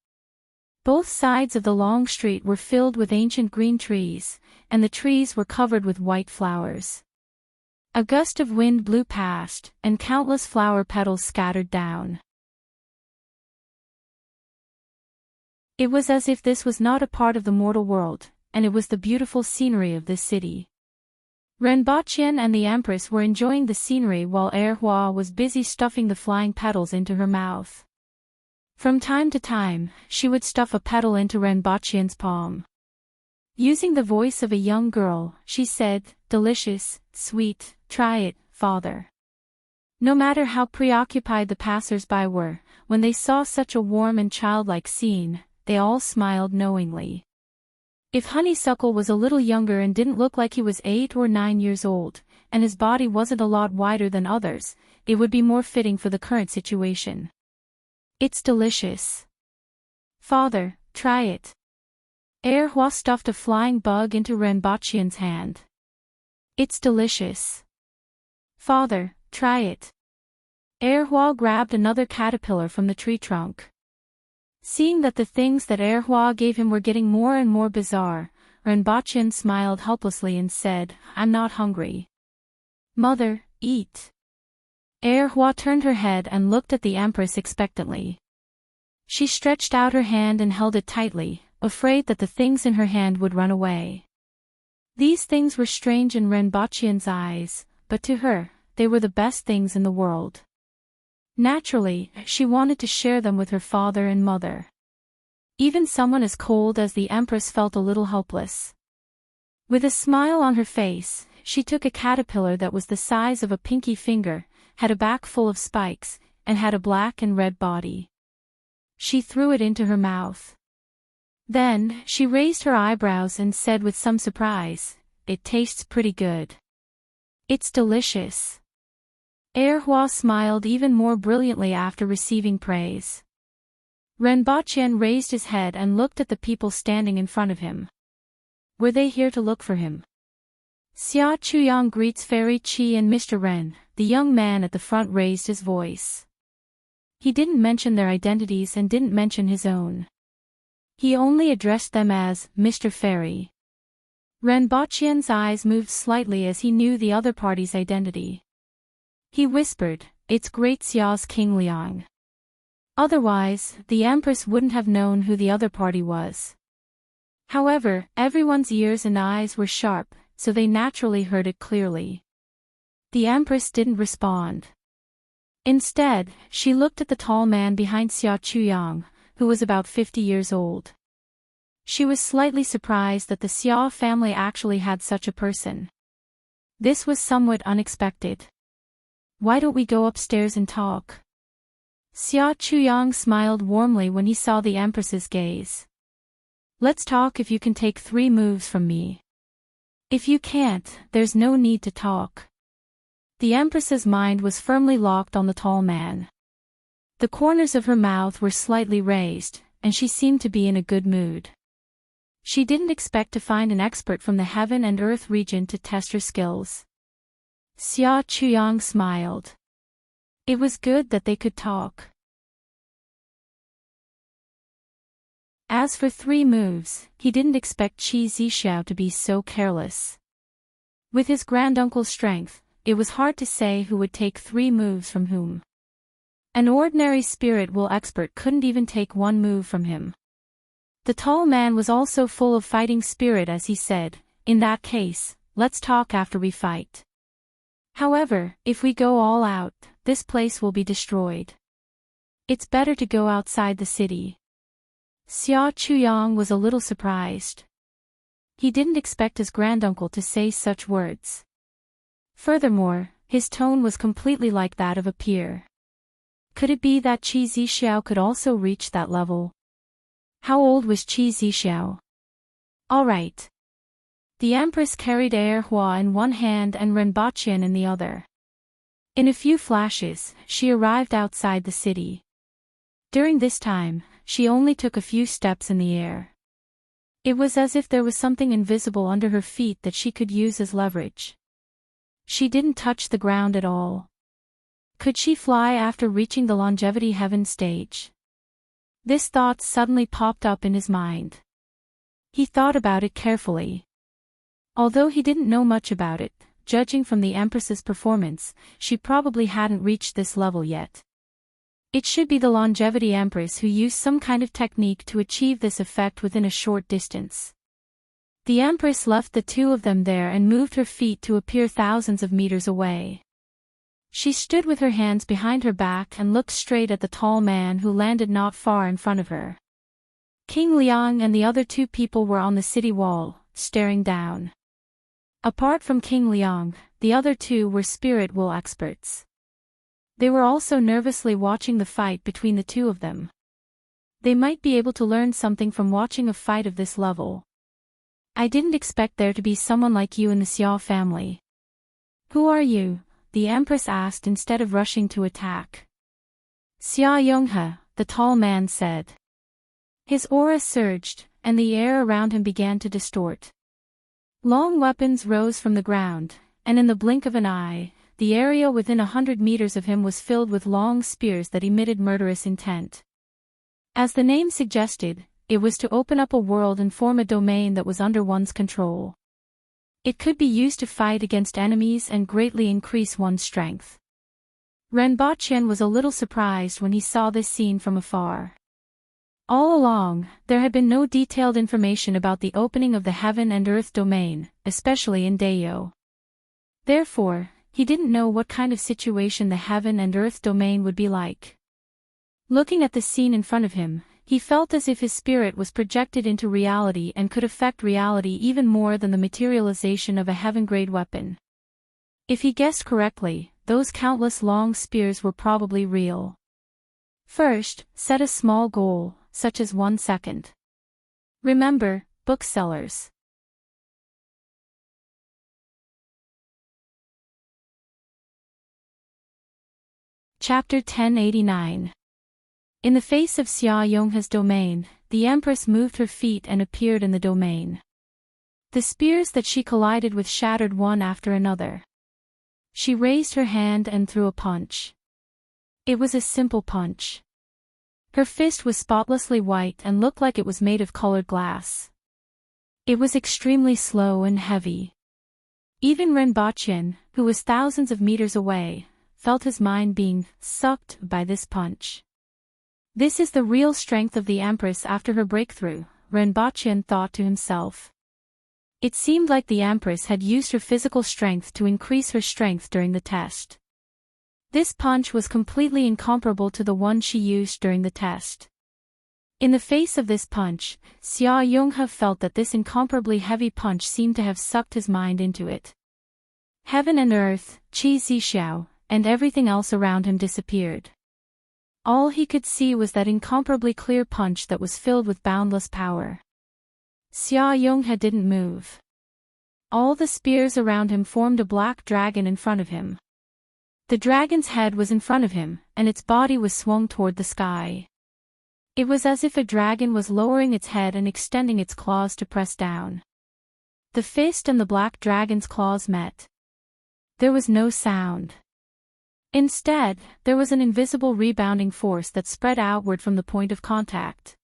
Both sides of the long street were filled with ancient green trees, and the trees were covered with white flowers. A gust of wind blew past, and countless flower petals scattered down. It was as if this was not a part of the mortal world, and it was the beautiful scenery of this city. Renbochin and the Empress were enjoying the scenery while Hua was busy stuffing the flying petals into her mouth. From time to time, she would stuff a petal into Renbochin's palm. Using the voice of a young girl, she said, "Delicious, sweet, try it, father." No matter how preoccupied the passers-by were, when they saw such a warm and childlike scene, they all smiled knowingly. If Honeysuckle was a little younger and didn't look like he was 8 or 9 years old, and his body wasn't a lot wider than others, it would be more fitting for the current situation. "It's delicious. Father, try it." Hua stuffed a flying bug into Renbochin's hand. "It's delicious. Father, try it." Hua grabbed another caterpillar from the tree trunk. Seeing that the things that Hua gave him were getting more and more bizarre, Renbochin smiled helplessly and said, "I'm not hungry." "Mother, eat." Hua turned her head and looked at the Empress expectantly. She stretched out her hand and held it tightly, afraid that the things in her hand would run away. These things were strange in Renbochin's eyes, but to her, they were the best things in the world. Naturally, she wanted to share them with her father and mother. Even someone as cold as the Empress felt a little helpless. With a smile on her face, she took a caterpillar that was the size of a pinky finger, had a back full of spikes, and had a black and red body. She threw it into her mouth. Then, she raised her eyebrows and said with some surprise, "It tastes pretty good. It's delicious." Hua smiled even more brilliantly after receiving praise. Renbochin raised his head and looked at the people standing in front of him. Were they here to look for him? "Xia Chuyang greets Fairy Qi and Mr. Ren," the young man at the front raised his voice. He didn't mention their identities and didn't mention his own. He only addressed them as Mr. Fairy. Renbochin's eyes moved slightly as he knew the other party's identity. He whispered, "It's Great Xia's King Liang." Otherwise, the Empress wouldn't have known who the other party was. However, everyone's ears and eyes were sharp, so they naturally heard it clearly. The Empress didn't respond. Instead, she looked at the tall man behind Xia Chuyang, who was about 50 years old. She was slightly surprised that the Xia family actually had such a person. This was somewhat unexpected. "Why don't we go upstairs and talk?" Xia Chuyang smiled warmly when he saw the Empress's gaze. "Let's talk if you can take 3 moves from me. If you can't, there's no need to talk." The Empress's mind was firmly locked on the tall man. The corners of her mouth were slightly raised, and she seemed to be in a good mood. She didn't expect to find an expert from the heaven and earth region to test her skills. Xia Chuyang smiled. It was good that they could talk. As for 3 moves, he didn't expect Qi Zixiao to be so careless. With his granduncle's strength, it was hard to say who would take 3 moves from whom. An ordinary spirit will expert couldn't even take 1 move from him. The tall man was also full of fighting spirit as he said, "In that case, let's talk after we fight. However, if we go all out, this place will be destroyed. It's better to go outside the city." Xia Chuyang was a little surprised. He didn't expect his granduncle to say such words. Furthermore, His tone was completely like that of a peer. Could it be that Qi Zixiao could also reach that level? How old was Qi Zixiao? All right. The Empress carried Erhua in one hand and Renbaqian in the other. In a few flashes, she arrived outside the city. During this time, she only took a few steps in the air. It was as if there was something invisible under her feet that she could use as leverage. She didn't touch the ground at all. Could she fly after reaching the longevity heaven stage? This thought suddenly popped up in his mind. He thought about it carefully. Although he didn't know much about it, judging from the Empress's performance, she probably hadn't reached this level yet. It should be the longevity Empress who used some kind of technique to achieve this effect within a short distance. The Empress left the two of them there and moved her feet to appear thousands of meters away. She stood with her hands behind her back and looked straight at the tall man who landed not far in front of her. King Liang and the other two people were on the city wall, staring down. Apart from King Liang, the other two were spirit will experts. They were also nervously watching the fight between the two of them. They might be able to learn something from watching a fight of this level. I didn't expect there to be someone like you in the Xia family. Who are you? The Empress asked instead of rushing to attack. Xia Yonghe, the tall man said. His aura surged, and the air around him began to distort. Long weapons rose from the ground, and in the blink of an eye, the area within 100 meters of him was filled with long spears that emitted murderous intent. As the name suggested, it was to open up a world and form a domain that was under one's control. It could be used to fight against enemies and greatly increase one's strength. Renbaqian was a little surprised when he saw this scene from afar. All along, there had been no detailed information about the opening of the heaven and earth domain, especially in Dayo. Therefore, he didn't know what kind of situation the heaven and earth domain would be like. Looking at the scene in front of him, he felt as if his spirit was projected into reality and could affect reality even more than the materialization of a heaven-grade weapon. If he guessed correctly, those countless long spears were probably real. First, set a small goal, such as 1 second. Remember, booksellers. Chapter 1089. In the face of Xia Yonghe's domain, the Empress moved her feet and appeared in the domain. The spears that she collided with shattered one after another. She raised her hand and threw a punch. It was a simple punch. Her fist was spotlessly white and looked like it was made of colored glass. It was extremely slow and heavy. Even Renbaqian, who was thousands of meters away, felt his mind being sucked by this punch. This is the real strength of the Empress after her breakthrough, Renbaqian thought to himself. It seemed like the Empress had used her physical strength to increase her strength during the test. This punch was completely incomparable to the one she used during the test. In the face of this punch, Xia Yonghe felt that this incomparably heavy punch seemed to have sucked his mind into it. Heaven and earth, Qi Zixiao, and everything else around him disappeared. All he could see was that incomparably clear punch that was filled with boundless power. Xia Yonghe didn't move. All the spears around him formed a black dragon in front of him. The dragon's head was in front of him, and its body was swung toward the sky. It was as if a dragon was lowering its head and extending its claws to press down. The fist and the black dragon's claws met. There was no sound. Instead, there was an invisible rebounding force that spread outward from the point of contact.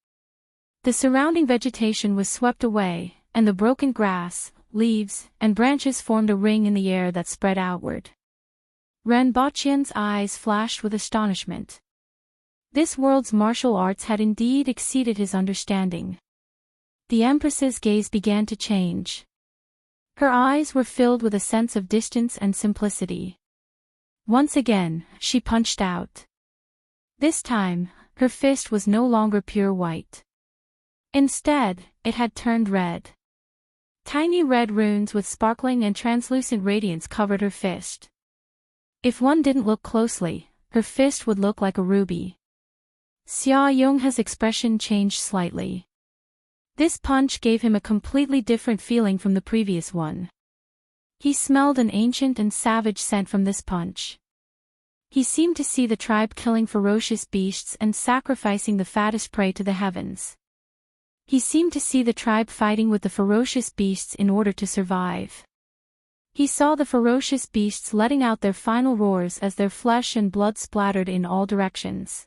The surrounding vegetation was swept away, and the broken grass, leaves, and branches formed a ring in the air that spread outward. Renbaqian's eyes flashed with astonishment. This world's martial arts had indeed exceeded his understanding. The Empress's gaze began to change. Her eyes were filled with a sense of distance and simplicity. Once again, she punched out. This time, her fist was no longer pure white. Instead, it had turned red. Tiny red runes with sparkling and translucent radiance covered her fist. If one didn't look closely, her fist would look like a ruby. Xia Yonghe's expression changed slightly. This punch gave him a completely different feeling from the previous one. He smelled an ancient and savage scent from this punch. He seemed to see the tribe killing ferocious beasts and sacrificing the fattest prey to the heavens. He seemed to see the tribe fighting with the ferocious beasts in order to survive. He saw the ferocious beasts letting out their final roars as their flesh and blood splattered in all directions.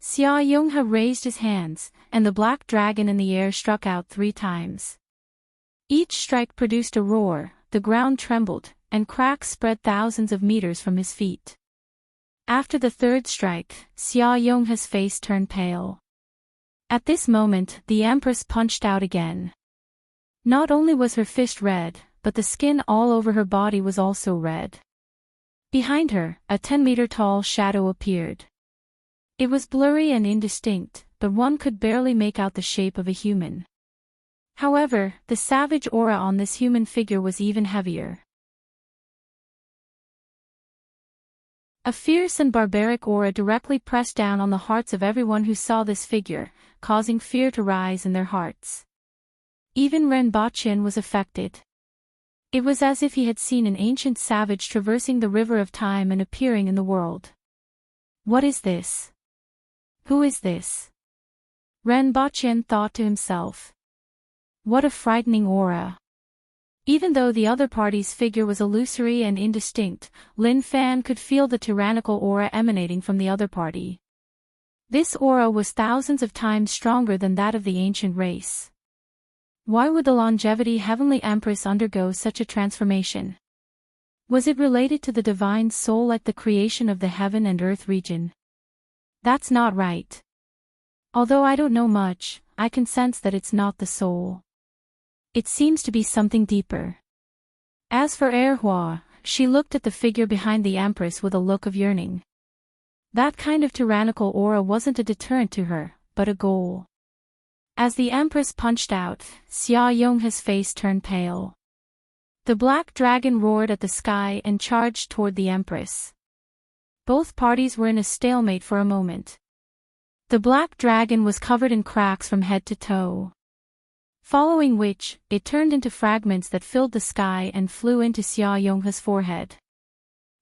Xia Yonghe raised his hands, and the black dragon in the air struck out 3 times. Each strike produced a roar, the ground trembled, and cracks spread thousands of meters from his feet. After the 3rd strike, Xia Yonghe's face turned pale. At this moment, the Empress punched out again. Not only was her fist red, but the skin all over her body was also red. Behind her, a 10-meter-tall shadow appeared. It was blurry and indistinct, but one could barely make out the shape of a human. However, the savage aura on this human figure was even heavier. A fierce and barbaric aura directly pressed down on the hearts of everyone who saw this figure, causing fear to rise in their hearts. Even Ren Baqin was affected. It was as if he had seen an ancient savage traversing the river of time and appearing in the world. What is this? Who is this? Ren Baqin thought to himself. What a frightening aura. Even though the other party's figure was illusory and indistinct, Lin Fan could feel the tyrannical aura emanating from the other party. This aura was thousands of times stronger than that of the ancient race. Why would the longevity Heavenly Empress undergo such a transformation? Was it related to the divine soul like the creation of the heaven and earth region? That's not right. Although I don't know much, I can sense that it's not the soul. It seems to be something deeper. As for Erhua, she looked at the figure behind the Empress with a look of yearning. That kind of tyrannical aura wasn't a deterrent to her, but a goal. As the Empress punched out, Xia Yonghe's face turned pale. The black dragon roared at the sky and charged toward the Empress. Both parties were in a stalemate for a moment. The black dragon was covered in cracks from head to toe. Following which, it turned into fragments that filled the sky and flew into Xia Yonghe's forehead.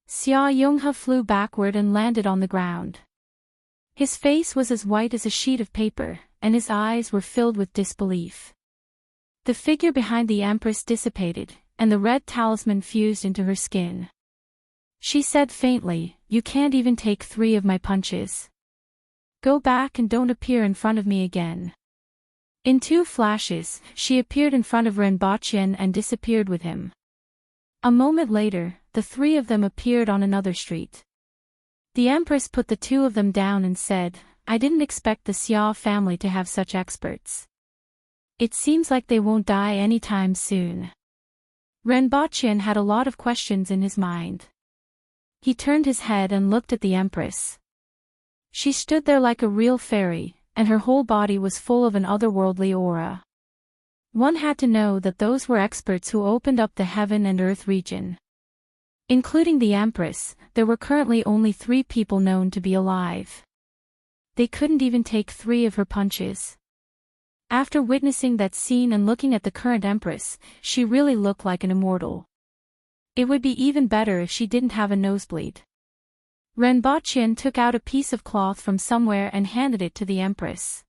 Xia Yonghe flew backward and landed on the ground. His face was as white as a sheet of paper, and his eyes were filled with disbelief. The figure behind the Empress dissipated, and the red talisman fused into her skin. She said faintly, "You can't even take 3 of my punches. Go back and don't appear in front of me again." In 2 flashes, she appeared in front of Ren Baqin and disappeared with him. A moment later, the 3 of them appeared on another street. The Empress put the 2 of them down and said, "I didn't expect the Xia family to have such experts. It seems like they won't die anytime soon." Ren Baqin had a lot of questions in his mind. He turned his head and looked at the Empress. She stood there like a real fairy, and her whole body was full of an otherworldly aura. One had to know that those were experts who opened up the heaven and earth region. Including the Empress, there were currently only 3 people known to be alive. They couldn't even take 3 of her punches. After witnessing that scene and looking at the current Empress, she really looked like an immortal. It would be even better if she didn't have a nosebleed. Ren Baqin took out a piece of cloth from somewhere and handed it to the Empress.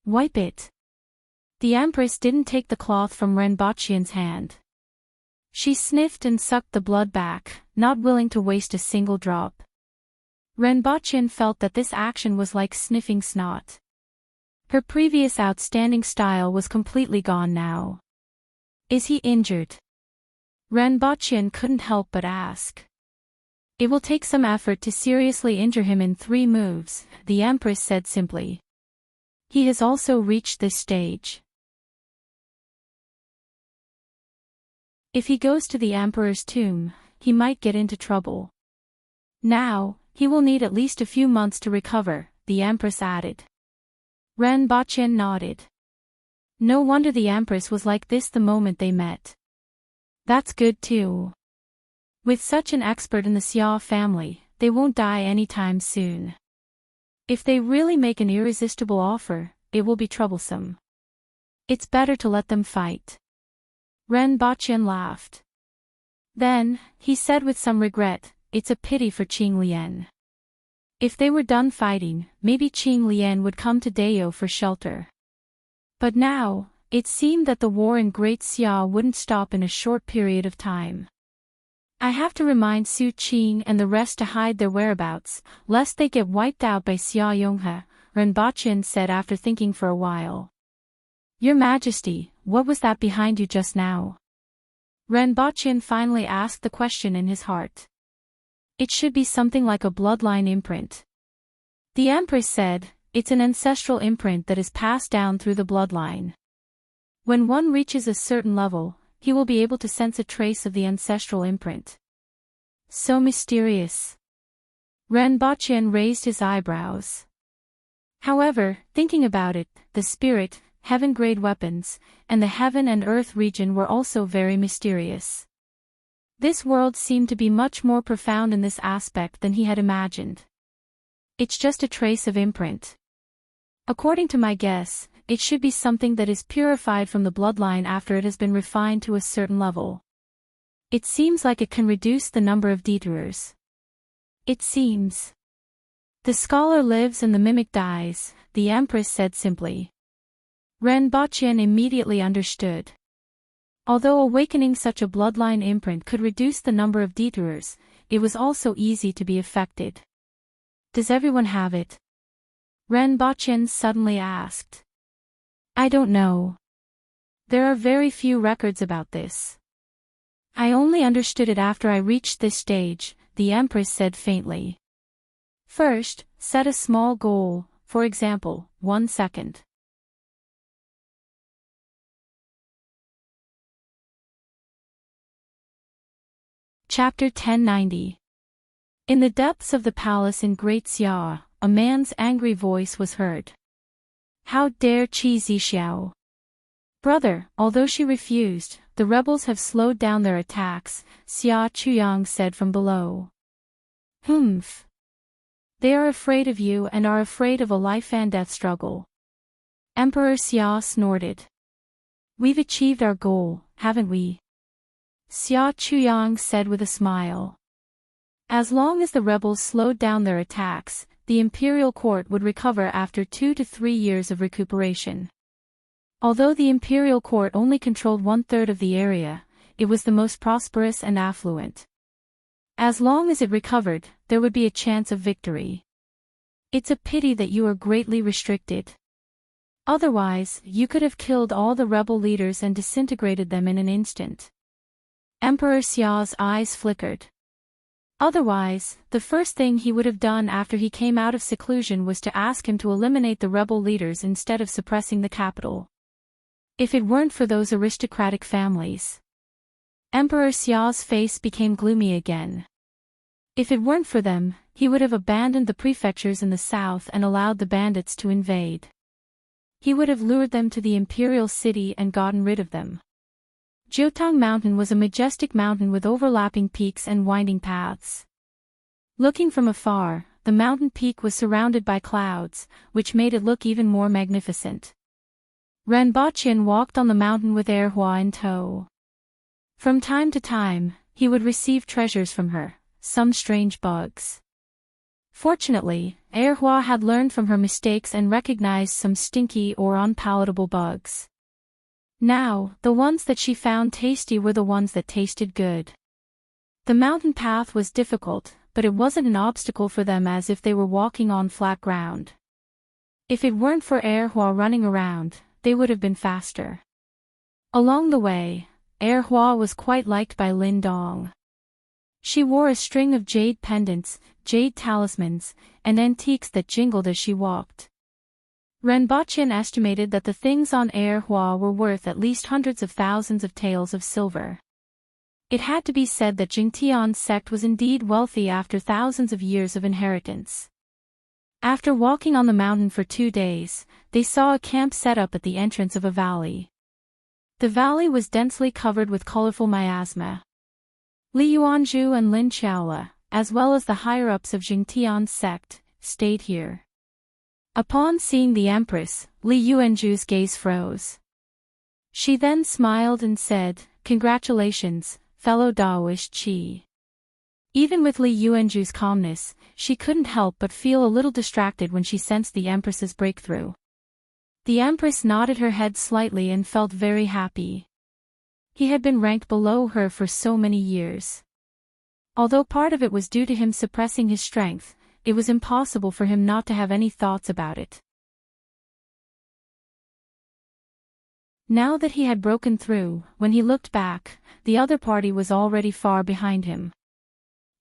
"Wipe it." The Empress didn't take the cloth from Ren Baqin's hand. She sniffed and sucked the blood back, not willing to waste a single drop. Ren Baqin felt that this action was like sniffing snot. Her previous outstanding style was completely gone now. "Is he injured?" Ren Baqin couldn't help but ask. "It will take some effort to seriously injure him in 3 moves, the Empress said simply. "He has also reached this stage. If he goes to the Emperor's tomb, he might get into trouble. Now, he will need at least a few months to recover," the Empress added. Ren Baqin nodded. No wonder the Empress was like this the moment they met. "That's good too. With such an expert in the Xia family, they won't die anytime soon. If they really make an irresistible offer, it will be troublesome. It's better to let them fight. Ren Baqian laughed. Then, he said with some regret, it's a pity for Qing Lian. If they were done fighting, maybe Qing Lian would come to Dao for shelter. But now, it seemed that the war in Great Xia wouldn't stop in a short period of time. I have to remind Su Qing and the rest to hide their whereabouts, lest they get wiped out by Xia Yonghe, Ren Baqian said after thinking for a while. Your Majesty, what was that behind you just now? Ren Baqian finally asked the question in his heart. It should be something like a bloodline imprint. The Empress said, it's an ancestral imprint that is passed down through the bloodline. When one reaches a certain level, he will be able to sense a trace of the ancestral imprint. So mysterious. Ren Baqian raised his eyebrows. However, thinking about it, the spirit, heaven-grade weapons, and the heaven and earth region were also very mysterious. This world seemed to be much more profound in this aspect than he had imagined. It's just a trace of imprint. According to my guess, it should be something that is purified from the bloodline after it has been refined to a certain level. It seems like it can reduce the number of detours. It seems. The scholar lives and the mimic dies, the Empress said simply. Ren Baqian immediately understood. Although awakening such a bloodline imprint could reduce the number of detours, it was also easy to be affected. Does everyone have it? Ren Baqian suddenly asked. I don't know. There are very few records about this. I only understood it after I reached this stage, the Empress said faintly. First, set a small goal, for example, 1 second. Chapter 1090. In the depths of the palace in Great Xia, a man's angry voice was heard. How dare Qi Zixiao? Brother, although she refused, the rebels have slowed down their attacks, Xia Chuyang said from below. Humph. They are afraid of you and are afraid of a life-and-death struggle. Emperor Xia snorted. We've achieved our goal, haven't we? Xia Chuyang said with a smile. As long as the rebels slowed down their attacks, the imperial court would recover after 2 to 3 years of recuperation. Although the imperial court only controlled 1/3 of the area, it was the most prosperous and affluent. As long as it recovered, there would be a chance of victory. It's a pity that you are greatly restricted. Otherwise, you could have killed all the rebel leaders and disintegrated them in an instant. Emperor Xiao's eyes flickered. Otherwise, the first thing he would have done after he came out of seclusion was to ask him to eliminate the rebel leaders instead of suppressing the capital. If it weren't for those aristocratic families. Emperor Xiao's face became gloomy again. If it weren't for them, he would have abandoned the prefectures in the south and allowed the bandits to invade. He would have lured them to the imperial city and gotten rid of them. Jiutang Mountain was a majestic mountain with overlapping peaks and winding paths. Looking from afar, the mountain peak was surrounded by clouds, which made it look even more magnificent. Ren Baqian walked on the mountain with Erhua in tow. From time to time, he would receive treasures from her, some strange bugs. Fortunately, Erhua had learned from her mistakes and recognized some stinky or unpalatable bugs. Now, the ones that she found tasty were the ones that tasted good. The mountain path was difficult, but it wasn't an obstacle for them as if they were walking on flat ground. If it weren't for Erhua running around, they would have been faster. Along the way, Erhua was quite liked by Lin Dong. She wore a string of jade pendants, jade talismans, and antiques that jingled as she walked. Ren Baqian estimated that the things on Erhua were worth at least hundreds of thousands of taels of silver. It had to be said that Jingtian's sect was indeed wealthy after thousands of years of inheritance. After walking on the mountain for 2 days, they saw a camp set up at the entrance of a valley. The valley was densely covered with colorful miasma. Li Yuanzhu and Lin Qiaola, as well as the higher-ups of Jingtian's sect, stayed here. Upon seeing the Empress, Li Yuanzhu's gaze froze. She then smiled and said, "Congratulations, fellow Daoist Qi." Even with Li Yuanzhu's calmness, she couldn't help but feel a little distracted when she sensed the Empress's breakthrough. The Empress nodded her head slightly and felt very happy. He had been ranked below her for so many years. Although part of it was due to him suppressing his strength, it was impossible for him not to have any thoughts about it. Now that he had broken through, when he looked back, the other party was already far behind him.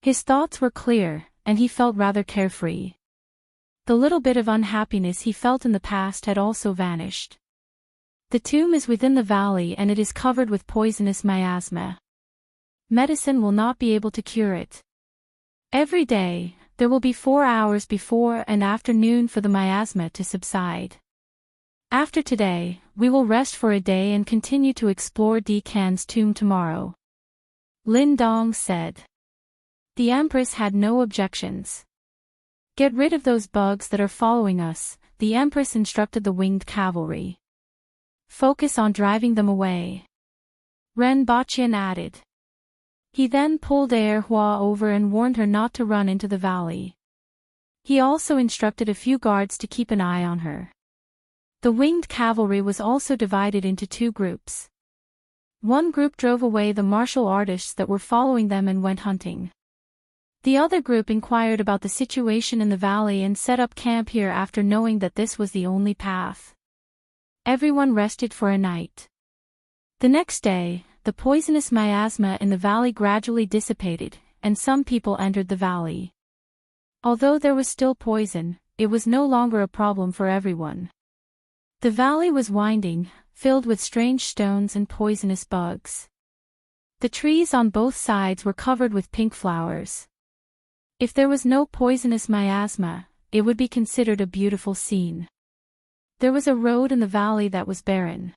His thoughts were clear, and he felt rather carefree. The little bit of unhappiness he felt in the past had also vanished. The tomb is within the valley and it is covered with poisonous miasma. Medicine will not be able to cure it. Every day, there will be 4 hours before and after noon for the miasma to subside. After today, we will rest for a day and continue to explore Di Can's tomb tomorrow. Lin Dong said. The Empress had no objections. Get rid of those bugs that are following us, the Empress instructed the winged cavalry. Focus on driving them away. Ren Baqian added. He then pulled Hua over and warned her not to run into the valley. He also instructed a few guards to keep an eye on her. The winged cavalry was also divided into 2 groups. One group drove away the martial artists that were following them and went hunting. The other group inquired about the situation in the valley and set up camp here after knowing that this was the only path. Everyone rested for a night. The next day, the poisonous miasma in the valley gradually dissipated, and some people entered the valley. Although there was still poison, it was no longer a problem for everyone. The valley was winding, filled with strange stones and poisonous bugs. The trees on both sides were covered with pink flowers. If there was no poisonous miasma, it would be considered a beautiful scene. There was a road in the valley that was barren.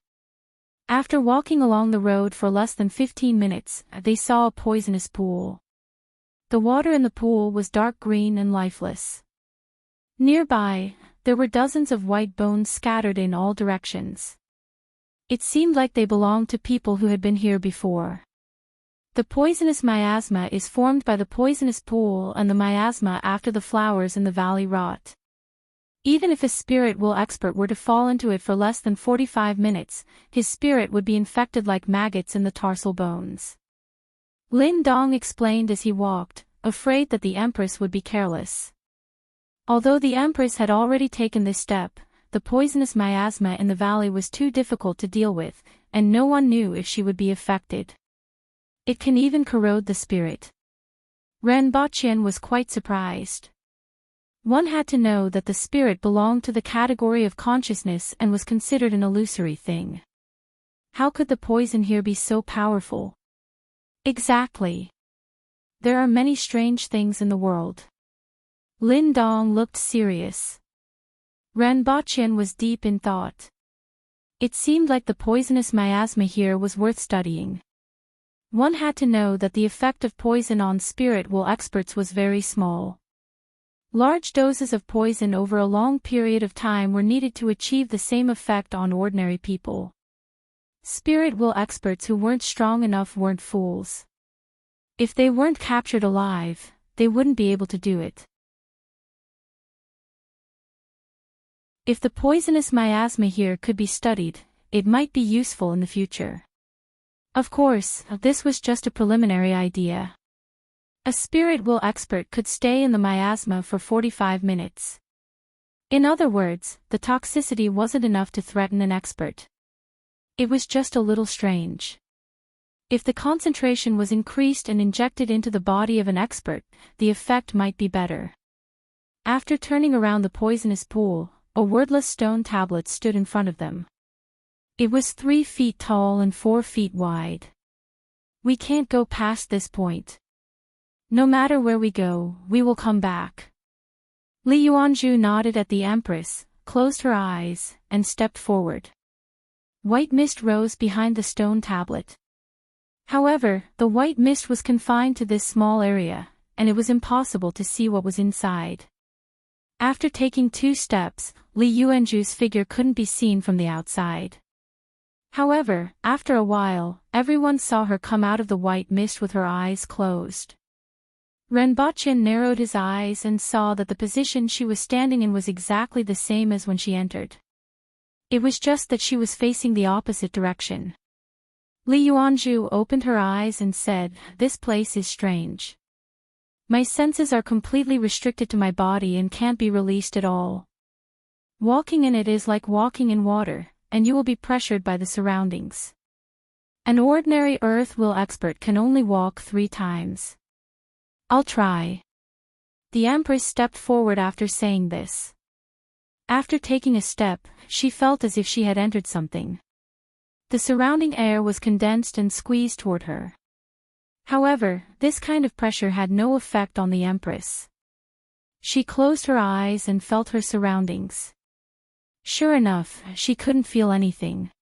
After walking along the road for less than 15 minutes, they saw a poisonous pool. The water in the pool was dark green and lifeless. Nearby, there were dozens of white bones scattered in all directions. It seemed like they belonged to people who had been here before. The poisonous miasma is formed by the poisonous pool and the miasma after the flowers in the valley rot. Even if a spirit will expert were to fall into it for less than 45 minutes, his spirit would be infected like maggots in the tarsal bones. Lin Dong explained as he walked, afraid that the Empress would be careless. Although the Empress had already taken this step, the poisonous miasma in the valley was too difficult to deal with, and no one knew if she would be affected. It can even corrode the spirit. Ren Baqian was quite surprised. One had to know that the spirit belonged to the category of consciousness and was considered an illusory thing. How could the poison here be so powerful? Exactly. There are many strange things in the world. Lin Dong looked serious. Ren Baqian was deep in thought. It seemed like the poisonous miasma here was worth studying. One had to know that the effect of poison on spirit will experts was very small. Large doses of poison over a long period of time were needed to achieve the same effect on ordinary people. Spirit will experts who weren't strong enough weren't fools. If they weren't captured alive, they wouldn't be able to do it. If the poisonous miasma here could be studied, it might be useful in the future. Of course, this was just a preliminary idea. A spirit will expert could stay in the miasma for 45 minutes. In other words, the toxicity wasn't enough to threaten an expert. It was just a little strange. If the concentration was increased and injected into the body of an expert, the effect might be better. After turning around the poisonous pool, a wordless stone tablet stood in front of them. It was 3 feet tall and 4 feet wide. We can't go past this point. No matter where we go, we will come back. Li Yuanzhu nodded at the Empress, closed her eyes, and stepped forward. White mist rose behind the stone tablet. However, the white mist was confined to this small area, and it was impossible to see what was inside. After taking 2 steps, Li Yuanzhu's figure couldn't be seen from the outside. However, after a while, everyone saw her come out of the white mist with her eyes closed. Renbochin narrowed his eyes and saw that the position she was standing in was exactly the same as when she entered. It was just that she was facing the opposite direction. Li Yuanzhu opened her eyes and said, "This place is strange. My senses are completely restricted to my body and can't be released at all. Walking in it is like walking in water, and you will be pressured by the surroundings. An ordinary earth will expert can only walk 3 times. I'll try." The Empress stepped forward after saying this. After taking a step, she felt as if she had entered something. The surrounding air was condensed and squeezed toward her. However, this kind of pressure had no effect on the Empress. She closed her eyes and felt her surroundings. Sure enough, she couldn't feel anything.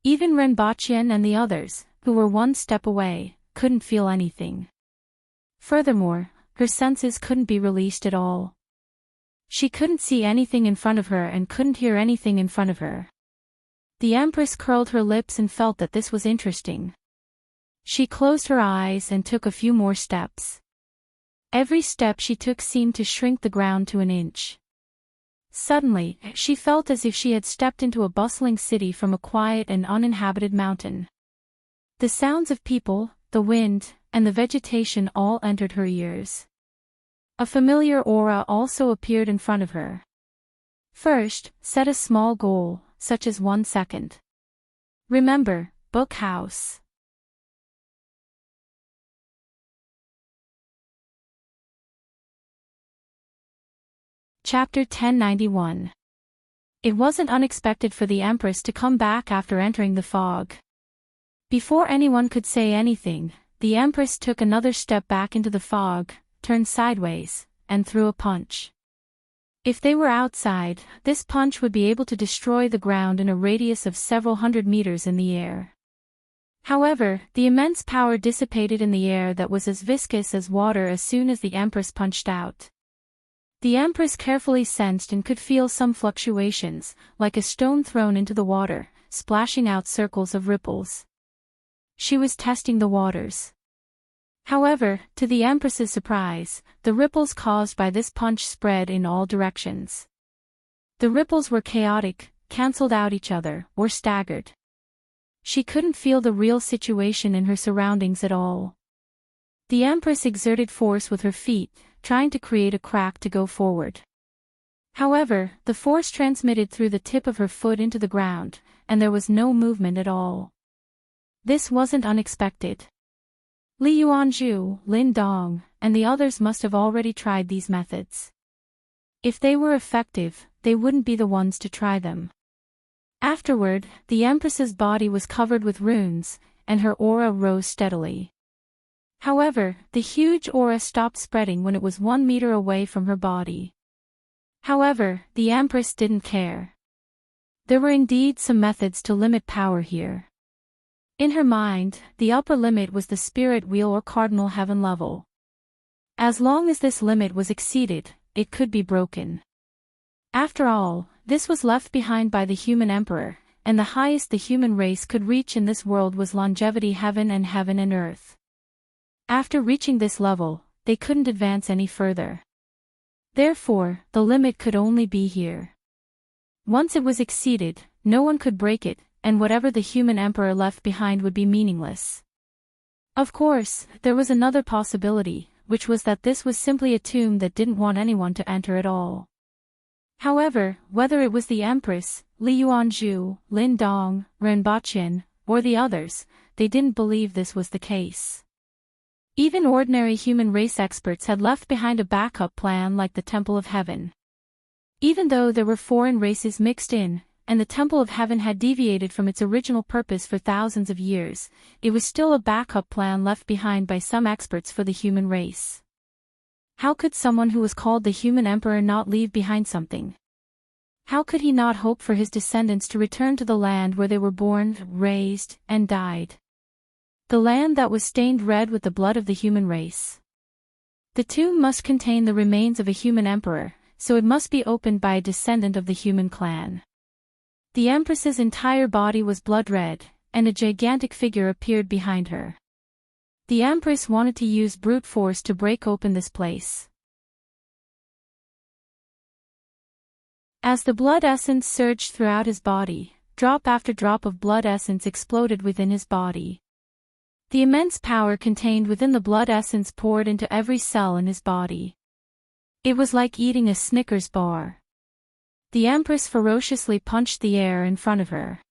Even Renbochin and the others, who were 1 step away, couldn't feel anything. Furthermore, her senses couldn't be released at all. She couldn't see anything in front of her and couldn't hear anything in front of her. The Empress curled her lips and felt that this was interesting. She closed her eyes and took a few more steps. Every step she took seemed to shrink the ground to an inch. Suddenly, she felt as if she had stepped into a bustling city from a quiet and uninhabited mountain. The sounds of people, the wind, and the vegetation all entered her ears. A familiar aura also appeared in front of her. First, set a small goal, such as 1 second. Remember, book house. Chapter 1091. It wasn't unexpected for the Empress to come back after entering the fog. Before anyone could say anything, the Empress took another step back into the fog, turned sideways, and threw a punch. If they were outside, this punch would be able to destroy the ground in a radius of several hundred meters in the air. However, the immense power dissipated in the air that was as viscous as water as soon as the Empress punched out. The Empress carefully sensed and could feel some fluctuations, like a stone thrown into the water, splashing out circles of ripples. She was testing the waters. However, to the Empress's surprise, the ripples caused by this punch spread in all directions. The ripples were chaotic, cancelled out each other, or staggered. She couldn't feel the real situation in her surroundings at all. The Empress exerted force with her feet, trying to create a crack to go forward. However, the force transmitted through the tip of her foot into the ground, and there was no movement at all. This wasn't unexpected. Li Yuanzhu, Lin Dong, and the others must have already tried these methods. If they were effective, they wouldn't be the ones to try them. Afterward, the Empress's body was covered with runes, and her aura rose steadily. However, the huge aura stopped spreading when it was 1 meter away from her body. However, the Empress didn't care. There were indeed some methods to limit power here. In her mind, the upper limit was the spirit wheel or cardinal heaven level. As long as this limit was exceeded, it could be broken. After all, this was left behind by the human emperor, and the highest the human race could reach in this world was longevity heaven and earth. After reaching this level, they couldn't advance any further. Therefore, the limit could only be here. Once it was exceeded, no one could break it, and whatever the human emperor left behind would be meaningless. Of course, there was another possibility, which was that this was simply a tomb that didn't want anyone to enter at all. However, whether it was the Empress, Li Yuanzhu, Lin Dong, Renbochin, or the others, they didn't believe this was the case. Even ordinary human race experts had left behind a backup plan like the Temple of Heaven. Even though there were foreign races mixed in, and the Temple of Heaven had deviated from its original purpose for thousands of years, it was still a backup plan left behind by some experts for the human race. How could someone who was called the human emperor not leave behind something? How could he not hope for his descendants to return to the land where they were born, raised, and died? The land that was stained red with the blood of the human race. The tomb must contain the remains of a human emperor, so it must be opened by a descendant of the human clan. The Empress's entire body was blood red, and a gigantic figure appeared behind her. The Empress wanted to use brute force to break open this place. As the blood essence surged throughout his body, drop after drop of blood essence exploded within his body. The immense power contained within the blood essence poured into every cell in his body. It was like eating a Snickers bar. The Empress ferociously punched the air in front of her.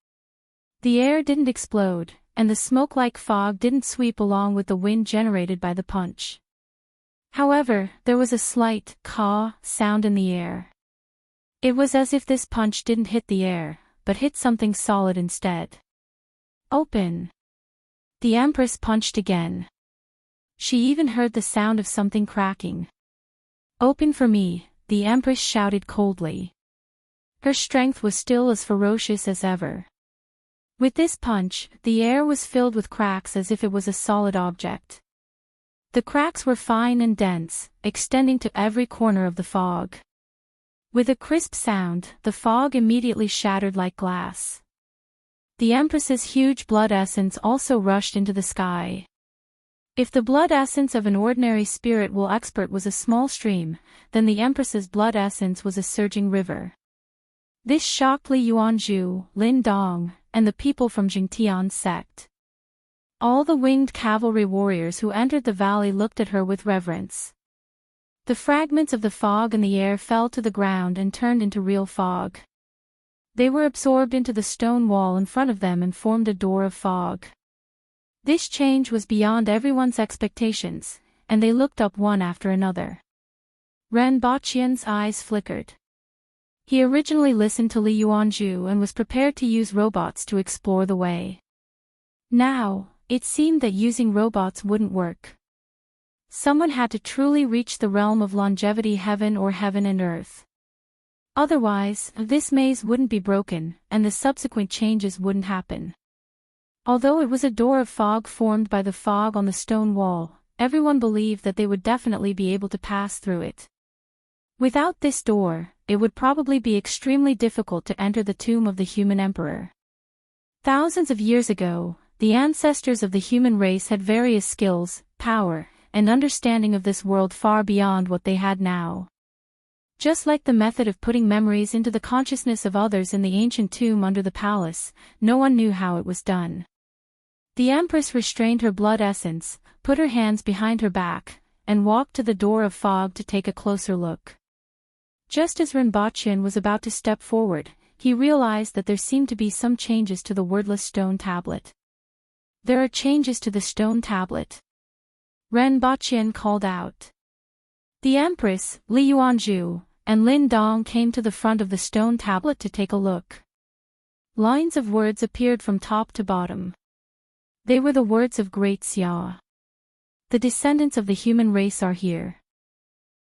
The air didn't explode, and the smoke-like fog didn't sweep along with the wind generated by the punch. However, there was a slight caw sound in the air. It was as if this punch didn't hit the air, but hit something solid instead. Open. The Empress punched again. She even heard the sound of something cracking. Open for me, the Empress shouted coldly. Her strength was still as ferocious as ever. With this punch, the air was filled with cracks as if it was a solid object. The cracks were fine and dense, extending to every corner of the fog. With a crisp sound, the fog immediately shattered like glass. The Empress's huge blood essence also rushed into the sky. If the blood essence of an ordinary spirit expert was a small stream, then the Empress's blood essence was a surging river. This shocked Li Yuanzhu, Lin Dong, and the people from Jingtian's sect. All the winged cavalry warriors who entered the valley looked at her with reverence. The fragments of the fog in the air fell to the ground and turned into real fog. They were absorbed into the stone wall in front of them and formed a door of fog. This change was beyond everyone's expectations, and they looked up one after another. Ren Baqian's eyes flickered. He originally listened to Li Yuanzhu and was prepared to use robots to explore the way. Now, it seemed that using robots wouldn't work. Someone had to truly reach the realm of longevity, heaven or heaven and earth. Otherwise, this maze wouldn't be broken, and the subsequent changes wouldn't happen. Although it was a door of fog formed by the fog on the stone wall, everyone believed that they would definitely be able to pass through it. Without this door, it would probably be extremely difficult to enter the tomb of the human emperor. Thousands of years ago, the ancestors of the human race had various skills, power, and understanding of this world far beyond what they had now. Just like the method of putting memories into the consciousness of others in the ancient tomb under the palace, no one knew how it was done. The Empress restrained her blood essence, put her hands behind her back, and walked to the door of fog to take a closer look. Just as Rinpoche was about to step forward, he realized that there seemed to be some changes to the wordless stone tablet. There are changes to the stone tablet. Ren Baqian called out. The Empress, Li Yuanzhu, and Lin Dong came to the front of the stone tablet to take a look. Lines of words appeared from top to bottom. They were the words of Great Xia. The descendants of the human race are here.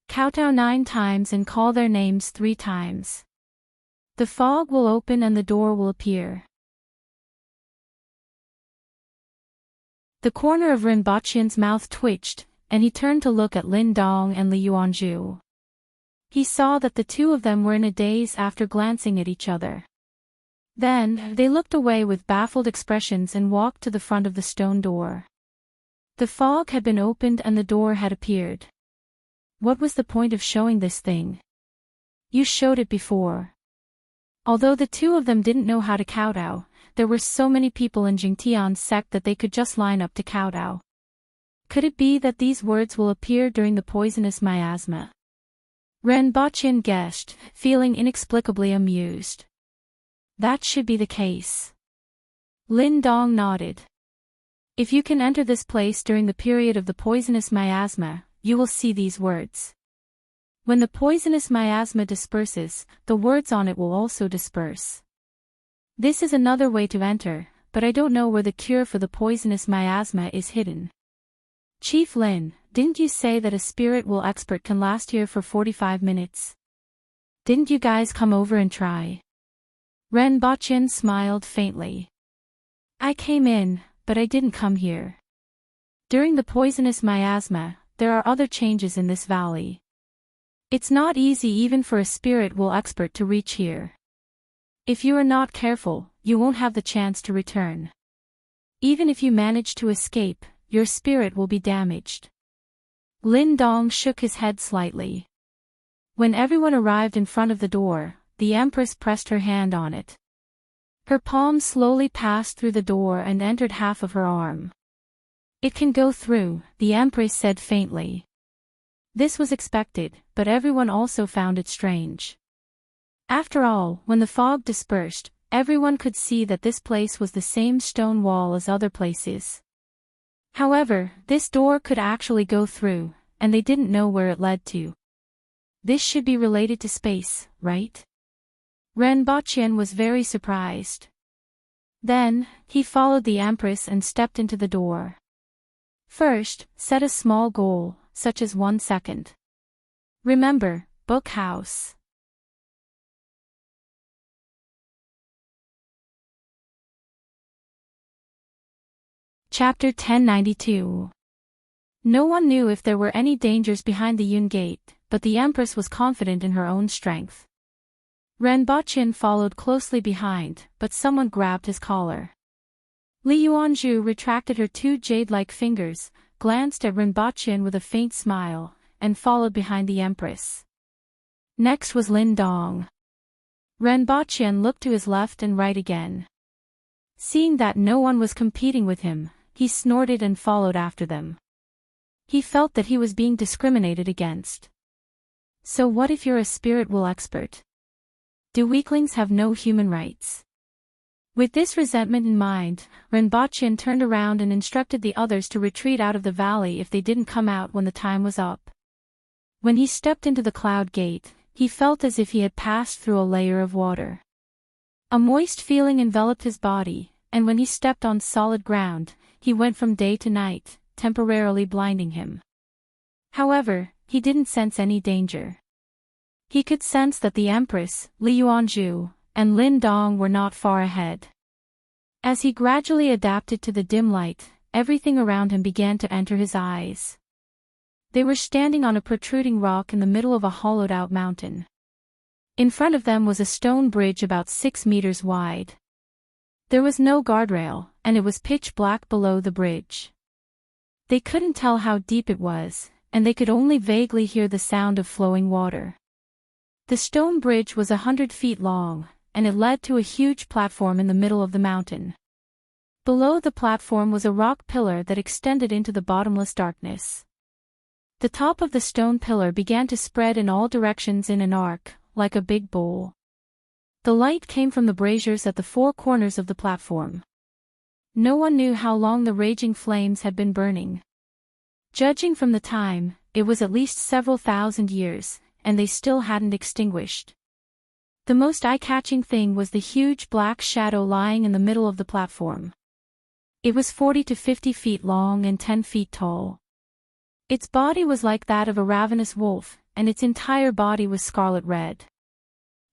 Kowtow 9 times and call their names 3 times. The fog will open and the door will appear. The corner of Rinpoche's mouth twitched, and he turned to look at Lin Dong and Li Yuanzhu. He saw that the two of them were in a daze after glancing at each other. Then, they looked away with baffled expressions and walked to the front of the stone door. The fog had been opened and the door had appeared. What was the point of showing this thing? You showed it before. Although the two of them didn't know how to kowtow, there were so many people in Jingtian's sect that they could just line up to kowtow. Could it be that these words will appear during the poisonous miasma? Ren Baqian guessed, feeling inexplicably amused. That should be the case. Lin Dong nodded. If you can enter this place during the period of the poisonous miasma, you will see these words. When the poisonous miasma disperses, the words on it will also disperse. This is another way to enter, but I don't know where the cure for the poisonous miasma is hidden. Chief Lin, didn't you say that a spirit expert can last here for 45 minutes? Didn't you guys come over and try? Ren Baqian smiled faintly. I came in, but I didn't come here. During the poisonous miasma, there are other changes in this valley. It's not easy even for a spirit world expert to reach here. If you are not careful, you won't have the chance to return. Even if you manage to escape, your spirit will be damaged. Lin Dong shook his head slightly. When everyone arrived in front of the door, the Empress pressed her hand on it. Her palm slowly passed through the door and entered half of her arm. It can go through, the Empress said faintly. This was expected, but everyone also found it strange. After all, when the fog dispersed, everyone could see that this place was the same stone wall as other places. However, this door could actually go through, and they didn't know where it led to. This should be related to space, right? Ren Baqian was very surprised. Then, he followed the Empress and stepped into the door. First, set a small goal, such as 1 second. Remember, book house. Chapter 1092. No one knew if there were any dangers behind the Yun Gate, but the Empress was confident in her own strength. Ren Baqian followed closely behind, but someone grabbed his collar. Li Yuanzhu retracted her 2 jade-like fingers, glanced at Ren Baqian with a faint smile, and followed behind the Empress. Next was Lin Dong. Ren Baqian looked to his left and right again. Seeing that no one was competing with him, he snorted and followed after them. He felt that he was being discriminated against. So what if you're a spirit world expert? Do weaklings have no human rights? With this resentment in mind, Ren Baqian turned around and instructed the others to retreat out of the valley if they didn't come out when the time was up. When he stepped into the cloud gate, he felt as if he had passed through a layer of water. A moist feeling enveloped his body, and when he stepped on solid ground, he went from day to night, temporarily blinding him. However, he didn't sense any danger. He could sense that the Empress, Li Yuanzhu, and Lin Dong were not far ahead. As he gradually adapted to the dim light, everything around him began to enter his eyes. They were standing on a protruding rock in the middle of a hollowed-out mountain. In front of them was a stone bridge about 6 meters wide. There was no guardrail, and it was pitch black below the bridge. They couldn't tell how deep it was, and they could only vaguely hear the sound of flowing water. The stone bridge was 100 feet long, and it led to a huge platform in the middle of the mountain. Below the platform was a rock pillar that extended into the bottomless darkness. The top of the stone pillar began to spread in all directions in an arc, like a big bowl. The light came from the braziers at the 4 corners of the platform. No one knew how long the raging flames had been burning. Judging from the time, it was at least several thousand years, and they still hadn't extinguished. The most eye-catching thing was the huge black shadow lying in the middle of the platform. It was 40 to 50 feet long and 10 feet tall. Its body was like that of a ravenous wolf, and its entire body was scarlet red.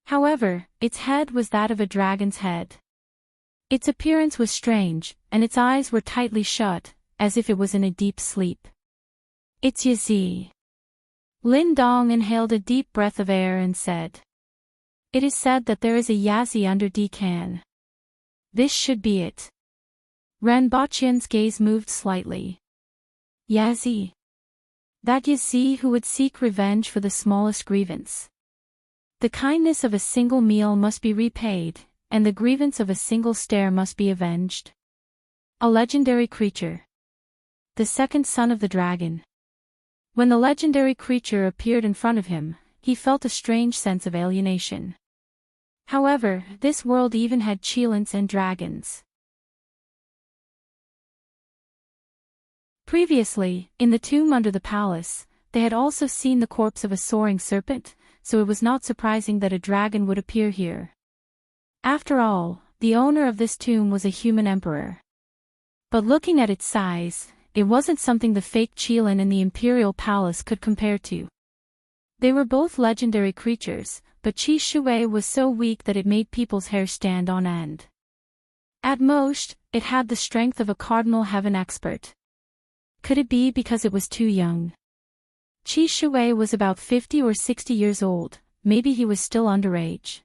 However, its head was that of a dragon's head. Its appearance was strange, and its eyes were tightly shut, as if it was in a deep sleep. It's Yazi. Lin Dong inhaled a deep breath of air and said. It is said that there is a Yazi under Dekan. This should be it. Ren Baqian's gaze moved slightly. Yazi. That Yazi who would seek revenge for the smallest grievance. The kindness of a single meal must be repaid, and the grievance of a single stare must be avenged. A legendary creature. The second son of the dragon. When the legendary creature appeared in front of him, he felt a strange sense of alienation. However, this world even had Qilins and dragons. Previously, in the tomb under the palace, they had also seen the corpse of a soaring serpent, so it was not surprising that a dragon would appear here. After all, the owner of this tomb was a human emperor. But looking at its size, it wasn't something the fake Qilin in the imperial palace could compare to. They were both legendary creatures, but Qi Shui was so weak that it made people's hair stand on end. At most, it had the strength of a cardinal heaven expert. Could it be because it was too young? Qi Shui was about 50 or 60 years old, maybe he was still underage.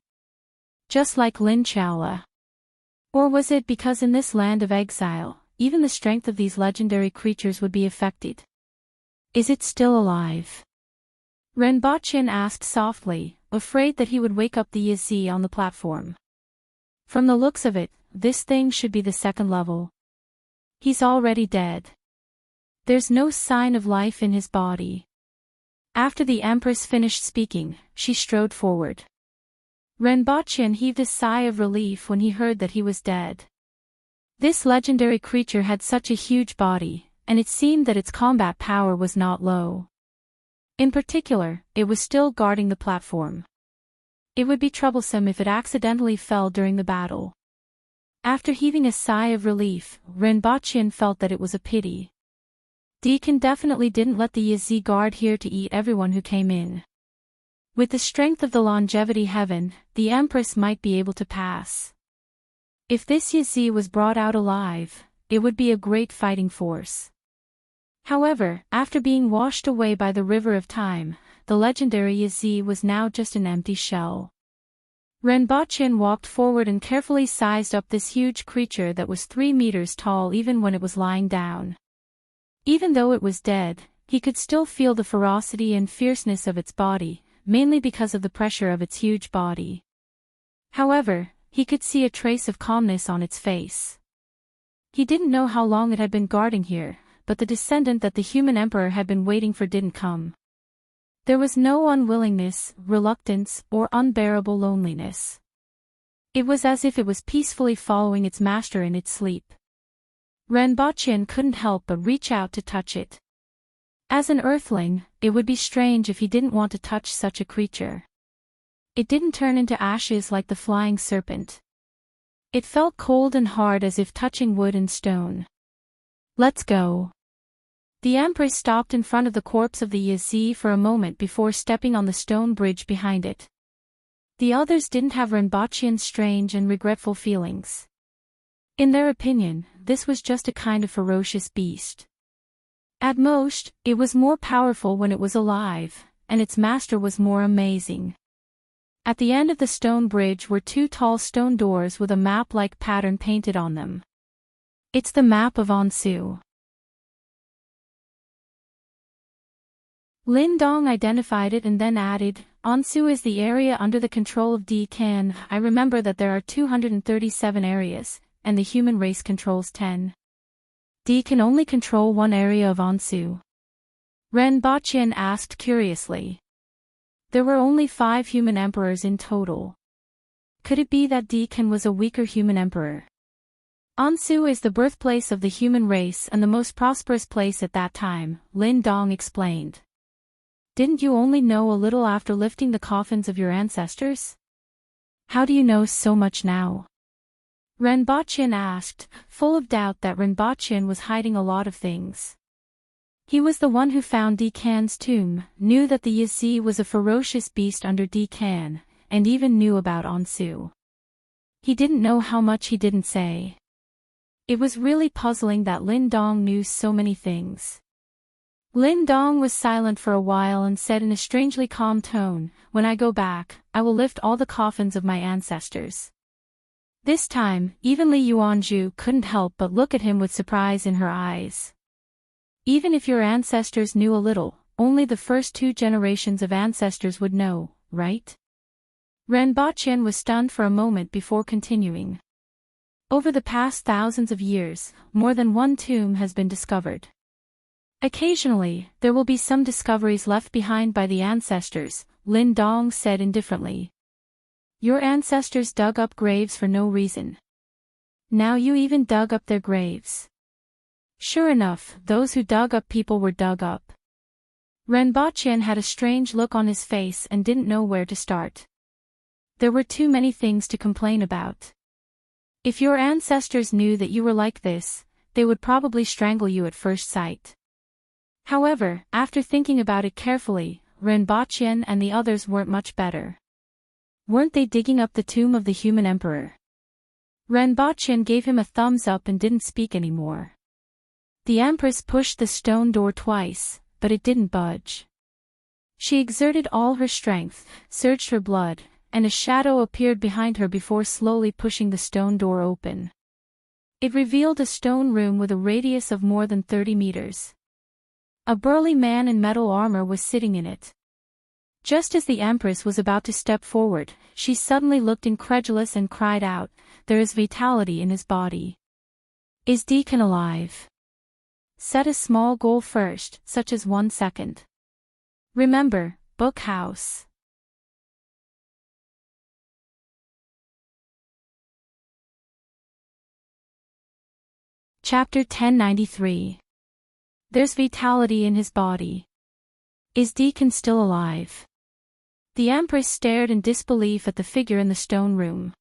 Just like Lin Chaola. Or was it because in this land of exile, even the strength of these legendary creatures would be affected? Is it still alive? Ren Baqin asked softly, afraid that he would wake up the Yi on the platform. From the looks of it, this thing should be the second level. He's already dead. There's no sign of life in his body. After the Empress finished speaking, she strode forward. Ren Baqin heaved a sigh of relief when he heard that he was dead. This legendary creature had such a huge body, and it seemed that its combat power was not low. In particular, it was still guarding the platform. It would be troublesome if it accidentally fell during the battle. After heaving a sigh of relief, Ren Baqin felt that it was a pity. Deacon definitely didn't let the Yi guard here to eat everyone who came in. With the strength of the longevity heaven, the Empress might be able to pass. If this Yi was brought out alive, it would be a great fighting force. However, after being washed away by the river of time, the legendary Yi was now just an empty shell. Ren Baqin walked forward and carefully sized up this huge creature that was 3 meters tall even when it was lying down. Even though it was dead, he could still feel the ferocity and fierceness of its body, mainly because of the pressure of its huge body. However, he could see a trace of calmness on its face. He didn't know how long it had been guarding here, but the descendant that the human emperor had been waiting for didn't come. There was no unwillingness, reluctance, or unbearable loneliness. It was as if it was peacefully following its master in its sleep. Ren Baqin couldn't help but reach out to touch it. As an earthling, it would be strange if he didn't want to touch such a creature. It didn't turn into ashes like the flying serpent. It felt cold and hard as if touching wood and stone. Let's go. The Empress stopped in front of the corpse of the Yi for a moment before stepping on the stone bridge behind it. The others didn't have Ren Baqin's strange and regretful feelings. In their opinion, this was just a kind of ferocious beast. At most, it was more powerful when it was alive, and its master was more amazing. At the end of the stone bridge were 2 tall stone doors with a map-like pattern painted on them. It's the map of Ansu. Lin Dong identified it and then added, Ansu is the area under the control of Decan. I remember that there are 237 areas, and the human race controls 10. D can only control one area of Ansu. Ren Baqin asked curiously. There were only 5 human emperors in total. Could it be that Decan was a weaker human emperor? Ansu is the birthplace of the human race and the most prosperous place at that time, Lin Dong explained. Didn't you only know a little after lifting the coffins of your ancestors? How do you know so much now? Ren Baqin asked, full of doubt that Ren Baqin was hiding a lot of things. He was the one who found Decan's tomb, knew that the Yi was a ferocious beast under Decan, and even knew about Ansu. He didn't know how much he didn't say. It was really puzzling that Lin Dong knew so many things. Lin Dong was silent for a while and said in a strangely calm tone, when I go back, I will lift all the coffins of my ancestors. This time, even Li Yuanzhu couldn't help but look at him with surprise in her eyes. Even if your ancestors knew a little, only the first 2 generations of ancestors would know, right? Ren Baqin was stunned for a moment before continuing. Over the past thousands of years, more than one tomb has been discovered. Occasionally, there will be some discoveries left behind by the ancestors, Lin Dong said indifferently. Your ancestors dug up graves for no reason. Now you even dug up their graves. Sure enough, those who dug up people were dug up. Ren Baqin had a strange look on his face and didn't know where to start. There were too many things to complain about. If your ancestors knew that you were like this, they would probably strangle you at first sight. However, after thinking about it carefully, Ren Baqin and the others weren't much better. Weren't they digging up the tomb of the human emperor? Ren Baqin gave him a thumbs up and didn't speak anymore. The Empress pushed the stone door twice, but it didn't budge. She exerted all her strength, surged her blood, and a shadow appeared behind her before slowly pushing the stone door open. It revealed a stone room with a radius of more than 30 meters. A burly man in metal armor was sitting in it. Just as the Empress was about to step forward, she suddenly looked incredulous and cried out, "There is vitality in his body. Is Deacon alive? Set a small goal first, such as 1 second. Remember, book house." Chapter 1093. There's vitality in his body. Is Deacon still alive? The Empress stared in disbelief at the figure in the stone room.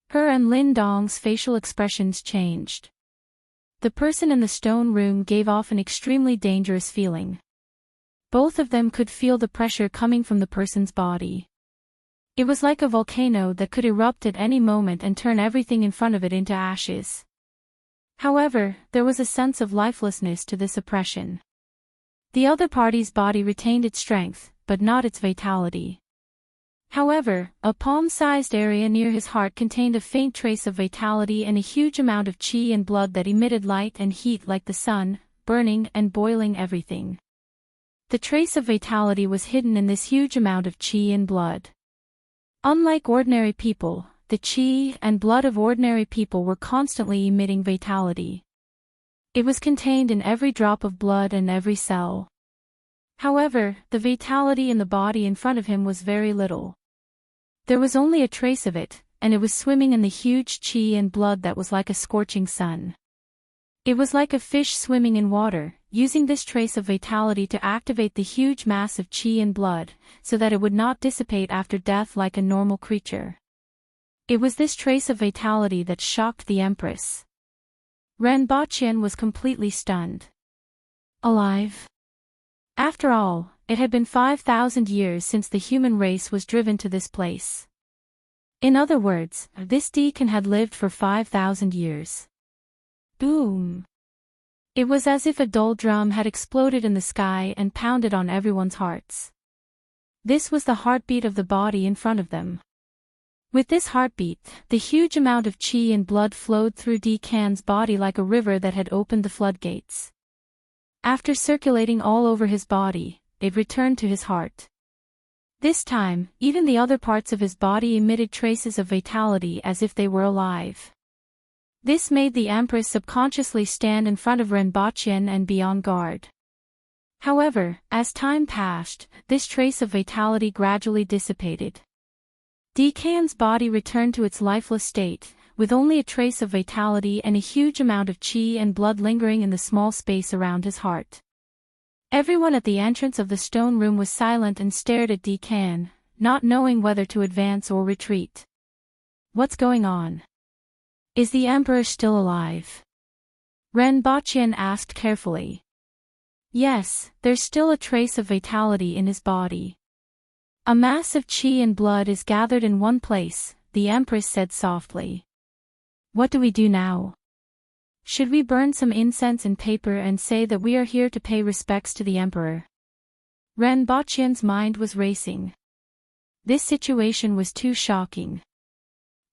Her and Lin Dong's facial expressions changed. The person in the stone room gave off an extremely dangerous feeling. Both of them could feel the pressure coming from the person's body. It was like a volcano that could erupt at any moment and turn everything in front of it into ashes. However, there was a sense of lifelessness to this oppression. The other party's body retained its strength, but not its vitality. However, a palm-sized area near his heart contained a faint trace of vitality and a huge amount of qi and blood that emitted light and heat like the sun, burning and boiling everything. The trace of vitality was hidden in this huge amount of qi and blood. Unlike ordinary people, the qi and blood of ordinary people were constantly emitting vitality. It was contained in every drop of blood and every cell. However, the vitality in the body in front of him was very little. There was only a trace of it, and it was swimming in the huge qi and blood that was like a scorching sun. It was like a fish swimming in water, using this trace of vitality to activate the huge mass of qi and blood, so that it would not dissipate after death like a normal creature. It was this trace of vitality that shocked the Empress. Ren Baqian was completely stunned. Alive? After all, it had been 5,000 years since the human race was driven to this place. In other words, this Deacon had lived for 5,000 years. Boom! It was as if a dull drum had exploded in the sky and pounded on everyone's hearts. This was the heartbeat of the body in front of them. With this heartbeat, the huge amount of qi and blood flowed through Deacon's body like a river that had opened the floodgates. After circulating all over his body, it returned to his heart. This time, even the other parts of his body emitted traces of vitality as if they were alive. This made the Empress subconsciously stand in front of Ren Baqian and be on guard. However, as time passed, this trace of vitality gradually dissipated. Deacon's body returned to its lifeless state, with only a trace of vitality and a huge amount of qi and blood lingering in the small space around his heart. Everyone at the entrance of the stone room was silent and stared at Deacon, not knowing whether to advance or retreat. What's going on? Is the Emperor still alive? Ren Baqian asked carefully. Yes, there's still a trace of vitality in his body. A mass of qi and blood is gathered in one place, the Empress said softly. What do we do now? Should we burn some incense and paper and say that we are here to pay respects to the Emperor? Ren Baqian's mind was racing. This situation was too shocking.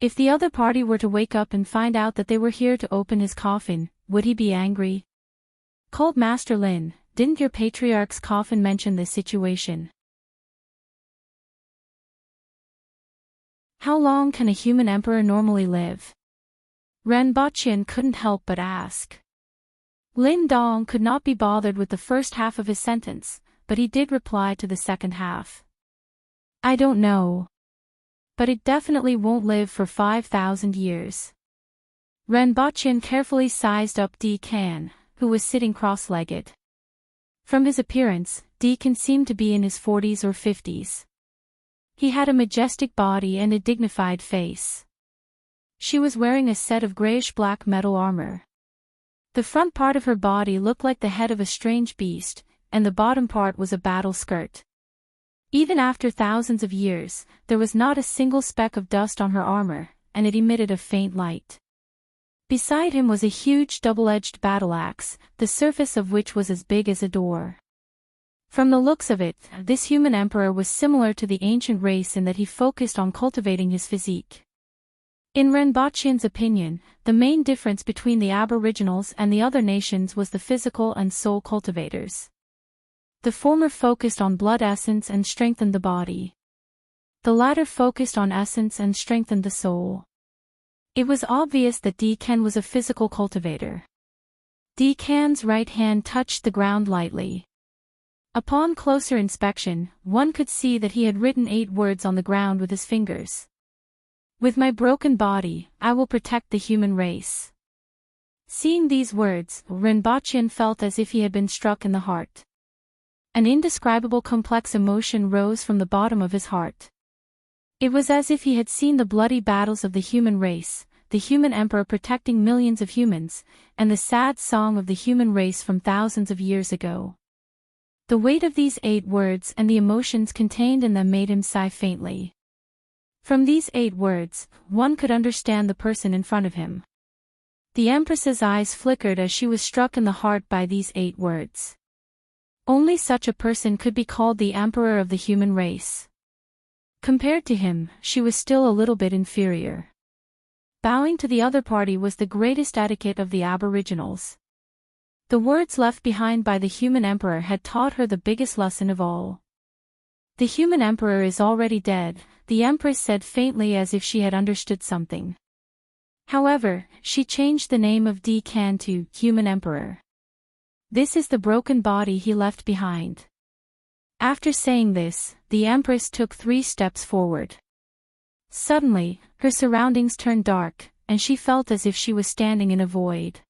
If the other party were to wake up and find out that they were here to open his coffin, would he be angry? Cult Master Lin, didn't your patriarch's coffin mention this situation? How long can a human emperor normally live? Ren Baqian couldn't help but ask. Lin Dong could not be bothered with the first half of his sentence, but he did reply to the second half. I don't know. But it definitely won't live for 5,000 years. Ren Baqian carefully sized up Deacon, who was sitting cross-legged. From his appearance, Deacon seemed to be in his 40s or 50s. He had a majestic body and a dignified face. She was wearing a set of grayish-black metal armor. The front part of her body looked like the head of a strange beast, and the bottom part was a battle skirt. Even after thousands of years, there was not a single speck of dust on her armor, and it emitted a faint light. Beside him was a huge double-edged battle axe, the surface of which was as big as a door. From the looks of it, this human emperor was similar to the ancient race in that he focused on cultivating his physique. In Renbochen's opinion, the main difference between the Aboriginals and the other nations was the physical and soul cultivators. The former focused on blood essence and strengthened the body. The latter focused on essence and strengthened the soul. It was obvious that Decan was a physical cultivator. Decan's right hand touched the ground lightly. Upon closer inspection, one could see that he had written 8 words on the ground with his fingers. "With my broken body, I will protect the human race." Seeing these words, Renbochen felt as if he had been struck in the heart. An indescribable complex emotion rose from the bottom of his heart. It was as if he had seen the bloody battles of the human race, the human emperor protecting millions of humans, and the sad song of the human race from thousands of years ago. The weight of these 8 words and the emotions contained in them made him sigh faintly. From these 8 words, one could understand the person in front of him. The Empress's eyes flickered as she was struck in the heart by these 8 words. Only such a person could be called the emperor of the human race. Compared to him, she was still a little bit inferior. Bowing to the other party was the greatest etiquette of the Aboriginals. The words left behind by the human emperor had taught her the biggest lesson of all. "The human emperor is already dead," the Empress said faintly as if she had understood something. However, she changed the name of Decan to human emperor. "This is the broken body he left behind." After saying this, the Empress took 3 steps forward. Suddenly, her surroundings turned dark, and she felt as if she was standing in a void.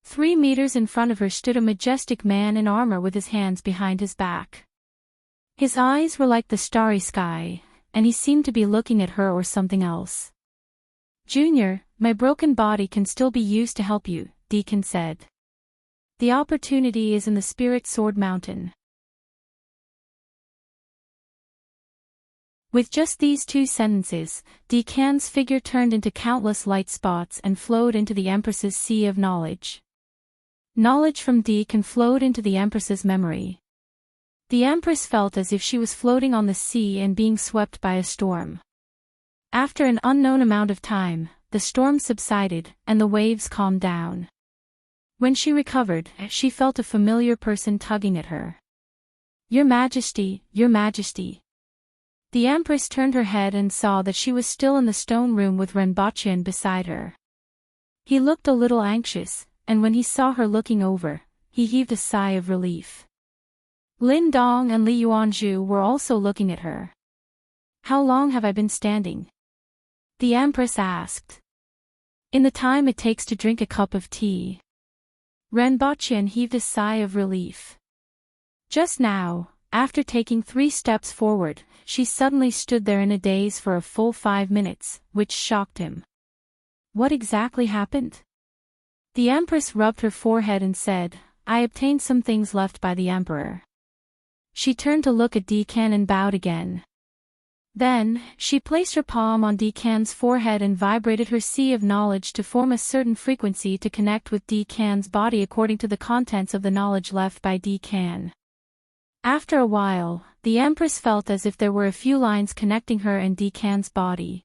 3 meters in front of her stood a majestic man in armor with his hands behind his back. His eyes were like the starry sky, and he seemed to be looking at her or something else. "Junior, my broken body can still be used to help you," Decan said. "The opportunity is in the Spirit Sword Mountain." With just these 2 sentences, Decan's figure turned into countless light spots and flowed into the Empress's sea of knowledge. Knowledge from Decan flowed into the Empress's memory. The Empress felt as if she was floating on the sea and being swept by a storm. After an unknown amount of time, the storm subsided, and the waves calmed down. When she recovered, she felt a familiar person tugging at her. "Your Majesty, Your Majesty." The Empress turned her head and saw that she was still in the stone room with Renbochen beside her. He looked a little anxious, and when he saw her looking over, he heaved a sigh of relief. Lin Dong and Li Yuanzhu were also looking at her. "How long have I been standing?" the Empress asked. "In the time it takes to drink a cup of tea." Renbochen heaved a sigh of relief. Just now, after taking 3 steps forward, she suddenly stood there in a daze for a full 5 minutes, which shocked him. What exactly happened? The Empress rubbed her forehead and said, "I obtained some things left by the Emperor." She turned to look at Decan and bowed again. Then, she placed her palm on Decan's forehead and vibrated her sea of knowledge to form a certain frequency to connect with Decan's body according to the contents of the knowledge left by Decan. After a while, the Empress felt as if there were a few lines connecting her and Decan's body.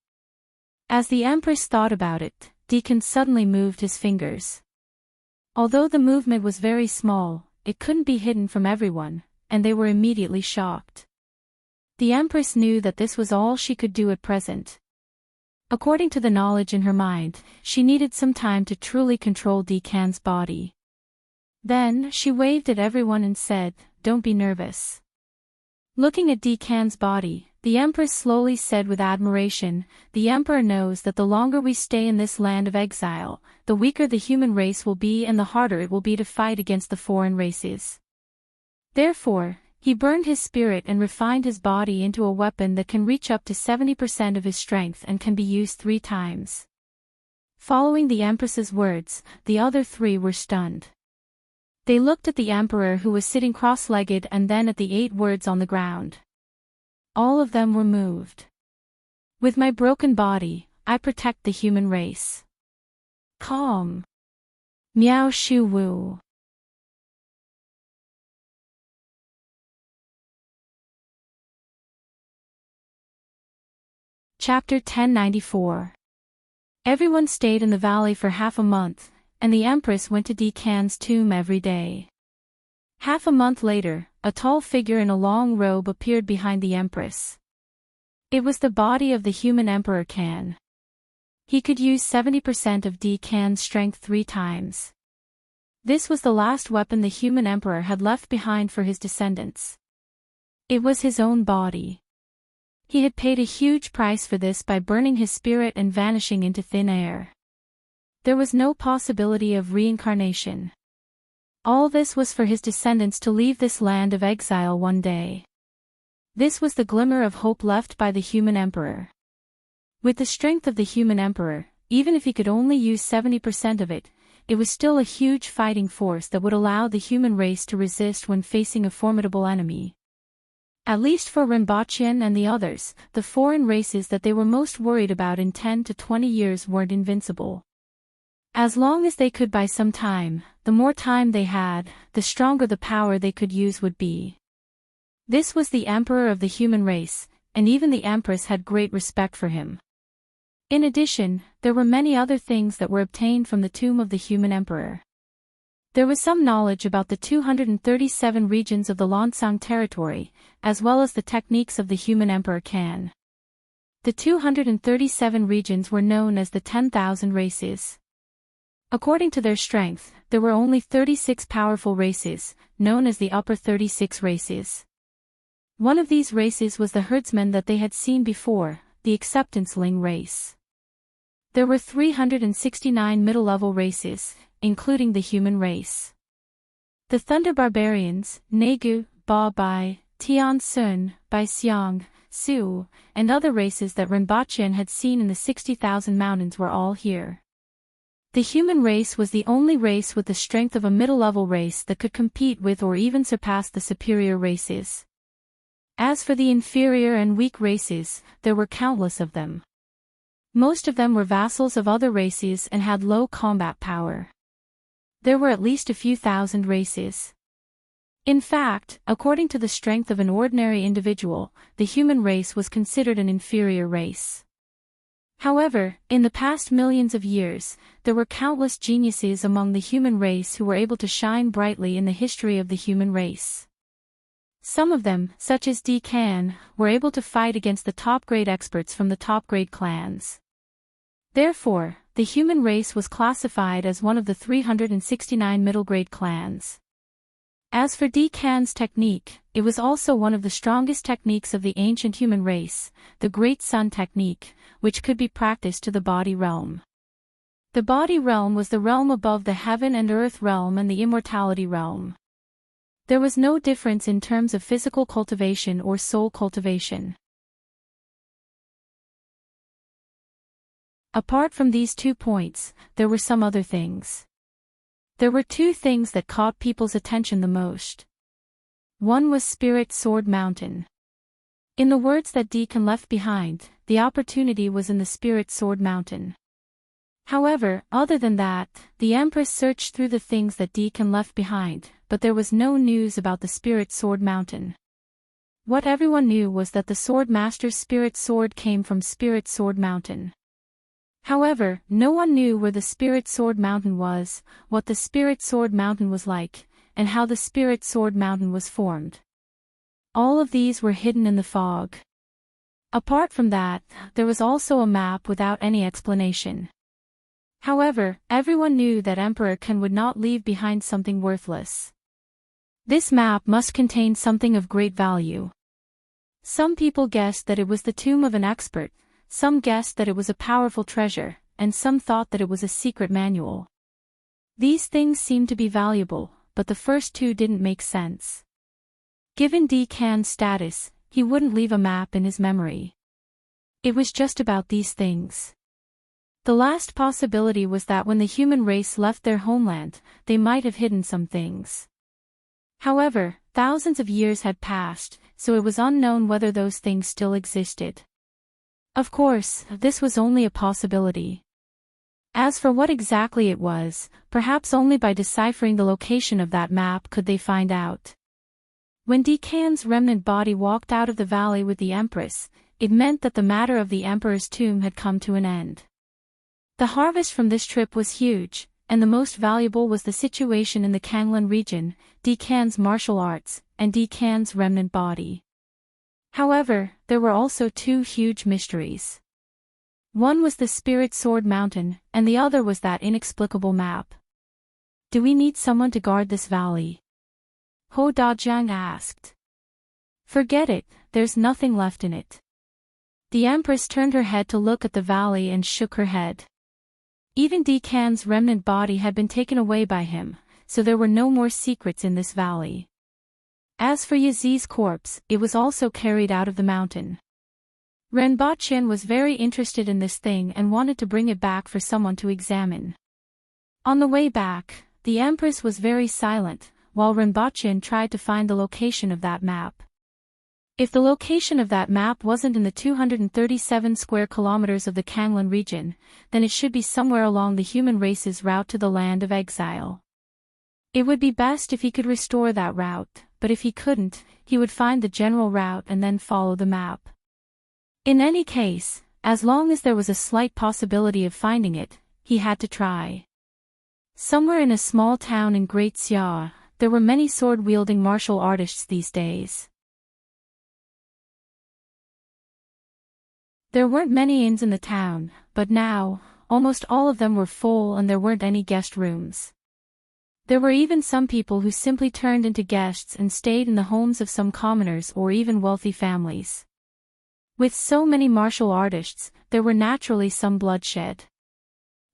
As the Empress thought about it, Decan suddenly moved his fingers. Although the movement was very small, it couldn't be hidden from everyone, and they were immediately shocked. The Empress knew that this was all she could do at present. According to the knowledge in her mind, she needed some time to truly control Decan's body. Then, she waved at everyone and said, "Don't be nervous." Looking at Decan's body, the Empress slowly said with admiration, "The Emperor knows that the longer we stay in this land of exile, the weaker the human race will be and the harder it will be to fight against the foreign races. Therefore, he burned his spirit and refined his body into a weapon that can reach up to 70% of his strength and can be used 3 times. Following the Empress's words, the other 3 were stunned. They looked at the Emperor who was sitting cross-legged and then at the 8 words on the ground. All of them were moved. "With my broken body, I protect the human race." Calm. Miao Shu Wu. Chapter 1094. Everyone stayed in the valley for half a month, and the Empress went to Decan's tomb every day. Half a month later, a tall figure in a long robe appeared behind the Empress. It was the body of the human Emperor Can. He could use 70% of Decan's strength 3 times. This was the last weapon the human Emperor had left behind for his descendants. It was his own body. He had paid a huge price for this by burning his spirit and vanishing into thin air. There was no possibility of reincarnation. All this was for his descendants to leave this land of exile one day. This was the glimmer of hope left by the human emperor. With the strength of the human emperor, even if he could only use 70% of it, it was still a huge fighting force that would allow the human race to resist when facing a formidable enemy. At least for Rinpochen and the others, the foreign races that they were most worried about in 10 to 20 years weren't invincible. As long as they could buy some time, the more time they had, the stronger the power they could use would be. This was the emperor of the human race, and even the Empress had great respect for him. In addition, there were many other things that were obtained from the tomb of the human emperor. There was some knowledge about the 237 regions of the Lansang territory, as well as the techniques of the human Emperor Can. The 237 regions were known as the 10,000 races. According to their strength, there were only 36 powerful races, known as the Upper 36 races. One of these races was the herdsman that they had seen before, the Acceptance-Ling race. There were 369 middle-level races, including the human race. The Thunder Barbarians, Negu, Ba Bai, Tian Sun, Bai Xiang, Su, and other races that Rinpochen had seen in the 60,000 mountains were all here. The human race was the only race with the strength of a middle-level race that could compete with or even surpass the superior races. As for the inferior and weak races, there were countless of them. Most of them were vassals of other races and had low combat power. There were at least a few thousand races. In fact, according to the strength of an ordinary individual, the human race was considered an inferior race. However, in the past millions of years, there were countless geniuses among the human race who were able to shine brightly in the history of the human race. Some of them, such as Decan, were able to fight against the top-grade experts from the top-grade clans. Therefore, the human race was classified as one of the 369 middle-grade clans. As for Decan's technique, it was also one of the strongest techniques of the ancient human race, the Great Sun technique, which could be practiced to the body realm. The body realm was the realm above the heaven and earth realm and the immortality realm. There was no difference in terms of physical cultivation or soul cultivation. Apart from these 2 points, there were some other things. There were 2 things that caught people's attention the most. One was Spirit Sword Mountain. In the words that Deacon left behind, the opportunity was in the Spirit Sword Mountain. However, other than that, the Empress searched through the things that Deacon left behind, but there was no news about the Spirit Sword Mountain. What everyone knew was that the Sword Master's Spirit Sword came from Spirit Sword Mountain. However, no one knew where the Spirit Sword Mountain was, what the Spirit Sword Mountain was like, and how the Spirit Sword Mountain was formed. All of these were hidden in the fog. Apart from that, there was also a map without any explanation. However, everyone knew that Emperor Can would not leave behind something worthless. This map must contain something of great value. Some people guessed that it was the tomb of an expert, some guessed that it was a powerful treasure, and some thought that it was a secret manual. These things seemed to be valuable, but the first 2 didn't make sense. Given Decan's status, he wouldn't leave a map in his memory. It was just about these things. The last possibility was that when the human race left their homeland, they might have hidden some things. However, thousands of years had passed, so it was unknown whether those things still existed. Of course, this was only a possibility. As for what exactly it was, perhaps only by deciphering the location of that map could they find out. When Decan's remnant body walked out of the valley with the Empress, it meant that the matter of the Emperor's tomb had come to an end. The harvest from this trip was huge, and the most valuable was the situation in the Kanglan region, Decan's martial arts, and Decan's remnant body. However, there were also two huge mysteries. One was the Spirit Sword Mountain, and the other was that inexplicable map. Do we need someone to guard this valley? Ho Dajiang asked. Forget it, there's nothing left in it. The Empress turned her head to look at the valley and shook her head. Even Decan's remnant body had been taken away by him, so there were no more secrets in this valley. As for Yazi's corpse, it was also carried out of the mountain. Renbaqian was very interested in this thing and wanted to bring it back for someone to examine. On the way back, the Empress was very silent, while Renbaqian tried to find the location of that map. If the location of that map wasn't in the 237 square kilometers of the Kanglan region, then it should be somewhere along the human race's route to the land of exile. It would be best if he could restore that route, but if he couldn't, he would find the general route and then follow the map. In any case, as long as there was a slight possibility of finding it, he had to try. Somewhere in a small town in Great Xia, there were many sword-wielding martial artists these days. There weren't many inns in the town, but now, almost all of them were full and there weren't any guest rooms. There were even some people who simply turned into guests and stayed in the homes of some commoners or even wealthy families. With so many martial artists, there were naturally some bloodshed.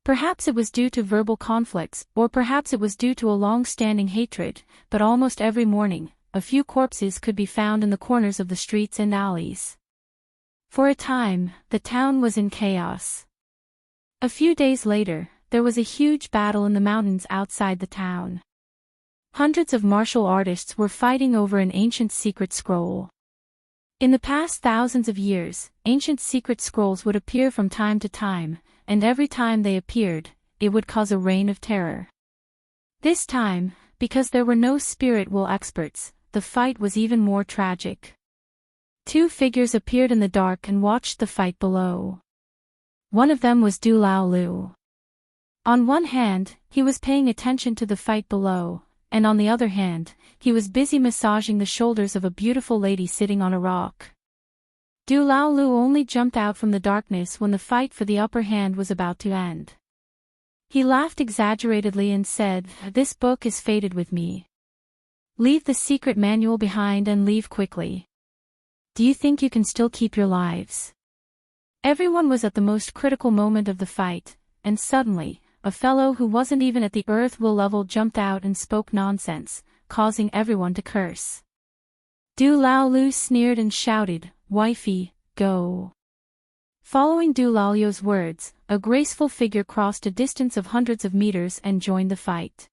Perhaps it was due to verbal conflicts, or perhaps it was due to a long-standing hatred, but almost every morning, a few corpses could be found in the corners of the streets and alleys. For a time, the town was in chaos. A few days later, there was a huge battle in the mountains outside the town. Hundreds of martial artists were fighting over an ancient secret scroll. In the past thousands of years, ancient secret scrolls would appear from time to time, and every time they appeared, it would cause a reign of terror. This time, because there were no spirit will experts, the fight was even more tragic. Two figures appeared in the dark and watched the fight below. One of them was Du Lao Lu. On one hand, he was paying attention to the fight below, and on the other hand, he was busy massaging the shoulders of a beautiful lady sitting on a rock. Du Lao Lu only jumped out from the darkness when the fight for the upper hand was about to end. He laughed exaggeratedly and said, "This book is fated with me. Leave the secret manual behind and leave quickly. Do you think you can still keep your lives?" Everyone was at the most critical moment of the fight, and suddenly, a fellow who wasn't even at the earth will level jumped out and spoke nonsense, causing everyone to curse. Du Lao Lu sneered and shouted, "Wifey, go." Following Du Lao Lu's words, a graceful figure crossed a distance of hundreds of meters and joined the fight.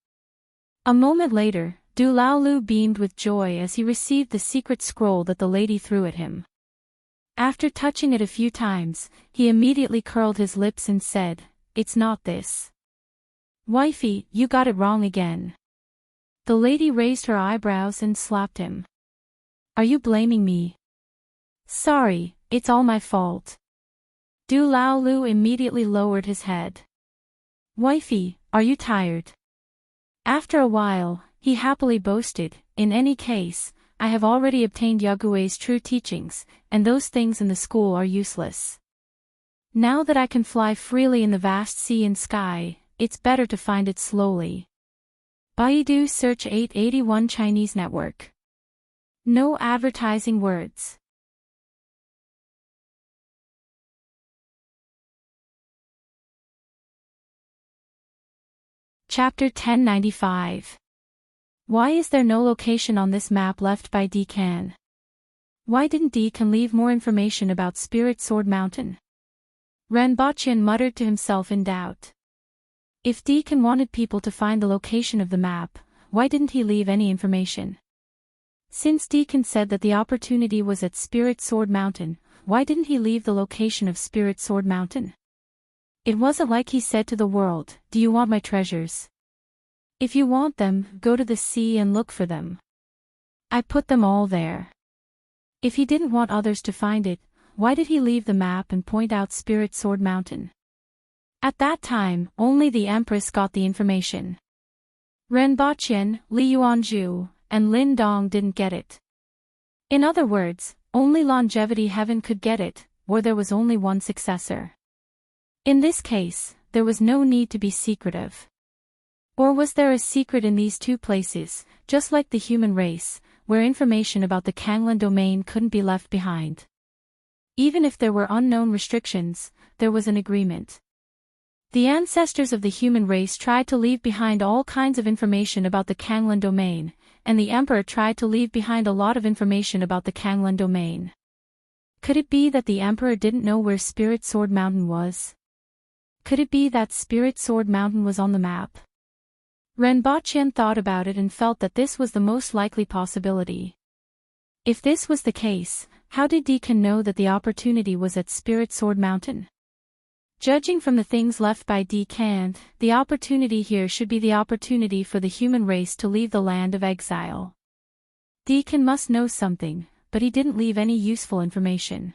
A moment later, Du Lao Lu beamed with joy as he received the secret scroll that the lady threw at him. After touching it a few times, he immediately curled his lips and said, "It's not this. Wifey, you got it wrong again." The lady raised her eyebrows and slapped him. "Are you blaming me?" "Sorry, it's all my fault." Du Lao Lu immediately lowered his head. "Wifey, are you tired?" After a while, he happily boasted, "In any case, I have already obtained Yagui's true teachings, and those things in the school are useless. Now that I can fly freely in the vast sea and sky, it's better to find it slowly." Baidu Search 881 Chinese Network. No advertising words. Chapter 1095. Why is there no location on this map left by Decan? Why didn't Decan leave more information about Spirit Sword Mountain? Renbaqian muttered to himself in doubt. If Decan wanted people to find the location of the map, why didn't he leave any information? Since Decan said that the opportunity was at Spirit Sword Mountain, why didn't he leave the location of Spirit Sword Mountain? It wasn't like he said to the world, "Do you want my treasures? If you want them, go to the sea and look for them. I put them all there." If he didn't want others to find it, why did he leave the map and point out Spirit Sword Mountain? At that time, only the Empress got the information. Ren Baqian, Li Yuanzhu, and Lin Dong didn't get it. In other words, only Longevity Heaven could get it, or there was only one successor. In this case, there was no need to be secretive. Or was there a secret in these two places, just like the human race, where information about the Kanglan domain couldn't be left behind? Even if there were unknown restrictions, there was an agreement. The ancestors of the human race tried to leave behind all kinds of information about the Kanglan domain, and the Emperor tried to leave behind a lot of information about the Kanglan domain. Could it be that the Emperor didn't know where Spirit Sword Mountain was? Could it be that Spirit Sword Mountain was on the map? Ren Baqian thought about it and felt that this was the most likely possibility. If this was the case, how did Deacon know that the opportunity was at Spirit Sword Mountain? Judging from the things left by Deacon, the opportunity here should be the opportunity for the human race to leave the land of exile. Deacon must know something, but he didn't leave any useful information.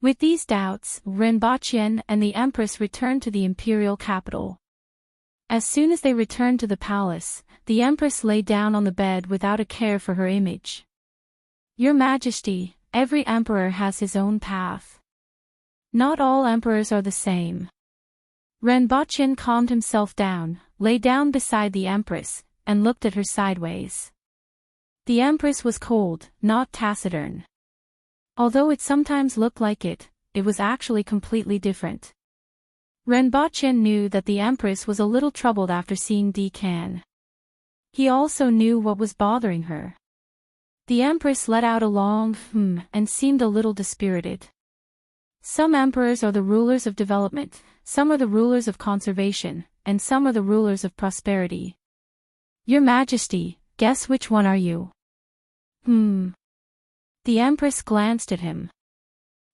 With these doubts, Ren Baqian and the Empress returned to the imperial capital. As soon as they returned to the palace, the Empress lay down on the bed without a care for her image. "Your Majesty, every emperor has his own path. Not all emperors are the same." Ren Baqian calmed himself down, lay down beside the Empress, and looked at her sideways. The Empress was cold, not taciturn. Although it sometimes looked like it, it was actually completely different. Ren Baqian knew that the Empress was a little troubled after seeing Deacon. He also knew what was bothering her. The Empress let out a long and seemed a little dispirited. Some emperors are the rulers of development, some are the rulers of conservation, and some are the rulers of prosperity. "Your Majesty, guess which one are you?" The Empress glanced at him.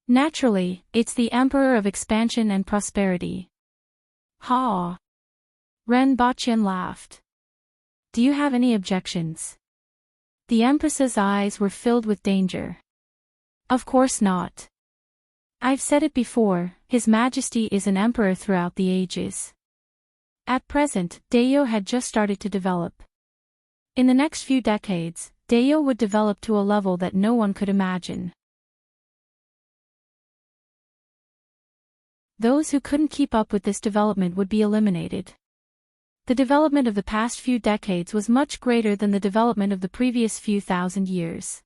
"Naturally, it's the Emperor of Expansion and Prosperity." "Ha!" Ren Baqian laughed. "Do you have any objections?" The Empress's eyes were filled with danger. "Of course not. I've said it before, His Majesty is an emperor throughout the ages. At present, Dayo had just started to develop. In the next few decades, Dayo would develop to a level that no one could imagine. Those who couldn't keep up with this development would be eliminated. The development of the past few decades was much greater than the development of the previous few thousand years.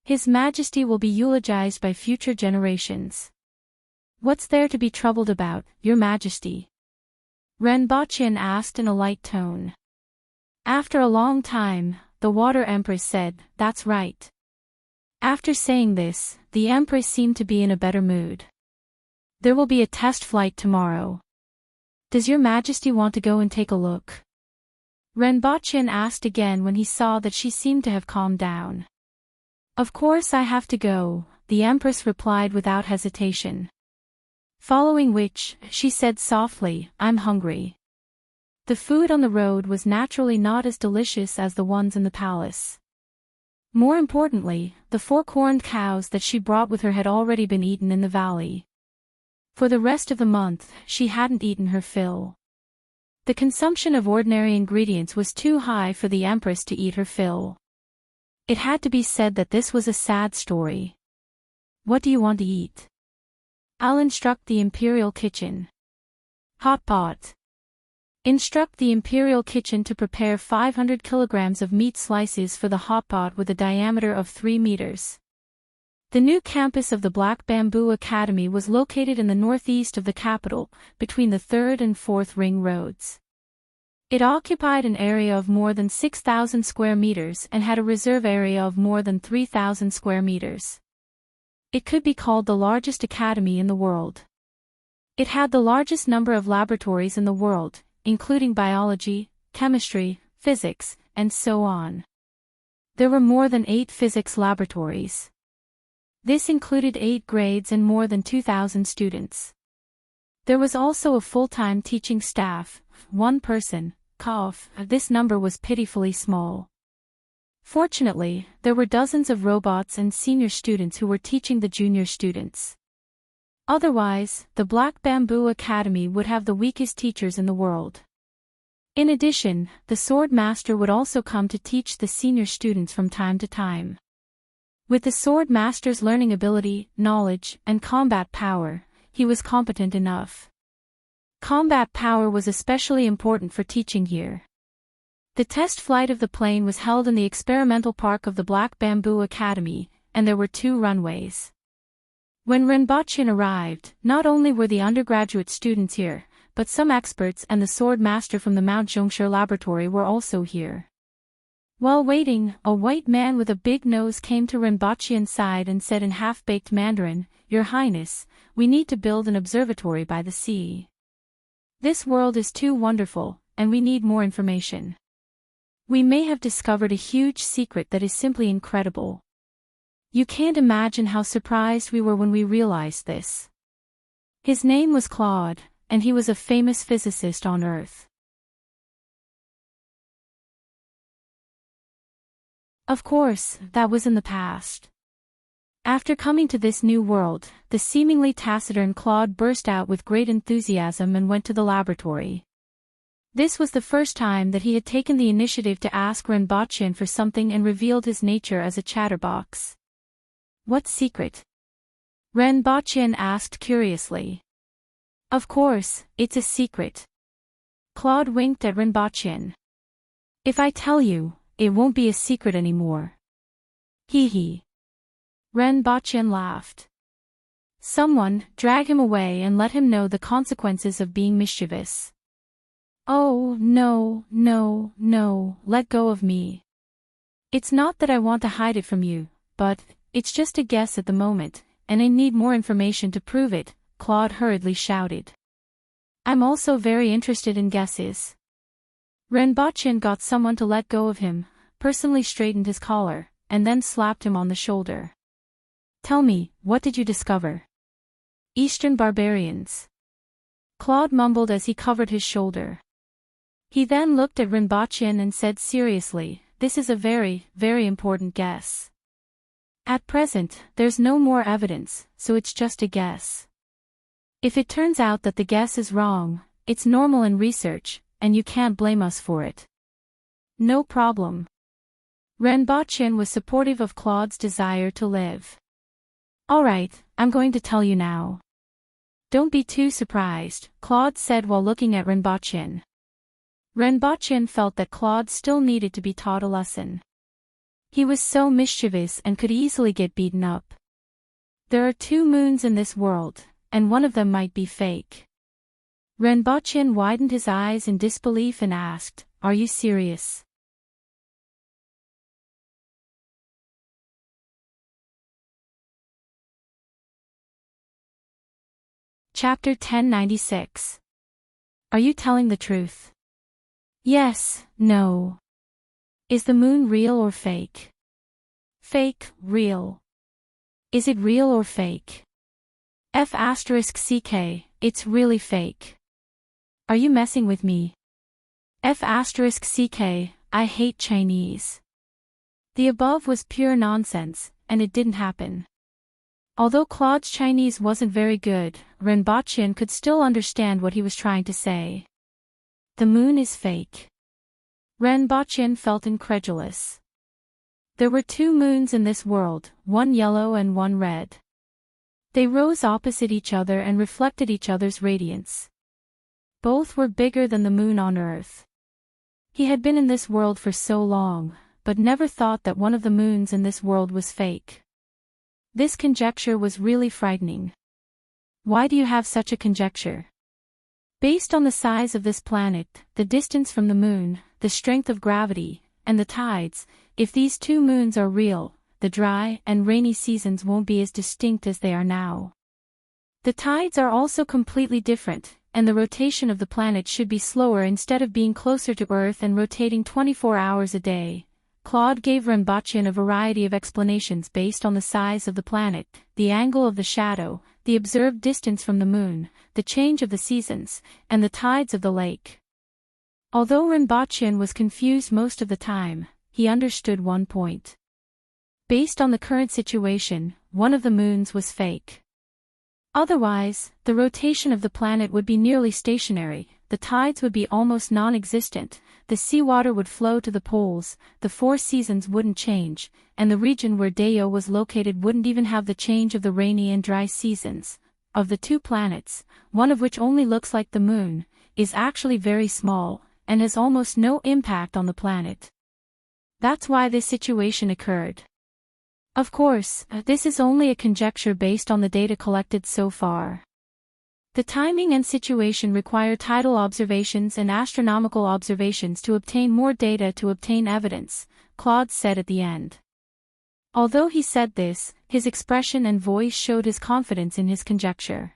His Majesty will be eulogized by future generations. What's there to be troubled about, Your Majesty? Ren Baqian asked in a light tone. After a long time, the Water Empress said, "That's right." After saying this, the Empress seemed to be in a better mood. "There will be a test flight tomorrow. Does Your Majesty want to go and take a look?" Ren Baqian asked again when he saw that she seemed to have calmed down. "Of course I have to go," the Empress replied without hesitation. Following which, she said softly, "I'm hungry." The food on the road was naturally not as delicious as the ones in the palace. More importantly, the 4-corned cows that she brought with her had already been eaten in the valley. For the rest of the month, she hadn't eaten her fill. The consumption of ordinary ingredients was too high for the Empress to eat her fill. It had to be said that this was a sad story. "What do you want to eat?" "I'll instruct the Imperial Kitchen." "Hot pot." Instruct the Imperial Kitchen to prepare 500 kilograms of meat slices for the hot pot with a diameter of 3 meters. The new campus of the Black Bamboo Academy was located in the northeast of the capital, between the 3rd and 4th Ring Roads. It occupied an area of more than 6,000 square meters and had a reserve area of more than 3,000 square meters. It could be called the largest academy in the world. It had the largest number of laboratories in the world, including biology, chemistry, physics, and so on. There were more than 8 physics laboratories. This included 8 grades and more than 2,000 students. There was also a full-time teaching staff, one person. This number was pitifully small. Fortunately, there were dozens of robots and senior students who were teaching the junior students. Otherwise, the Black Bamboo Academy would have the weakest teachers in the world. In addition, the Sword Master would also come to teach the senior students from time to time. With the Sword Master's learning ability, knowledge, and combat power, he was competent enough. Combat power was especially important for teaching here. The test flight of the plane was held in the experimental park of the Black Bamboo Academy, and there were 2 runways. When Renbochin arrived, not only were the undergraduate students here, but some experts and the Sword Master from the Mount Zhongshe laboratory were also here. While waiting, a white man with a big nose came to Renbochin's side and said in half-baked Mandarin, "Your Highness, we need to build an observatory by the sea. This world is too wonderful, and we need more information. We may have discovered a huge secret that is simply incredible. You can't imagine how surprised we were when we realized this." His name was Claude, and he was a famous physicist on Earth. Of course, that was in the past. After coming to this new world, the seemingly taciturn Claude burst out with great enthusiasm and went to the laboratory. This was the first time that he had taken the initiative to ask Renbochin for something and revealed his nature as a chatterbox. "What secret?" Renbochin asked curiously. "Of course, it's a secret." Claude winked at Renbochin. "If I tell you, it won't be a secret anymore." "Hee hee." Renbochin laughed. "Someone, drag him away and let him know the consequences of being mischievous." "Oh, no, no, no, let go of me. It's not that I want to hide it from you, but it's just a guess at the moment, and I need more information to prove it," Claude hurriedly shouted. "I'm also very interested in guesses." Renbochin got someone to let go of him, personally straightened his collar, and then slapped him on the shoulder. "Tell me, what did you discover?" "Eastern barbarians." Claude mumbled as he covered his shoulder. He then looked at Renbochin and said seriously, "This is a very, very important guess. At present, there's no more evidence, so it's just a guess. If it turns out that the guess is wrong, it's normal in research, and you can't blame us for it." "No problem." Renbochin was supportive of Claude's desire to live. "All right, I'm going to tell you now." "Don't be too surprised," Claude said while looking at Renbochin. Renbochin felt that Claude still needed to be taught a lesson. He was so mischievous and could easily get beaten up. "There are 2 moons in this world, and one of them might be fake." Renbochin widened his eyes in disbelief and asked, "Are you serious?" Chapter 1096. Are you telling the truth? Yes, no. Is the moon real or fake? Fake, real. Is it real or fake? F***ck, it's really fake. Are you messing with me? F***ck, I hate Chinese. The above was pure nonsense, and it didn't happen. Although Claude's Chinese wasn't very good, Renbochin could still understand what he was trying to say. The moon is fake. Renbochin felt incredulous. There were 2 moons in this world, one yellow and one red. They rose opposite each other and reflected each other's radiance. Both were bigger than the moon on Earth. He had been in this world for so long, but never thought that one of the moons in this world was fake. This conjecture was really frightening. Why do you have such a conjecture? Based on the size of this planet, the distance from the moon, the strength of gravity, and the tides, if these 2 moons are real, the dry and rainy seasons won't be as distinct as they are now. The tides are also completely different, and the rotation of the planet should be slower instead of being closer to Earth and rotating 24 hours a day. Claude gave Rinpoche a variety of explanations based on the size of the planet, the angle of the shadow, the observed distance from the moon, the change of the seasons, and the tides of the lake. Although Rinpoche was confused most of the time, he understood one point. Based on the current situation, one of the moons was fake. Otherwise, the rotation of the planet would be nearly stationary, the tides would be almost non-existent, the seawater would flow to the poles, the 4 seasons wouldn't change, and the region where Deo was located wouldn't even have the change of the rainy and dry seasons. Of the 2 planets, one of which only looks like the moon, is actually very small, and has almost no impact on the planet. That's why this situation occurred. Of course, this is only a conjecture based on the data collected so far. The timing and situation require tidal observations and astronomical observations to obtain more data to obtain evidence, Claude said at the end. Although he said this, his expression and voice showed his confidence in his conjecture.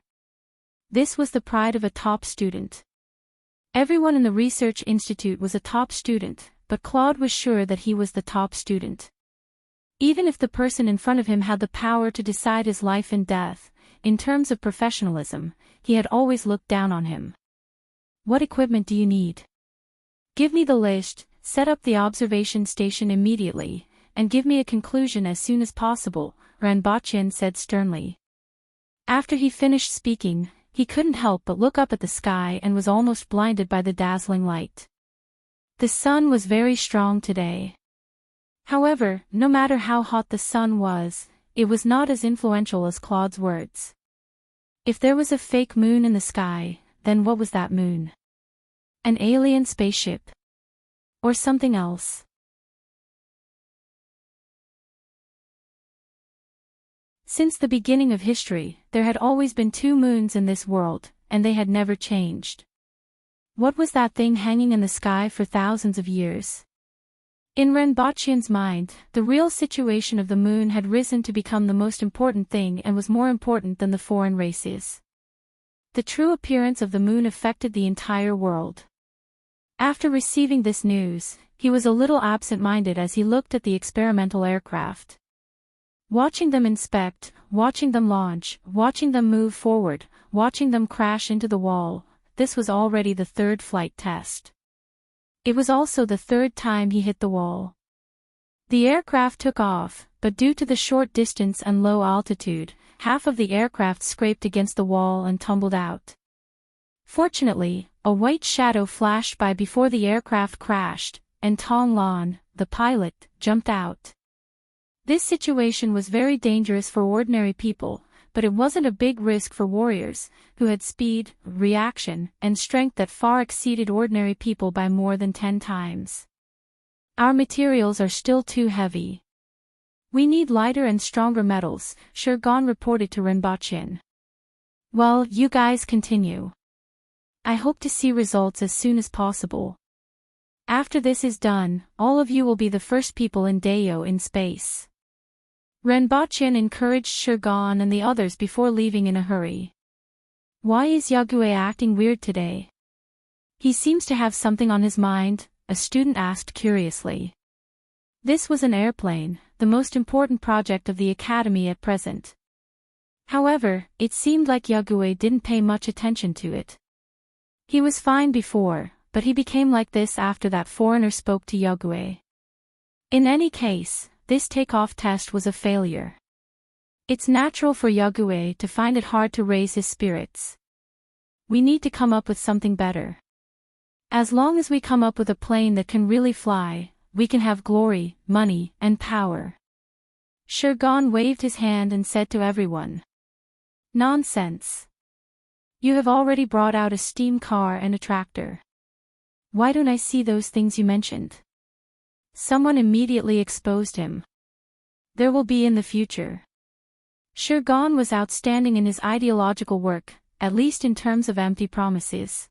This was the pride of a top student. Everyone in the research institute was a top student, but Claude was sure that he was the top student. Even if the person in front of him had the power to decide his life and death, in terms of professionalism, he had always looked down on him. What equipment do you need? Give me the list, set up the observation station immediately, and give me a conclusion as soon as possible, Rinpoche said sternly. After he finished speaking, he couldn't help but look up at the sky and was almost blinded by the dazzling light. The sun was very strong today. However, no matter how hot the sun was, it was not as influential as Claude's words. If there was a fake moon in the sky, then what was that moon? An alien spaceship? Or something else? Since the beginning of history, there had always been 2 moons in this world, and they had never changed. What was that thing hanging in the sky for thousands of years? In Rinpoche's mind, the real situation of the moon had risen to become the most important thing and was more important than the foreign races. The true appearance of the moon affected the entire world. After receiving this news, he was a little absent-minded as he looked at the experimental aircraft. Watching them inspect, watching them launch, watching them move forward, watching them crash into the wall, this was already the 3rd flight test. It was also the 3rd time he hit the wall. The aircraft took off, but due to the short distance and low altitude, half of the aircraft scraped against the wall and tumbled out. Fortunately, a white shadow flashed by before the aircraft crashed, and Tong Lan, the pilot, jumped out. This situation was very dangerous for ordinary people, but it wasn't a big risk for warriors, who had speed, reaction, and strength that far exceeded ordinary people by more than 10 times. Our materials are still too heavy. We need lighter and stronger metals, Shurgon reported to Rinpoche. Well, you guys continue. I hope to see results as soon as possible. After this is done, all of you will be the first people in Deo in space. Rinpoche encouraged Shurgon and the others before leaving in a hurry. Why is Yagüe acting weird today? He seems to have something on his mind, a student asked curiously. This was an airplane, the most important project of the academy at present. However, it seemed like Yagüe didn't pay much attention to it. He was fine before, but he became like this after that foreigner spoke to Yagüe. In any case, this takeoff test was a failure. It's natural for Yagüe to find it hard to raise his spirits. We need to come up with something better. As long as we come up with a plane that can really fly, we can have glory, money, and power. Shurgon waved his hand and said to everyone. Nonsense. You have already brought out a steam car and a tractor. Why don't I see those things you mentioned? Someone immediately exposed him. There will be in the future. Shurgon was outstanding in his ideological work, at least in terms of empty promises.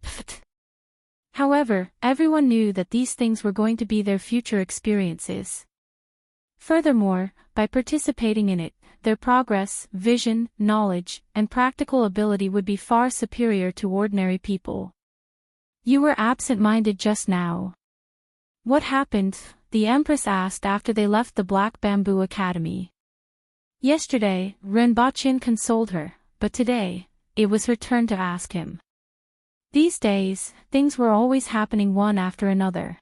Pfft. However, everyone knew that these things were going to be their future experiences. Furthermore, by participating in it, their progress, vision, knowledge, and practical ability would be far superior to ordinary people. You were absent-minded just now. What happened? the Empress asked after they left the Black Bamboo Academy. Yesterday, Renbochin consoled her, but today, it was her turn to ask him. These days, things were always happening one after another.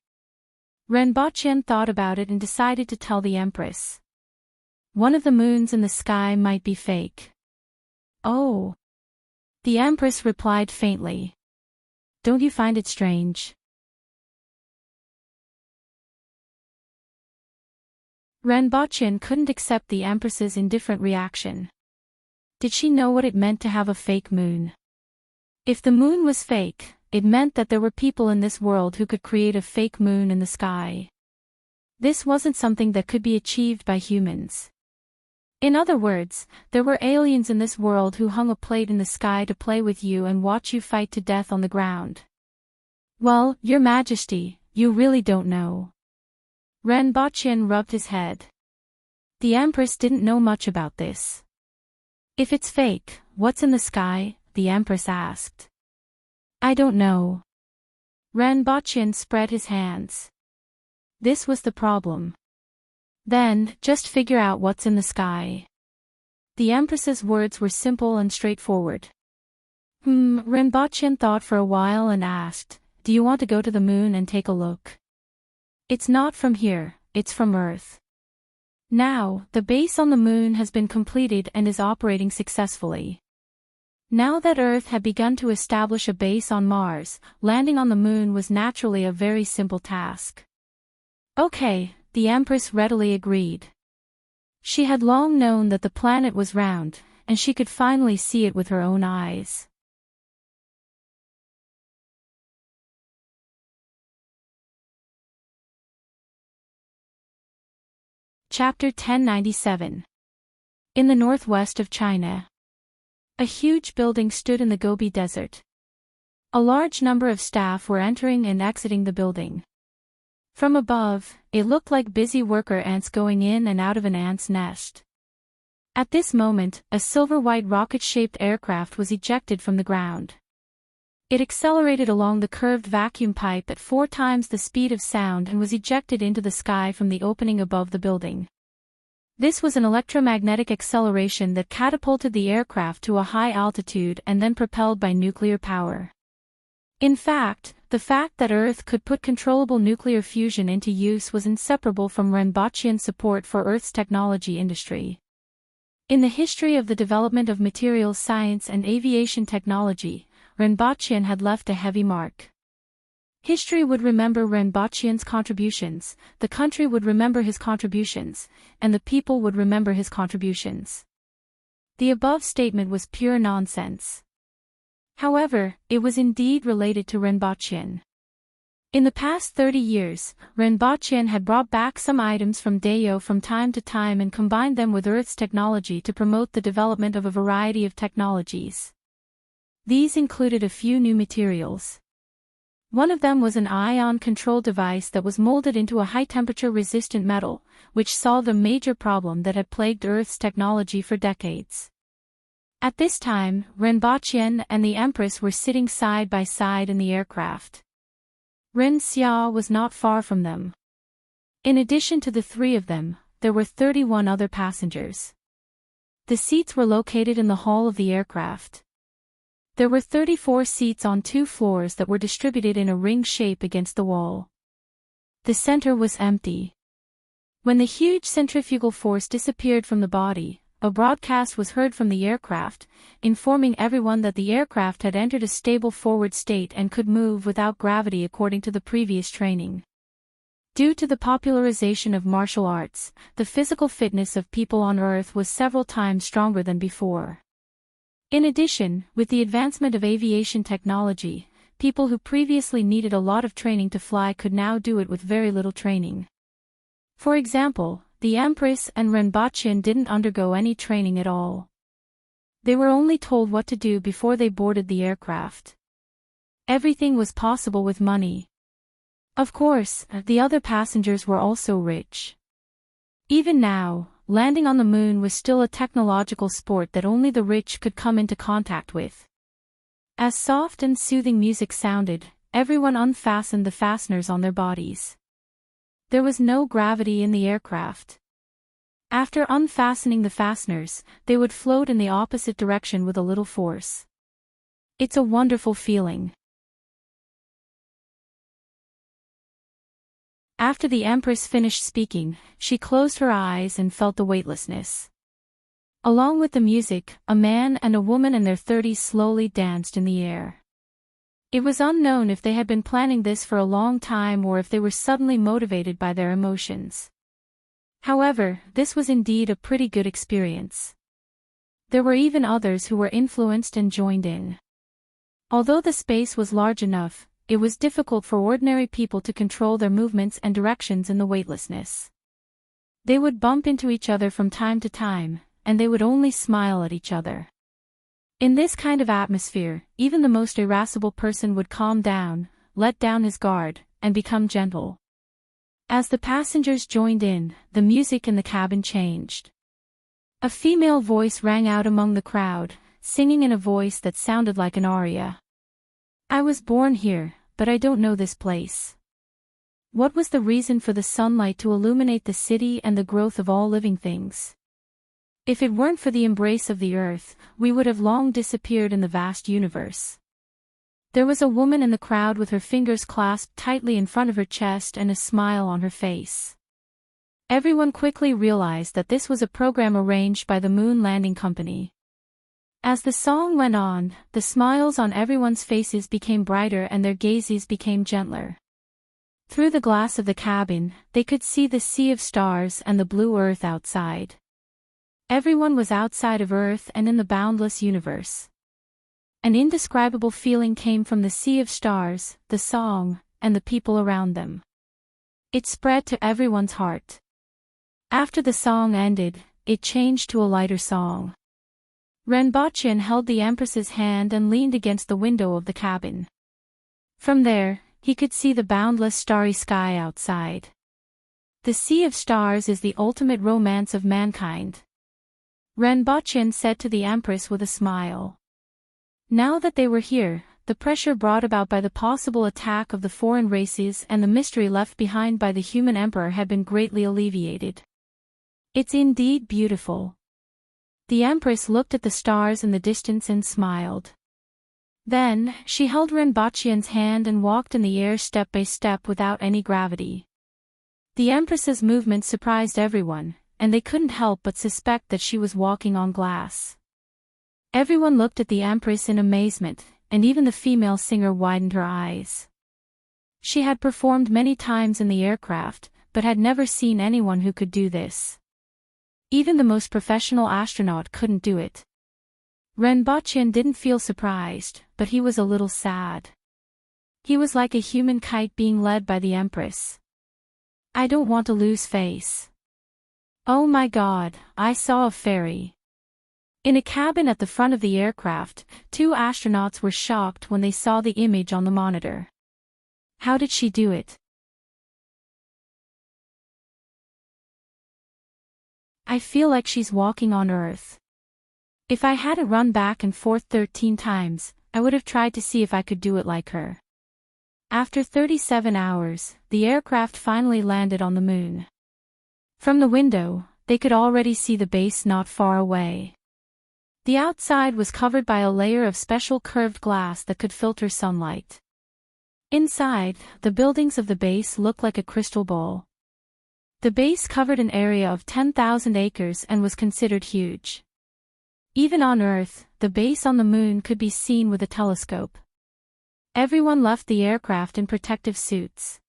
Renbochin thought about it and decided to tell the Empress. One of the moons in the sky might be fake. Oh. The Empress replied faintly. Don't you find it strange? Renbochin couldn't accept the Empress's indifferent reaction. Did she know what it meant to have a fake moon? If the moon was fake, it meant that there were people in this world who could create a fake moon in the sky. This wasn't something that could be achieved by humans. In other words, there were aliens in this world who hung a plate in the sky to play with you and watch you fight to death on the ground. Well, Your Majesty, you really don't know. Renbochin rubbed his head. The Empress didn't know much about this. If it's fake, what's in the sky? The Empress asked. I don't know. Renbochin spread his hands. This was the problem. Then, just figure out what's in the sky. The Empress's words were simple and straightforward. Renbochin thought for a while and asked, do you want to go to the moon and take a look? It's not from here, it's from Earth. Now, the base on the moon has been completed and is operating successfully. Now that Earth had begun to establish a base on Mars, landing on the moon was naturally a very simple task. Okay, the Empress readily agreed. She had long known that the planet was round, and she could finally see it with her own eyes. Chapter 1097. In the northwest of China. A huge building stood in the Gobi Desert. A large number of staff were entering and exiting the building. From above, it looked like busy worker ants going in and out of an ant's nest. At this moment, a silver-white rocket-shaped aircraft was ejected from the ground. It accelerated along the curved vacuum pipe at 4 times the speed of sound and was ejected into the sky from the opening above the building. This was an electromagnetic acceleration that catapulted the aircraft to a high altitude and then propelled by nuclear power. In fact, the fact that Earth could put controllable nuclear fusion into use was inseparable from Renbochin's support for Earth's technology industry. In the history of the development of materials science and aviation technology, Renbochin had left a heavy mark. History would remember Renbochin's contributions, the country would remember his contributions, and the people would remember his contributions. The above statement was pure nonsense. However, it was indeed related to Renbochin. In the past 30 years, Renbochin had brought back some items from Dayo from time to time and combined them with Earth's technology to promote the development of a variety of technologies. These included a few new materials. One of them was an ion control device that was molded into a high-temperature resistant metal, which solved a major problem that had plagued Earth's technology for decades. At this time, Renbochin and the Empress were sitting side by side in the aircraft. Ren Xia was not far from them. In addition to the 3 of them, there were 31 other passengers. The seats were located in the hull of the aircraft. There were 34 seats on 2 floors that were distributed in a ring shape against the wall. The center was empty. When the huge centrifugal force disappeared from the body, a broadcast was heard from the aircraft, informing everyone that the aircraft had entered a stable forward state and could move without gravity according to the previous training. Due to the popularization of martial arts, the physical fitness of people on Earth was several times stronger than before. In addition, with the advancement of aviation technology, people who previously needed a lot of training to fly could now do it with very little training. For example, the Empress and Renbochin didn't undergo any training at all. They were only told what to do before they boarded the aircraft. Everything was possible with money. Of course, the other passengers were also rich. Even now, landing on the moon was still a technological sport that only the rich could come into contact with. As soft and soothing music sounded, everyone unfastened the fasteners on their bodies. There was no gravity in the aircraft. After unfastening the fasteners, they would float in the opposite direction with a little force. It's a wonderful feeling. After the Empress finished speaking, she closed her eyes and felt the weightlessness. Along with the music, a man and a woman in their 30s slowly danced in the air. It was unknown if they had been planning this for a long time or if they were suddenly motivated by their emotions. However, this was indeed a pretty good experience. There were even others who were influenced and joined in. Although the space was large enough, it was difficult for ordinary people to control their movements and directions in the weightlessness. They would bump into each other from time to time, and they would only smile at each other. In this kind of atmosphere, even the most irascible person would calm down, let down his guard, and become gentle. As the passengers joined in, the music in the cabin changed. A female voice rang out among the crowd, singing in a voice that sounded like an aria. I was born here, but I don't know this place. What was the reason for the sunlight to illuminate the city and the growth of all living things? If it weren't for the embrace of the earth, we would have long disappeared in the vast universe. There was a woman in the crowd with her fingers clasped tightly in front of her chest and a smile on her face. Everyone quickly realized that this was a program arranged by the Moon Landing Company. As the song went on, the smiles on everyone's faces became brighter and their gazes became gentler. Through the glass of the cabin, they could see the sea of stars and the blue earth outside. Everyone was outside of Earth and in the boundless universe. An indescribable feeling came from the sea of stars, the song, and the people around them. It spread to everyone's heart. After the song ended, it changed to a lighter song. Renbochin held the Empress's hand and leaned against the window of the cabin. From there, he could see the boundless starry sky outside. The sea of stars is the ultimate romance of mankind. Renbochin said to the Empress with a smile. Now that they were here, the pressure brought about by the possible attack of the foreign races and the mystery left behind by the human emperor had been greatly alleviated. It's indeed beautiful. The Empress looked at the stars in the distance and smiled. Then, she held Renbochin's hand and walked in the air step by step without any gravity. The Empress's movements surprised everyone, and they couldn't help but suspect that she was walking on glass. Everyone looked at the Empress in amazement, and even the female singer widened her eyes. She had performed many times in the aircraft, but had never seen anyone who could do this. Even the most professional astronaut couldn't do it. Renbochin didn't feel surprised, but he was a little sad. He was like a human kite being led by the Empress. I don't want to lose face. Oh my God, I saw a fairy. In a cabin at the front of the aircraft, two astronauts were shocked when they saw the image on the monitor. How did she do it? I feel like she's walking on Earth. If I hadn't run back and forth 13 times, I would have tried to see if I could do it like her. After 37 hours, the aircraft finally landed on the moon. From the window, they could already see the base not far away. The outside was covered by a layer of special curved glass that could filter sunlight. Inside, the buildings of the base looked like a crystal bowl. The base covered an area of 10,000 acres and was considered huge. Even on Earth, the base on the moon could be seen with a telescope. Everyone left the aircraft in protective suits.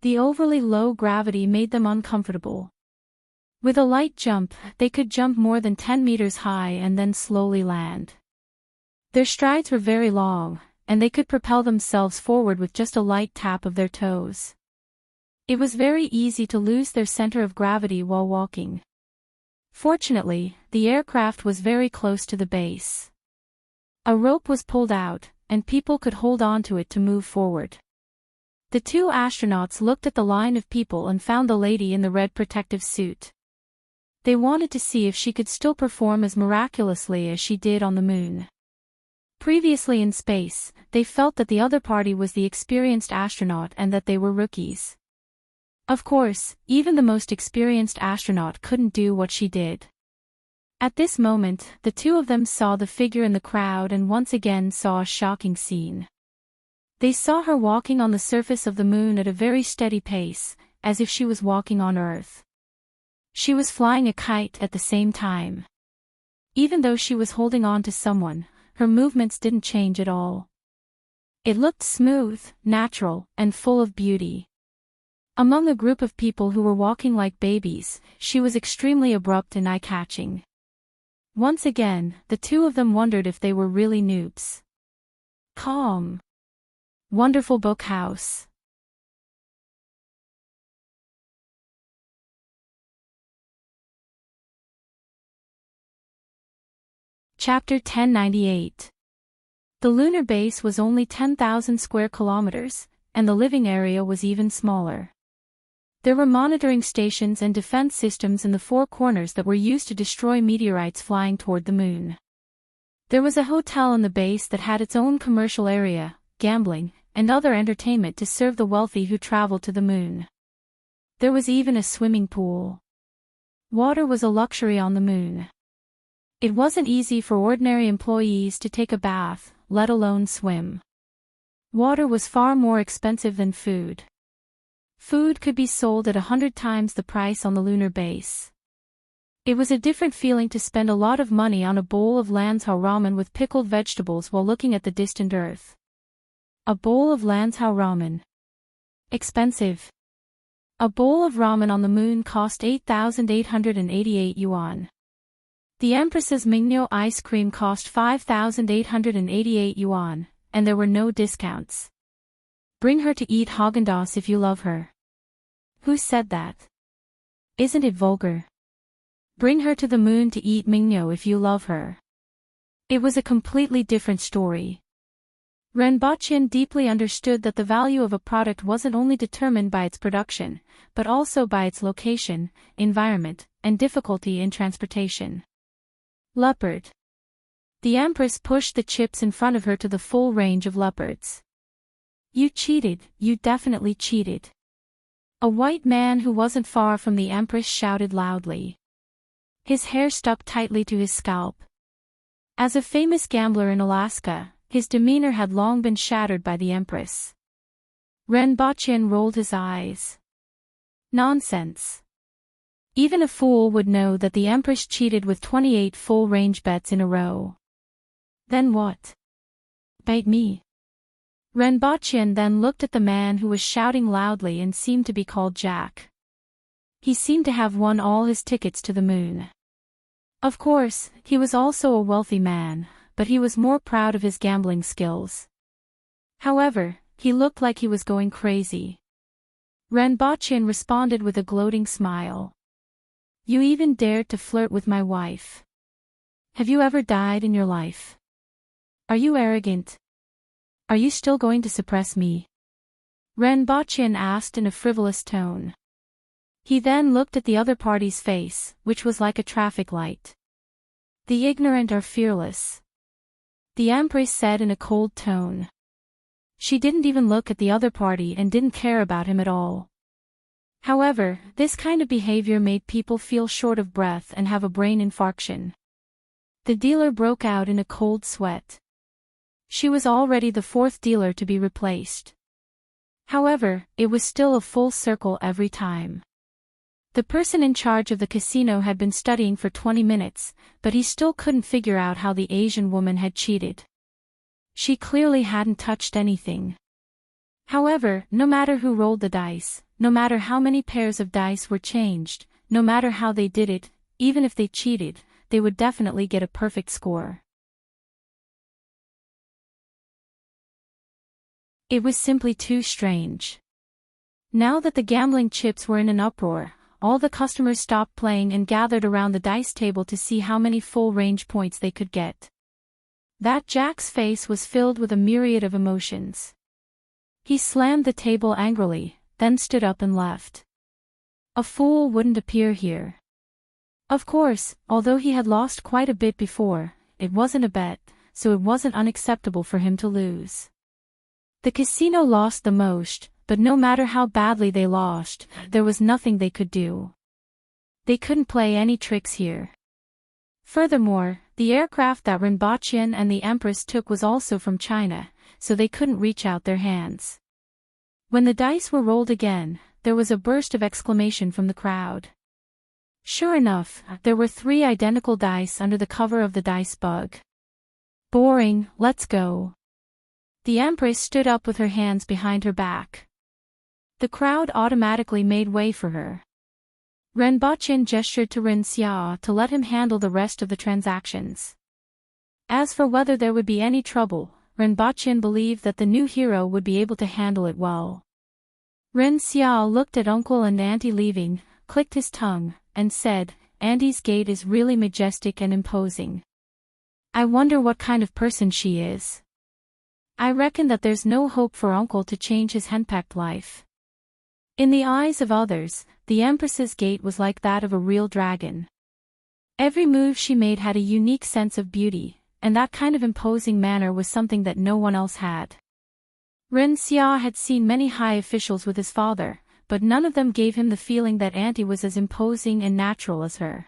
The overly low gravity made them uncomfortable. With a light jump, they could jump more than 10 meters high and then slowly land. Their strides were very long, and they could propel themselves forward with just a light tap of their toes. It was very easy to lose their center of gravity while walking. Fortunately, the aircraft was very close to the base. A rope was pulled out, and people could hold on to it to move forward. The two astronauts looked at the line of people and found the lady in the red protective suit. They wanted to see if she could still perform as miraculously as she did on the moon. Previously in space, they felt that the other party was the experienced astronaut and that they were rookies. Of course, even the most experienced astronaut couldn't do what she did. At this moment, the two of them saw the figure in the crowd and once again saw a shocking scene. They saw her walking on the surface of the moon at a very steady pace, as if she was walking on Earth. She was flying a kite at the same time. Even though she was holding on to someone, her movements didn't change at all. It looked smooth, natural, and full of beauty. Among a group of people who were walking like babies, she was extremely abrupt and eye-catching. Once again, the two of them wondered if they were really noobs. Calm. Wonderful book house. Chapter 1098. The lunar base was only 10,000 square kilometers, and the living area was even smaller. There were monitoring stations and defense systems in the four corners that were used to destroy meteorites flying toward the moon. There was a hotel on the base that had its own commercial area, gambling, and other entertainment to serve the wealthy who traveled to the moon. There was even a swimming pool. Water was a luxury on the moon. It wasn't easy for ordinary employees to take a bath, let alone swim. Water was far more expensive than food. Food could be sold at 100 times the price on the lunar base. It was a different feeling to spend a lot of money on a bowl of Lanzhou ramen with pickled vegetables while looking at the distant Earth. A bowl of Lanzhou ramen. Expensive. A bowl of ramen on the moon cost 8,888 yuan. The Empress's Mingniu ice cream cost 5,888 yuan, and there were no discounts. Bring her to eat Haagen-Dazs if you love her. Who said that? Isn't it vulgar? Bring her to the moon to eat Mingniu if you love her. It was a completely different story. Ren Boqian deeply understood that the value of a product wasn't only determined by its production, but also by its location, environment, and difficulty in transportation. Leopard. The Empress pushed the chips in front of her to the full range of leopards. You cheated, you definitely cheated. A white man who wasn't far from the Empress shouted loudly. His hair stuck tightly to his scalp. As a famous gambler in Alaska, his demeanor had long been shattered by the Empress. Ren Boqian rolled his eyes. Nonsense. Even a fool would know that the Empress cheated with 28 full-range bets in a row. Then what? Bite me. Ren Boqian then looked at the man who was shouting loudly and seemed to be called Jack. He seemed to have won all his tickets to the moon. Of course, he was also a wealthy man, but he was more proud of his gambling skills. However, he looked like he was going crazy. Ren Boqian responded with a gloating smile. You even dared to flirt with my wife. Have you ever died in your life? Are you arrogant? Are you still going to suppress me? Ren Boqian asked in a frivolous tone. He then looked at the other party's face, which was like a traffic light. The ignorant are fearless. The Empress said in a cold tone. She didn't even look at the other party and didn't care about him at all. However, this kind of behavior made people feel short of breath and have a brain infarction. The dealer broke out in a cold sweat. She was already the fourth dealer to be replaced. However, it was still a full circle every time. The person in charge of the casino had been studying for 20 minutes, but he still couldn't figure out how the Asian woman had cheated. She clearly hadn't touched anything. However, no matter who rolled the dice, no matter how many pairs of dice were changed, no matter how they did it, even if they cheated, they would definitely get a perfect score. It was simply too strange. Now that the gambling chips were in an uproar, all the customers stopped playing and gathered around the dice table to see how many full-range points they could get. That Jack's face was filled with a myriad of emotions. He slammed the table angrily, then stood up and left. A fool wouldn't appear here. Of course, although he had lost quite a bit before, it wasn't a bet, so it wasn't unacceptable for him to lose. The casino lost the most, but no matter how badly they lost, there was nothing they could do. They couldn't play any tricks here. Furthermore, the aircraft that Rinpoche and the Empress took was also from China, so they couldn't reach out their hands. When the dice were rolled again, there was a burst of exclamation from the crowd. Sure enough, there were 3 identical dice under the cover of the dice bug. Boring, let's go. The Empress stood up with her hands behind her back. The crowd automatically made way for her. Rinpoche gestured to Rin Xia to let him handle the rest of the transactions. As for whether there would be any trouble, Rinpoche believed that the new hero would be able to handle it well. Rin Xia looked at uncle and auntie leaving, clicked his tongue, and said, "Auntie's gait is really majestic and imposing. I wonder what kind of person she is. I reckon that there's no hope for uncle to change his henpecked life." In the eyes of others, the Empress's gait was like that of a real dragon. Every move she made had a unique sense of beauty, and that kind of imposing manner was something that no one else had. Ren Xia had seen many high officials with his father, but none of them gave him the feeling that Auntie was as imposing and natural as her.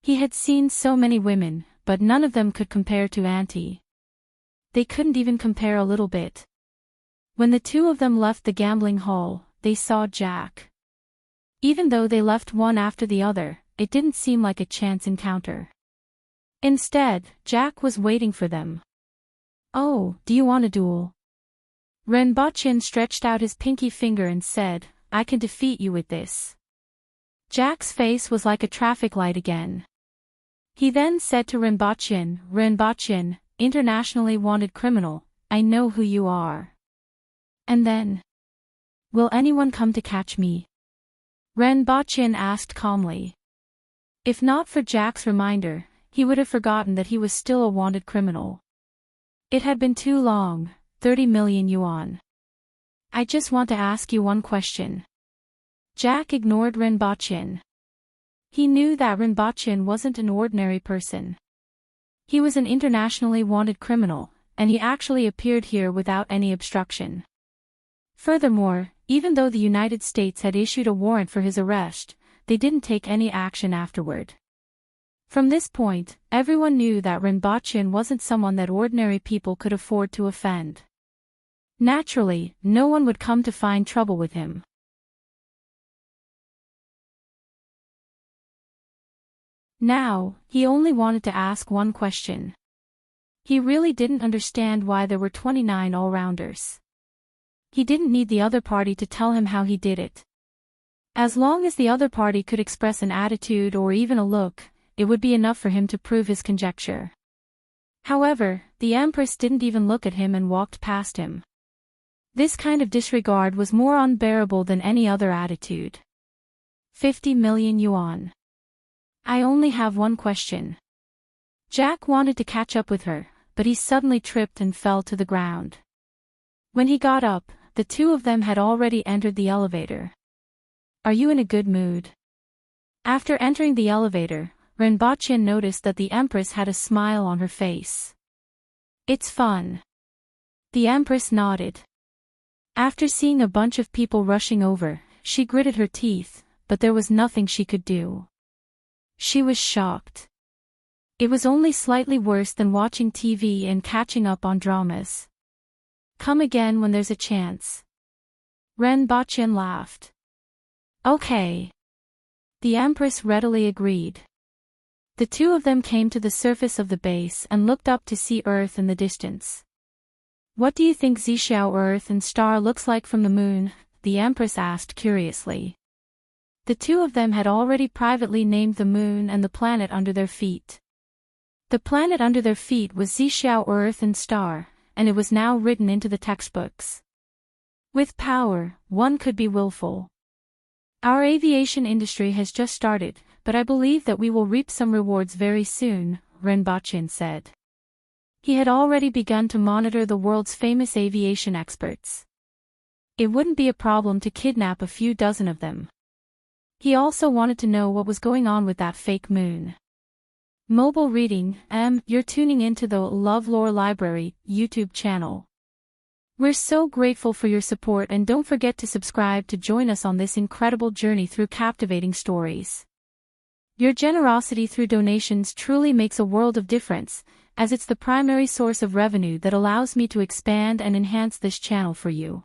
He had seen so many women, but none of them could compare to Auntie. They couldn't even compare a little bit. When the 2 of them left the gambling hall, they saw Jack. Even though they left one after the other, it didn't seem like a chance encounter. Instead, Jack was waiting for them. "Oh, do you want a duel?" Rinpoche stretched out his pinky finger and said, "I can defeat you with this." Jack's face was like a traffic light again. He then said to Rinpoche, "Rinpoche, internationally wanted criminal, I know who you are." And then, "Will anyone come to catch me?" Rinpoche asked calmly. If not for Jack's reminder, he would have forgotten that he was still a wanted criminal. It had been too long, 30 million yuan. "I just want to ask you one question." Jack ignored Rinpoche. He knew that Rinpoche wasn't an ordinary person. He was an internationally wanted criminal, and he actually appeared here without any obstruction. Furthermore, even though the United States had issued a warrant for his arrest, they didn't take any action afterward. From this point, everyone knew that Rinpoche wasn't someone that ordinary people could afford to offend. Naturally, no one would come to find trouble with him. Now, he only wanted to ask one question. He really didn't understand why there were 29 all-rounders. He didn't need the other party to tell him how he did it. As long as the other party could express an attitude or even a look, it would be enough for him to prove his conjecture. However, the Empress didn't even look at him and walked past him. This kind of disregard was more unbearable than any other attitude. 50 million yuan. I only have one question. Jack wanted to catch up with her, but he suddenly tripped and fell to the ground. When he got up, the 2 of them had already entered the elevator. "Are you in a good mood?" After entering the elevator, Rinpoche noticed that the Empress had a smile on her face. "It's fun." The Empress nodded. After seeing a bunch of people rushing over, she gritted her teeth, but there was nothing she could do. She was shocked. It was only slightly worse than watching TV and catching up on dramas. "Come again when there's a chance." Rinpoche laughed. "Okay." The Empress readily agreed. The 2 of them came to the surface of the base and looked up to see Earth in the distance. "What do you think Zhixiao Earth and Star looks like from the moon?" the Empress asked curiously. The 2 of them had already privately named the moon and the planet under their feet. The planet under their feet was Zhixiao Earth and Star, and it was now written into the textbooks. With power, one could be willful. "Our aviation industry has just started, but I believe that we will reap some rewards very soon," Rinpoche said. He had already begun to monitor the world's famous aviation experts. It wouldn't be a problem to kidnap a few dozen of them. He also wanted to know what was going on with that fake moon. Mobile reading, you're tuning into the LoveLore Library YouTube channel. We're so grateful for your support, and don't forget to subscribe to join us on this incredible journey through captivating stories. Your generosity through donations truly makes a world of difference, as it's the primary source of revenue that allows me to expand and enhance this channel for you.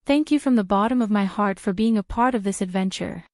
Thank you from the bottom of my heart for being a part of this adventure.